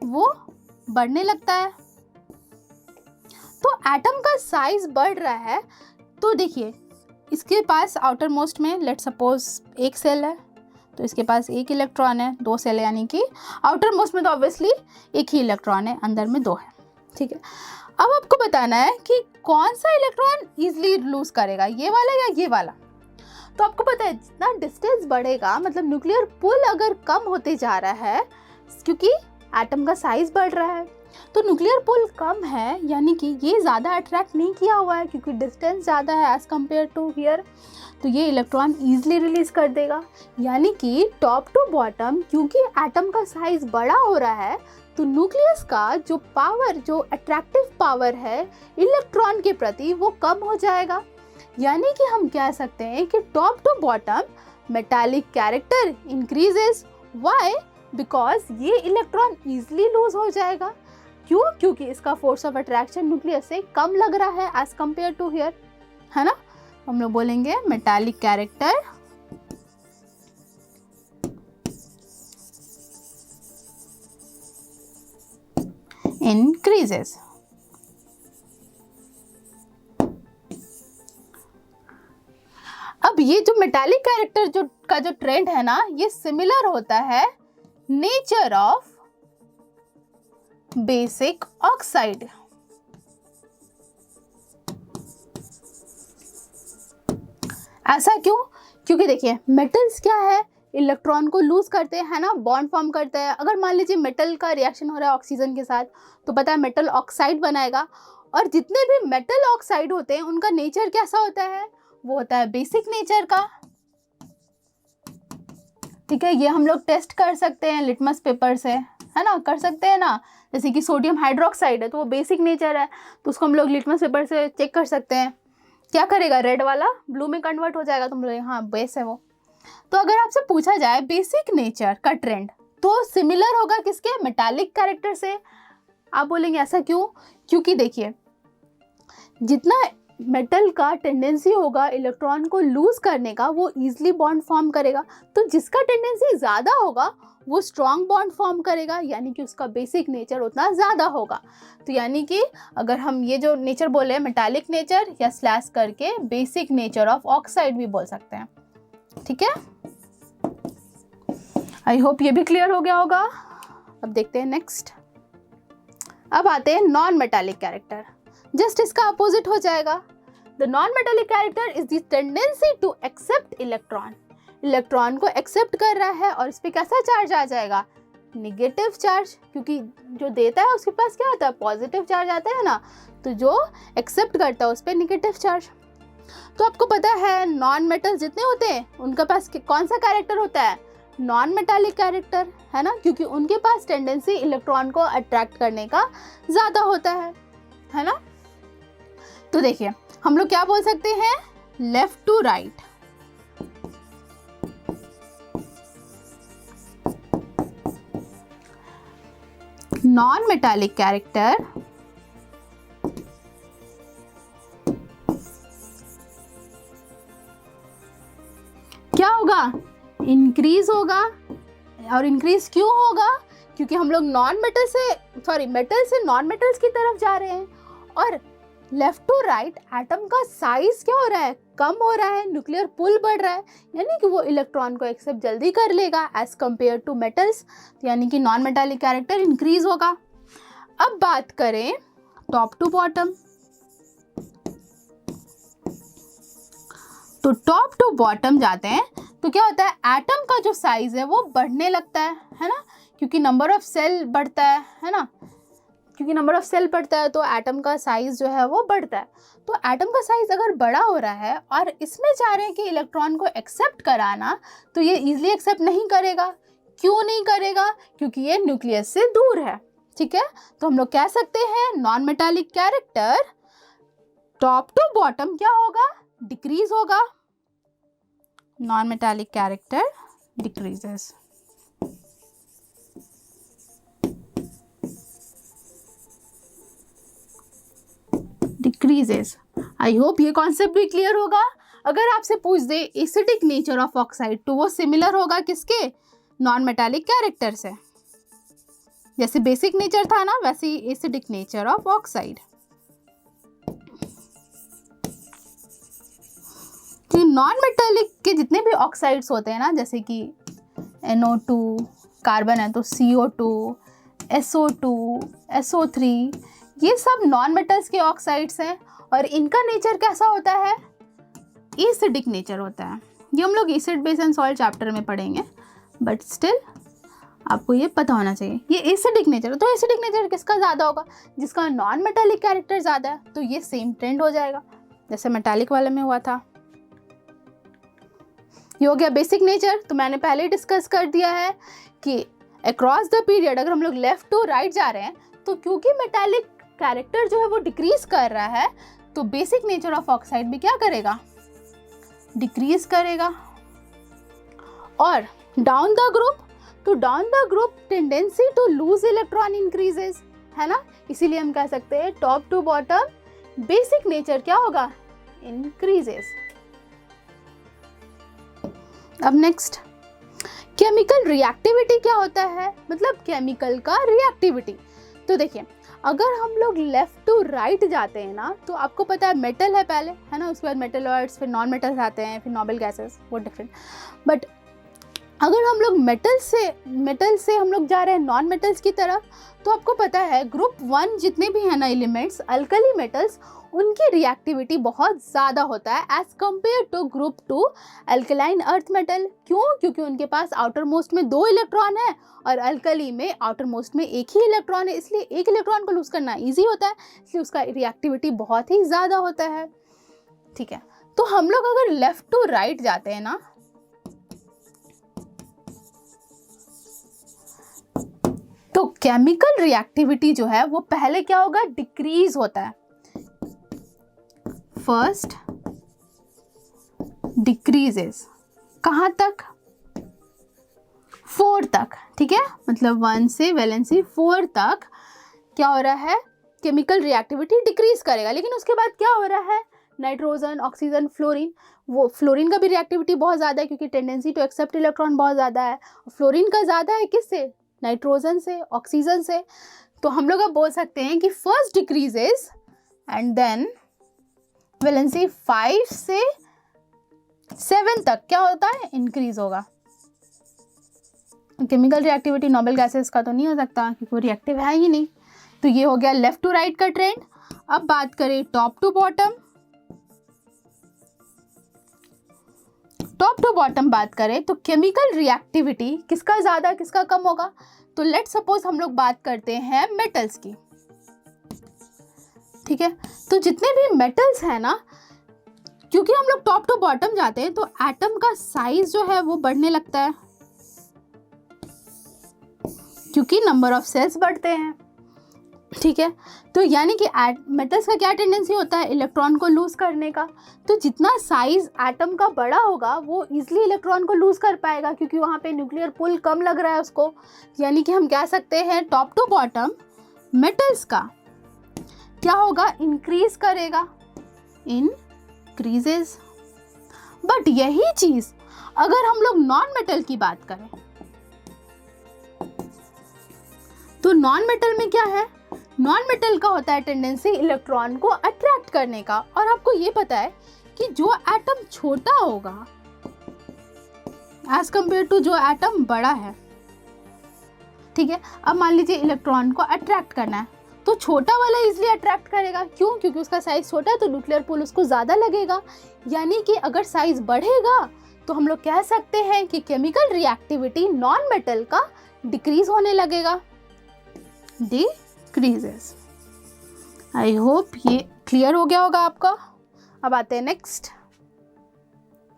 वो बढ़ने लगता है। तो एटम का साइज बढ़ रहा है तो देखिए इसके पास आउटर मोस्ट में लेट सपोज एक सेल है, तो इसके पास एक इलेक्ट्रॉन है, 2 सेल है, यानी कि आउटर मोस्ट में तो ऑब्वियसली एक ही इलेक्ट्रॉन है, अंदर में 2 है। ठीक है, अब आपको बताना है कि कौन सा इलेक्ट्रॉन इजीली लूज करेगा, ये वाला या ये वाला। तो आपको पता है जितना डिस्टेंस बढ़ेगा, मतलब न्यूक्लियर पुल अगर कम होते जा रहा है क्योंकि एटम का साइज बढ़ रहा है, तो न्यूक्लियर पुल कम है यानी कि ये ज़्यादा अट्रैक्ट नहीं किया हुआ है क्योंकि डिस्टेंस ज़्यादा है एज़ कम्पेयर टू हियर, तो ये इलेक्ट्रॉन ईजिली रिलीज कर देगा। यानी कि टॉप टू बॉटम क्योंकि एटम का साइज बड़ा हो रहा है, तो न्यूक्लियस का जो पावर, जो अट्रैक्टिव पावर है इलेक्ट्रॉन के प्रति, वो कम हो जाएगा। यानी कि हम कह सकते हैं कि top to bottom metallic character increases. Why? Because ये इलेक्ट्रॉन ईजिली लूज हो जाएगा। क्यों? क्योंकि इसका फोर्स ऑफ अट्रैक्शन न्यूक्लियस से कम लग रहा है एज कम्पेयर टू हियर, है ना। हम लोग बोलेंगे मेटालिक कैरेक्टर इंक्रीजेस। अब ये जो मेटालिक कैरेक्टर जो ट्रेंड है ना, ये सिमिलर होता है नेचर ऑफ बेसिक ऑक्साइड। ऐसा क्यों? क्योंकि देखिए मेटल्स क्या है, इलेक्ट्रॉन को लूज करते हैं ना, बॉन्ड फॉर्म करते हैं। अगर मान लीजिए मेटल का रिएक्शन हो रहा है ऑक्सीजन के साथ, तो पता है मेटल ऑक्साइड बनाएगा। और जितने भी मेटल ऑक्साइड होते हैं उनका नेचर कैसा होता है? वो होता है बेसिक नेचर का। ठीक है, ये हम लोग टेस्ट कर सकते हैं लिटमस पेपर से, है ना, कर सकते हैं ना। जैसे कि सोडियम हाइड्रोक्साइड है तो वो बेसिक नेचर है, तो उसको हम लोग लिटमस पेपर से चेक कर सकते हैं। क्या करेगा? रेड वाला ब्लू में कन्वर्ट हो जाएगा, तो हम बोलेंगे हाँ बेस है वो। तो अगर आपसे पूछा जाए बेसिक नेचर का ट्रेंड, तो सिमिलर होगा किसके? मेटालिक कैरेक्टर से। आप बोलेंगे ऐसा क्यों? क्योंकि देखिए जितना मेटल का टेंडेंसी होगा इलेक्ट्रॉन को लूज करने का, वो ईजिली बॉन्ड फॉर्म करेगा। तो जिसका टेंडेंसी ज़्यादा होगा वो स्ट्रॉन्ग बॉन्ड फॉर्म करेगा, यानी कि उसका बेसिक नेचर उतना ज़्यादा होगा। तो यानी कि अगर हम ये जो नेचर बोले मेटालिक नेचर या स्लैश करके बेसिक नेचर ऑफ ऑक्साइड भी बोल सकते हैं। ठीक है, आई होप ये भी क्लियर हो गया होगा। अब देखते हैं नेक्स्ट। अब आते हैं नॉन मेटालिक कैरेक्टर, जस्ट इसका अपोजिट हो जाएगा। The non metallic character is the tendency to accept electron. Electron को एक्सेप्ट कर रहा है और इस पर कैसा चार्ज आ जाएगा? निगेटिव चार्ज, क्योंकि जो देता है उसके पास क्या होता है? पॉजिटिव चार्ज आता है ना, तो जो एक्सेप्ट करता है उस पर निगेटिव चार्ज। तो आपको पता है नॉन मेटल जितने होते हैं उनके पास कौन सा कैरेक्टर होता है? नॉन मेटालिक कैरेक्टर, है ना, क्योंकि उनके पास टेंडेंसी इलेक्ट्रॉन को अट्रैक्ट करने का ज़्यादा होता है ना। तो देखिए हम लोग क्या बोल सकते हैं? Left to right. Non metallic character क्या होगा? इंक्रीज होगा। और इंक्रीज क्यों होगा? क्योंकि हम लोग मेटल से नॉन मेटल्स की तरफ जा रहे हैं। और लेफ्ट टू राइट एटम का साइज क्या हो रहा है? कम हो रहा है, न्यूक्लियर पुल बढ़ रहा है, यानी कि वो इलेक्ट्रॉन को एक्सेप्ट जल्दी कर लेगा एज कंपेयर टू मेटल्स, यानी कि नॉन मेटालिक कैरेक्टर इंक्रीज होगा। अब बात करें टॉप टू बॉटम, तो टॉप टू बॉटम जाते हैं तो क्या होता है? एटम का जो साइज है वो बढ़ने लगता है ना, क्योंकि नंबर ऑफ सेल बढ़ता है ना, क्योंकि नंबर ऑफ सेल बढ़ता है तो एटम का साइज जो है वो बढ़ता है। तो एटम का साइज अगर बड़ा हो रहा है और इसमें चाह रहे हैं कि इलेक्ट्रॉन को एक्सेप्ट कराना, तो ये इजीली एक्सेप्ट नहीं करेगा। क्यों नहीं करेगा? क्योंकि ये न्यूक्लियस से दूर है। ठीक है, तो हम लोग कह सकते हैं non metallic character top to bottom क्या होगा? डिक्रीज होगा। Non metallic character decreases. Decreases. I hope ये कॉन्सेप्ट भी क्लियर होगा। अगर आपसे पूछ दे एसिडिक नेचर ऑफ ऑक्साइड, तो वो सिमिलर होगा किसके? नॉन मेटालिक कैरेक्टर से। जैसे बेसिक नेचर था ना, वैसे ही acidic nature of oxide. Non metallic के जितने भी ऑक्साइड्स होते हैं ना, जैसे कि NO2, कार्बन है तो CO2, SO2, SO3, ये सब नॉन मेटल्स के ऑक्साइड्स हैं और इनका नेचर कैसा होता है, एसिडिक नेचर होता है। ये हम लोग acid base and salt chapter में पढ़ेंगे, बट स्टिल आपको ये पता होना चाहिए ये एसिडिक नेचर। तो एसिडिक नेचर किसका ज़्यादा होगा, जिसका नॉन मेटालिक कैरेक्टर ज़्यादा है, तो ये सेम ट्रेंड हो जाएगा जैसे मेटालिक वाले में हुआ था। ये हो गया बेसिक नेचर। तो मैंने पहले डिस्कस कर दिया है कि अक्रॉस द पीरियड अगर हम लोग लेफ्ट टू राइट जा रहे हैं तो क्योंकि मेटालिक कैरेक्टर जो है वो डिक्रीज कर रहा है, तो बेसिक नेचर ऑफ ऑक्साइड भी क्या करेगा, डिक्रीज करेगा। और डाउन द ग्रुप, तो down the group tendency to lose electron increases, है ना, इसीलिए हम कह सकते हैं top to bottom basic nature क्या होगा, इंक्रीजेस। अब नेक्स्ट केमिकल रिएक्टिविटी क्या होता है, मतलब केमिकल का रिएक्टिविटी। तो देखिए अगर हम लोग लेफ्ट टू राइट जाते हैं ना, तो आपको पता है मेटल है पहले, है ना, उसके बाद मेटलॉइड्स, फिर नॉन मेटल्स आते हैं, फिर नोबल गैसेस, वो डिफरेंट। बट अगर हम लोग मेटल से हम लोग जा रहे हैं नॉन मेटल्स की तरफ, तो आपको पता है ग्रुप 1 जितने भी हैं ना एलिमेंट्स, अल्कली मेटल्स, उनकी रिएक्टिविटी बहुत ज़्यादा होता है as compare to group 2 alkaline earth metal. क्यों, क्योंकि उनके पास आउटर मोस्ट में 2 इलेक्ट्रॉन है और अल्कली में आउटर मोस्ट में 1 ही इलेक्ट्रॉन है, इसलिए 1 इलेक्ट्रॉन को लूज करना ईजी होता है, इसलिए उसका रिएक्टिविटी बहुत ही ज़्यादा होता है। ठीक है, तो हम लोग अगर लेफ्ट टू राइट जाते हैं ना, तो केमिकल रिएक्टिविटी जो है वो पहले क्या होगा, डिक्रीज होता है। फर्स्ट डिक्रीजेस कहाँ तक, 4 तक, ठीक है, मतलब 1 से वैलेंसी 4 तक क्या हो रहा है, केमिकल रिएक्टिविटी डिक्रीज करेगा। लेकिन उसके बाद क्या हो रहा है, नाइट्रोजन, ऑक्सीजन, फ्लोरीन, वो फ्लोरीन का भी रिएक्टिविटी बहुत ज़्यादा है क्योंकि टेंडेंसी टू एक्सेप्ट इलेक्ट्रॉन बहुत ज़्यादा है। फ्लोरीन का ज़्यादा है किससे, नाइट्रोजन से, ऑक्सीजन से। तो हम लोग अब बोल सकते हैं कि first decreases and then valency 5 से 7 तक क्या होता है, इंक्रीज होगा। केमिकल रिएक्टिविटी नोबल गैसेस का तो नहीं हो सकता क्योंकि वो रिएक्टिव है ही नहीं। तो ये हो गया लेफ्ट टू राइट का ट्रेंड। अब बात करें top to bottom, top to bottom बात करें तो केमिकल रिएक्टिविटी किसका ज़्यादा किसका कम होगा। तो लेट सपोज हम लोग बात करते हैं मेटल्स की, ठीक है, तो जितने भी मेटल्स हैं ना, क्योंकि हम लोग टॉप टू बॉटम जाते हैं तो एटम का साइज जो है वो बढ़ने लगता है क्योंकि नंबर ऑफ सेल्स बढ़ते हैं। ठीक है, तो यानी कि मेटल्स का क्या टेंडेंसी होता है, इलेक्ट्रॉन को लूज करने का। तो जितना साइज एटम का बड़ा होगा वो इजीली इलेक्ट्रॉन को लूज कर पाएगा क्योंकि वहाँ पे न्यूक्लियर पुल कम लग रहा है उसको। यानी कि हम कह सकते हैं टॉप टू बॉटम मेटल्स का क्या होगा, इंक्रीज करेगा, इंक्रीजेस। बट यही चीज अगर हम लोग नॉन मेटल की बात करें तो नॉन मेटल में क्या है, नॉन मेटल का होता है टेंडेंसी इलेक्ट्रॉन को अट्रैक्ट करने का। और आपको ये पता है कि जो एटम छोटा होगा एज कंपेयर टू जो एटम बड़ा है, ठीक है, अब मान लीजिए इलेक्ट्रॉन को अट्रैक्ट करना है तो छोटा वाला इजीली अट्रैक्ट करेगा। क्यों, क्योंकि उसका साइज छोटा है तो न्यूक्लियर पुल उसको ज़्यादा लगेगा। यानी कि अगर साइज बढ़ेगा तो हम लोग कह सकते हैं कि केमिकल रिएक्टिविटी नॉन मेटल का डिक्रीज होने लगेगा, डिक्रीजेस। आई होप ये क्लियर हो गया होगा आपका। अब आते हैं नेक्स्ट,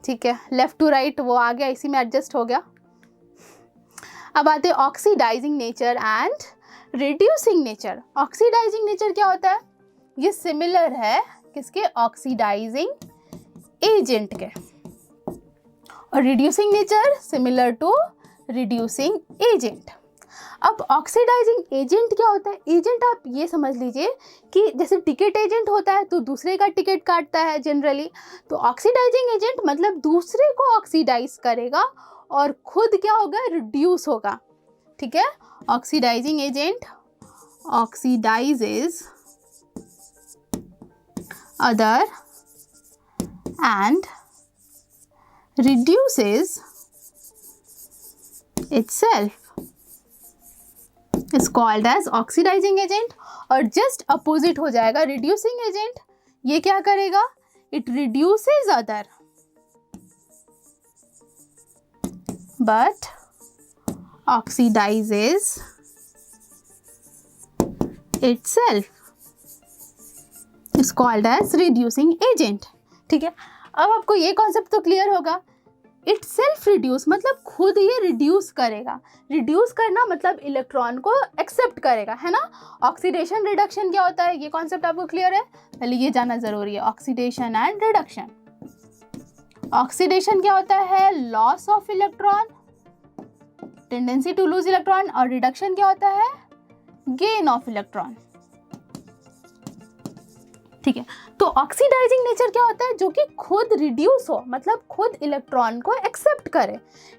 ठीक है, लेफ्ट टू राइट वो आ गया, इसी में एडजस्ट हो गया। अब आते हैं oxidizing nature and reducing nature. Oxidizing nature क्या होता है, ये सिमिलर है किसके, ऑक्सीडाइजिंग एजेंट के, और reducing nature similar to reducing agent. अब ऑक्सीडाइजिंग एजेंट क्या होता है, एजेंट आप ये समझ लीजिए कि जैसे टिकट एजेंट होता है तो दूसरे का टिकट काटता है जनरली, तो ऑक्सीडाइजिंग एजेंट मतलब दूसरे को ऑक्सीडाइज करेगा और खुद क्या होगा, रिड्यूस होगा। ठीक है, oxidizing agent oxidizes other and reduces itself is called as oxidizing agent। और जस्ट अपोजिट हो जाएगा रिड्यूसिंग एजेंट। ये क्या करेगा? It reduces other but oxidizes itself is called as reducing agent। ठीक है, अब आपको ये कॉन्सेप्ट तो क्लियर होगा। इट सेल्फ रिड्यूस मतलब खुद ये रिड्यूस करेगा। रिड्यूस करना मतलब इलेक्ट्रॉन को एक्सेप्ट करेगा, है ना। ऑक्सीडेशन रिडक्शन क्या होता है, ये कॉन्सेप्ट आपको क्लियर है? पहले ये जानना जरूरी है, ऑक्सीडेशन एंड रिडक्शन। ऑक्सीडेशन क्या होता है? Loss of electron, tendency to lose electron. और रिडक्शन क्या होता है? Gain of electron. ठीक है, तो ऑक्सीडाइजिंग नेचर क्या होता है? जो कि खुद रिड्यूस हो, मतलब खुद इलेक्ट्रॉन को एक्सेप्ट करे।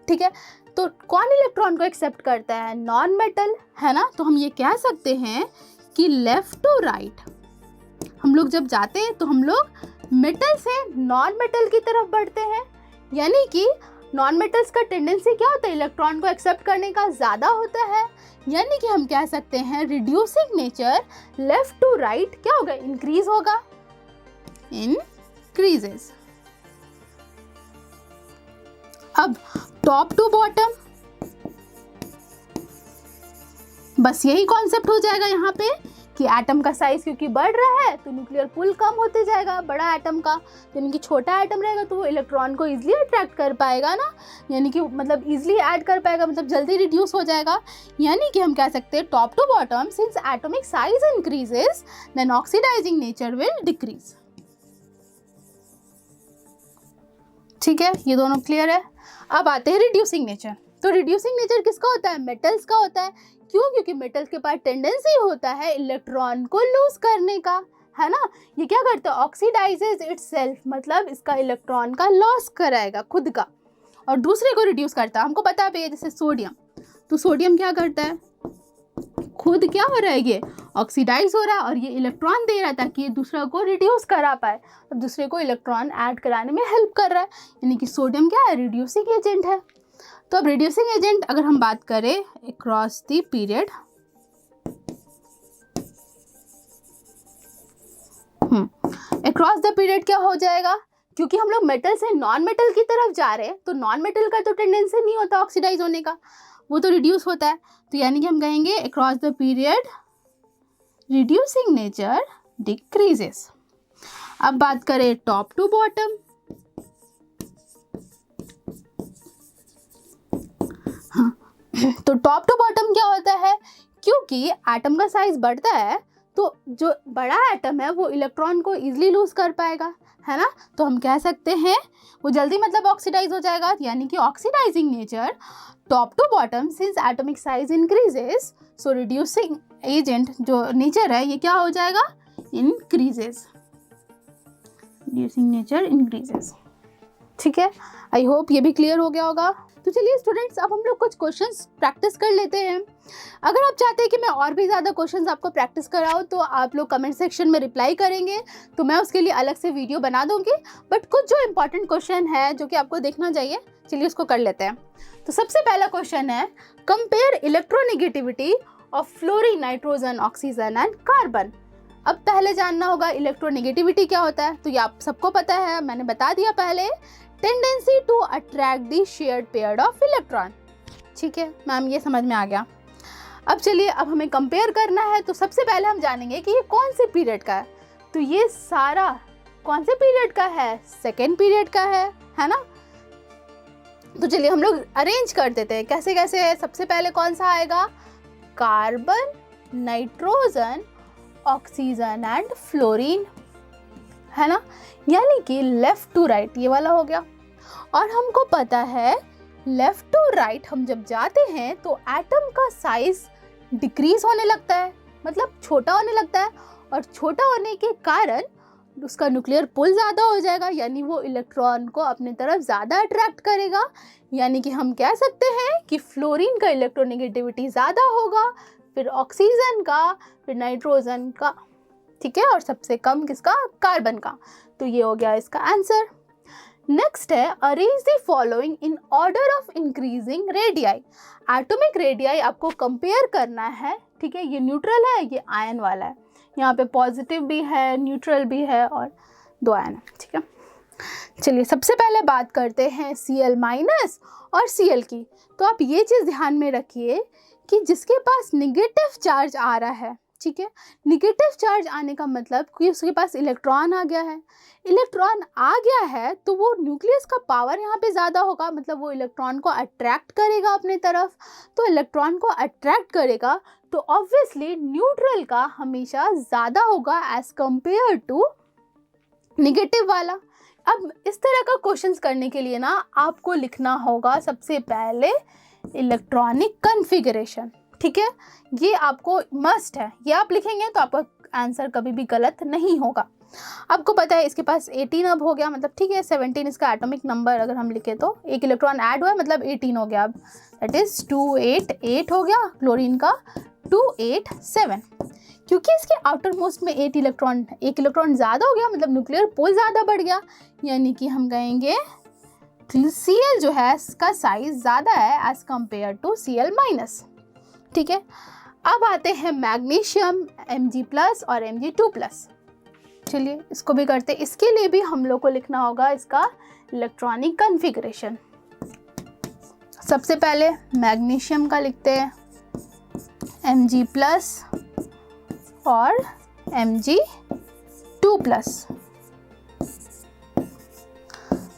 ठीक है, तो कौन इलेक्ट्रॉन को एक्सेप्ट करता है? नॉन मेटल, है ना। तो हम ये कह सकते हैं कि लेफ्ट टू राइट हम लोग जब जाते हैं तो हम लोग मेटल से नॉन मेटल की तरफ बढ़ते हैं। यानी कि नॉन मेटल्स का टेंडेंसी क्या होता है? इलेक्ट्रॉन को एक्सेप्ट करने का ज़्यादा होता है। यानी कि हम कह सकते हैं reducing nature left to right क्या होगा? इंक्रीज होगा, इंक्रीजेस। अब टॉप टू बॉटम बस यही कॉन्सेप्ट हो जाएगा यहाँ पे कि एटम का साइज क्योंकि बढ़ रहा है तो न्यूक्लियर पुल कम होते जाएगा बड़ा एटम का। यानी कि छोटा एटम रहेगा तो वो इलेक्ट्रॉन को इजीली अट्रैक्ट कर पाएगा ना, यानी कि मतलब इजीली ऐड कर पाएगा, मतलब जल्दी रिड्यूस हो जाएगा। यानी कि हम कह सकते हैं top to bottom since atomic size increases then oxidizing nature will decrease. ठीक है, ये दोनों क्लियर है। अब आते हैं रिड्यूसिंग नेचर। तो रिड्यूसिंग नेचर किसका होता है? मेटल्स का होता है। क्यों? क्योंकि मेटल्स के पास टेंडेंसी होता है इलेक्ट्रॉन को लूज करने का, है ना। ये क्या करता है? ऑक्सीडाइजेज इटसेल्फ, मतलब इसका इलेक्ट्रॉन का लॉस कराएगा खुद का और दूसरे को रिड्यूस करता है। हमको पता है जैसे सोडियम, तो सोडियम क्या करता है? खुद क्या हो रहा है? ये ऑक्सीडाइज हो रहा है और ये इलेक्ट्रॉन दे रहा है ताकि ये दूसरे को रिड्यूस करा पाए। अब दूसरे को इलेक्ट्रॉन ऐड कराने में हेल्प कर रहा है, यानी कि सोडियम क्या है? रिड्यूसिंग एजेंट है। तो अब रिड्यूसिंग एजेंट अगर हम बात करें across the period, across the period क्या हो जाएगा? क्योंकि हम लोग मेटल से नॉन मेटल की तरफ जा रहे हैं तो नॉन मेटल का तो टेंडेंसी नहीं होता ऑक्सीडाइज होने का, वो तो रिड्यूस होता है। तो यानी कि हम कहेंगे across the period reducing nature decreases. अब बात करें टॉप टू बॉटम, तो टॉप टू बॉटम क्या होता है? क्योंकि एटम का साइज बढ़ता है तो जो बड़ा एटम है वो इलेक्ट्रॉन को इजीली लूज कर पाएगा, है ना। तो हम कह सकते हैं वो जल्दी मतलब ऑक्सीडाइज हो जाएगा। यानी कि oxidizing nature top to bottom since atomic size increases, so reducing agent जो नेचर है ये क्या हो जाएगा? Increases, reducing nature increases. ठीक है, आई होप ये भी क्लियर हो गया होगा। तो चलिए स्टूडेंट्स, अब हम लोग कुछ क्वेश्चंस प्रैक्टिस कर लेते हैं। अगर आप चाहते हैं कि मैं और भी ज़्यादा क्वेश्चंस आपको प्रैक्टिस कराऊँ तो आप लोग कमेंट सेक्शन में रिप्लाई करेंगे तो मैं उसके लिए अलग से वीडियो बना दूंगी। बट कुछ जो इंपॉर्टेंट क्वेश्चन है जो कि आपको देखना चाहिए, चलिए उसको कर लेते हैं। तो सबसे पहला क्वेश्चन है, compare electronegativity of fluorine, nitrogen, oxygen and carbon. अब पहले जानना होगा इलेक्ट्रोनेगेटिविटी क्या होता है, तो ये आप सबको पता है, मैंने बता दिया पहले, tendency to attract the shared pair of electron. ठीक है मैम, ये समझ में आ गया। अब चलिए, अब हमें कंपेयर करना है तो सबसे पहले हम जानेंगे कि ये कौन से पीरियड का है। तो ये सारा कौन से पीरियड का है? सेकेंड पीरियड का है ना। तो चलिए हम लोग अरेंज कर देते हैं कैसे कैसे है। सबसे पहले कौन सा आएगा? Carbon, nitrogen, oxygen and fluorine, है ना। यानी कि लेफ्ट टू राइट ये वाला हो गया। और हमको पता है लेफ्ट टू राइट हम जब जाते हैं तो एटम का साइज डिक्रीज होने लगता है, मतलब छोटा होने लगता है। और छोटा होने के कारण उसका न्यूक्लियर पुल ज़्यादा हो जाएगा, यानी वो इलेक्ट्रॉन को अपने तरफ ज़्यादा अट्रैक्ट करेगा। यानी कि हम कह सकते हैं कि फ्लोरीन का इलेक्ट्रोनेगेटिविटी ज़्यादा होगा, फिर ऑक्सीजन का, फिर नाइट्रोजन का, ठीक है, और सबसे कम किसका? कार्बन का। तो ये हो गया इसका आंसर। नेक्स्ट है, arrange the following in order of increasing radii. Atomic radii आपको कंपेयर करना है ठीक है, ये न्यूट्रल है, ये आयन वाला है, यहाँ पे पॉजिटिव भी है, न्यूट्रल भी है और 2 आयन है, ठीक है। चलिए सबसे पहले बात करते हैं Cl- और Cl की। तो आप ये चीज़ ध्यान में रखिए कि जिसके पास निगेटिव चार्ज आ रहा है, ठीक है, निगेटिव चार्ज आने का मतलब कि उसके पास इलेक्ट्रॉन आ गया है, इलेक्ट्रॉन आ गया है तो वो न्यूक्लियस का पावर यहाँ पे ज़्यादा होगा, मतलब वो इलेक्ट्रॉन को अट्रैक्ट करेगा अपने तरफ। तो इलेक्ट्रॉन को अट्रैक्ट करेगा तो ऑब्वियसली न्यूट्रल का हमेशा ज़्यादा होगा एज कंपेयर टू निगेटिव वाला। अब इस तरह का क्वेश्चंस करने के लिए ना आपको लिखना होगा सबसे पहले इलेक्ट्रॉनिक कॉन्फ़िगरेशन, ठीक है, ये आपको मस्ट है, ये आप लिखेंगे तो आपका आंसर कभी भी गलत नहीं होगा। आपको पता है इसके पास 18 अब हो गया, मतलब ठीक है 17 इसका एटॉमिक नंबर अगर हम लिखे तो एक इलेक्ट्रॉन ऐड हुआ मतलब 18 हो गया, अब दैट इज़ 288 हो गया, क्लोरीन का 287, क्योंकि इसके आउटर मोस्ट में 8 इलेक्ट्रॉन, एक इलेक्ट्रॉन ज़्यादा हो गया मतलब न्यूक्लियर पोल ज़्यादा बढ़ गया, यानी कि हम कहेंगे Cl जो है इसका साइज ज़्यादा है एज कम्पेयर टू Cl-, ठीक है। अब आते हैं मैग्नीशियम Mg+ और Mg2+। चलिए इसको भी करते हैं, इसके लिए भी हम लोग को लिखना होगा इसका इलेक्ट्रॉनिक कॉन्फ़िगरेशन। सबसे पहले मैग्नीशियम का लिखते हैं Mg+ और Mg2+।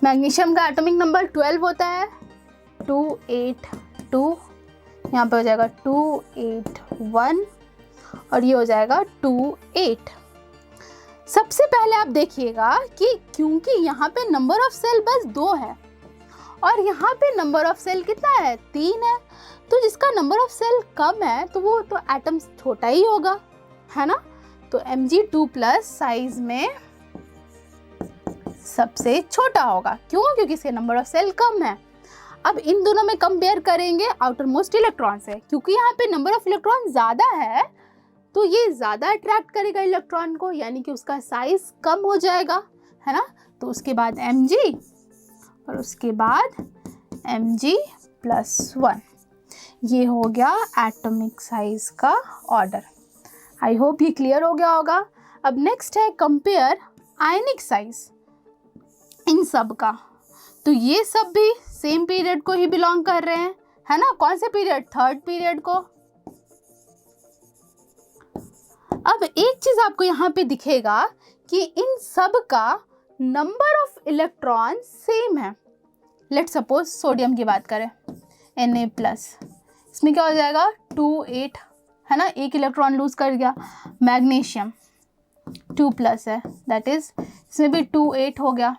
मैग्नीशियम का एटॉमिक नंबर 12 होता है, 282, यहाँ पे हो जाएगा 281 और ये हो जाएगा 28। सबसे पहले आप देखिएगा कि क्योंकि यहाँ पे नंबर ऑफ सेल बस 2 है और यहाँ पे नंबर ऑफ सेल कितना है 3 है, तो जिसका नंबर ऑफ सेल कम है तो वो तो एटम छोटा ही होगा, है ना। तो Mg2+ साइज में सबसे छोटा होगा, क्यों, क्योंकि इसके नंबर ऑफ सेल कम है। अब इन दोनों में कंपेयर करेंगे आउटर मोस्ट इलेक्ट्रॉन से, क्योंकि यहाँ पे नंबर ऑफ इलेक्ट्रॉन ज़्यादा है तो ये ज़्यादा अट्रैक्ट करेगा इलेक्ट्रॉन को, यानी कि उसका साइज कम हो जाएगा, है ना। तो उसके बाद Mg और उसके बाद Mg+1, ये हो गया एटॉमिक साइज का ऑर्डर। आई होप ये क्लियर हो गया होगा। अब नेक्स्ट है कंपेयर आयनिक साइज इन सब का। तो ये सब भी सेम पीरियड को ही बिलोंग कर रहे हैं, है ना। कौन से पीरियड, 3rd पीरियड को। अब एक चीज आपको यहाँ पे दिखेगा कि इन सब का नंबर ऑफ इलेक्ट्रॉन सेम है। लेट्स सपोज सोडियम की बात करें Na+, इसमें क्या हो जाएगा 28, है ना, एक इलेक्ट्रॉन लूज कर गया। मैग्नीशियम 2+ है, दैट इज इसमें भी 28 हो गया।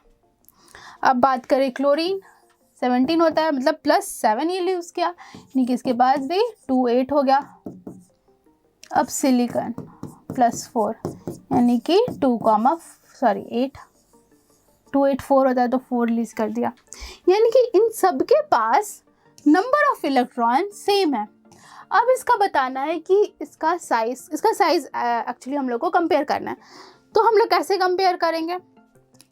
अब बात करें क्लोरीन 17 होता है, मतलब +7 ये लूज किया, यानी कि इसके बाद भी 28 हो गया। अब सिलिकॉन +4, यानी कि 8, 284 होता है तो 4 लीज कर दिया, यानी कि इन सब के पास नंबर ऑफ इलेक्ट्रॉन सेम है। अब इसका बताना है कि इसका साइज एक्चुअली हम लोग को कंपेयर करना है। तो हम लोग कैसे कंपेयर करेंगे,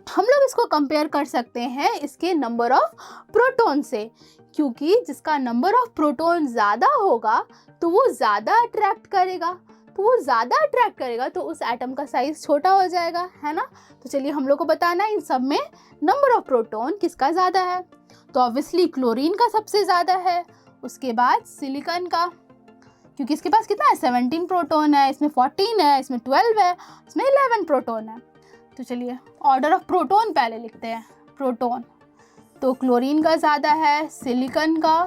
हम लोग इसको कंपेयर कर सकते हैं इसके नंबर ऑफ प्रोटॉन से, क्योंकि जिसका नंबर ऑफ प्रोटॉन ज़्यादा होगा तो वो ज़्यादा अट्रैक्ट करेगा, तो उस एटम का साइज छोटा हो जाएगा, है ना। तो चलिए हम लोग को बताना है इन सब में नंबर ऑफ प्रोटॉन किसका ज़्यादा है। तो ऑब्वियसली क्लोरीन का सबसे ज़्यादा है, उसके बाद सिलिकॉन का, क्योंकि इसके पास कितना है 17 प्रोटॉन है, इसमें 14 है, इसमें 12 है, इसमें 11 प्रोटॉन है। तो चलिए ऑर्डर ऑफ प्रोटॉन पहले लिखते हैं। प्रोटॉन तो क्लोरीन का ज़्यादा है, सिलिकॉन का,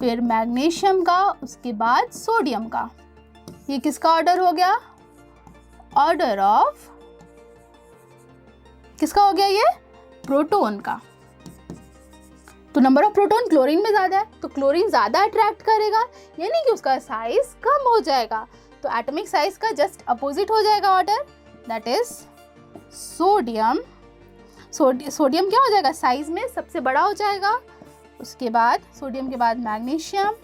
फिर मैग्नीशियम का, उसके बाद सोडियम का। ये किसका ऑर्डर हो गया, ऑर्डर ऑफ किसका हो गया, ये प्रोटॉन का। तो नंबर ऑफ प्रोटॉन क्लोरीन में ज़्यादा है तो क्लोरीन ज़्यादा अट्रैक्ट करेगा, यानी कि उसका साइज कम हो जाएगा। तो एटॉमिक साइज का जस्ट अपोजिट हो जाएगा order, that is sodium. Sodium क्या हो जाएगा, साइज में सबसे बड़ा हो जाएगा। उसके बाद सोडियम के बाद मैग्नीशियम,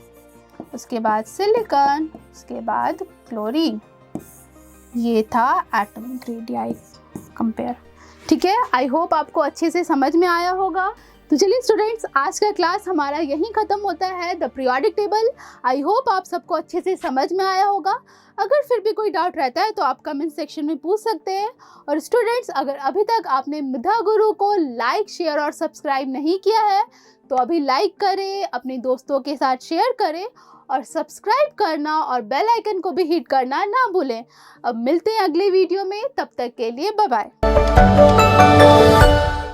उसके बाद सिलिकॉन, उसके बाद क्लोरीन। ये था एटॉमिक रेडियाई कंपेयर, ठीक है। आई होप आपको अच्छे से समझ में आया होगा। तो चलिए स्टूडेंट्स, आज का क्लास हमारा यहीं ख़त्म होता है, the periodic table. I hope आप सबको अच्छे से समझ में आया होगा। अगर फिर भी कोई डाउट रहता है तो आप कमेंट सेक्शन में पूछ सकते हैं। और स्टूडेंट्स, अगर अभी तक आपने मिधा गुरु को लाइक, शेयर और सब्सक्राइब नहीं किया है तो अभी लाइक करें, अपने दोस्तों के साथ शेयर करें और सब्सक्राइब करना और बेल आइकन को भी हिट करना ना भूलें। अब मिलते हैं अगले वीडियो में, तब तक के लिए बाय बाय।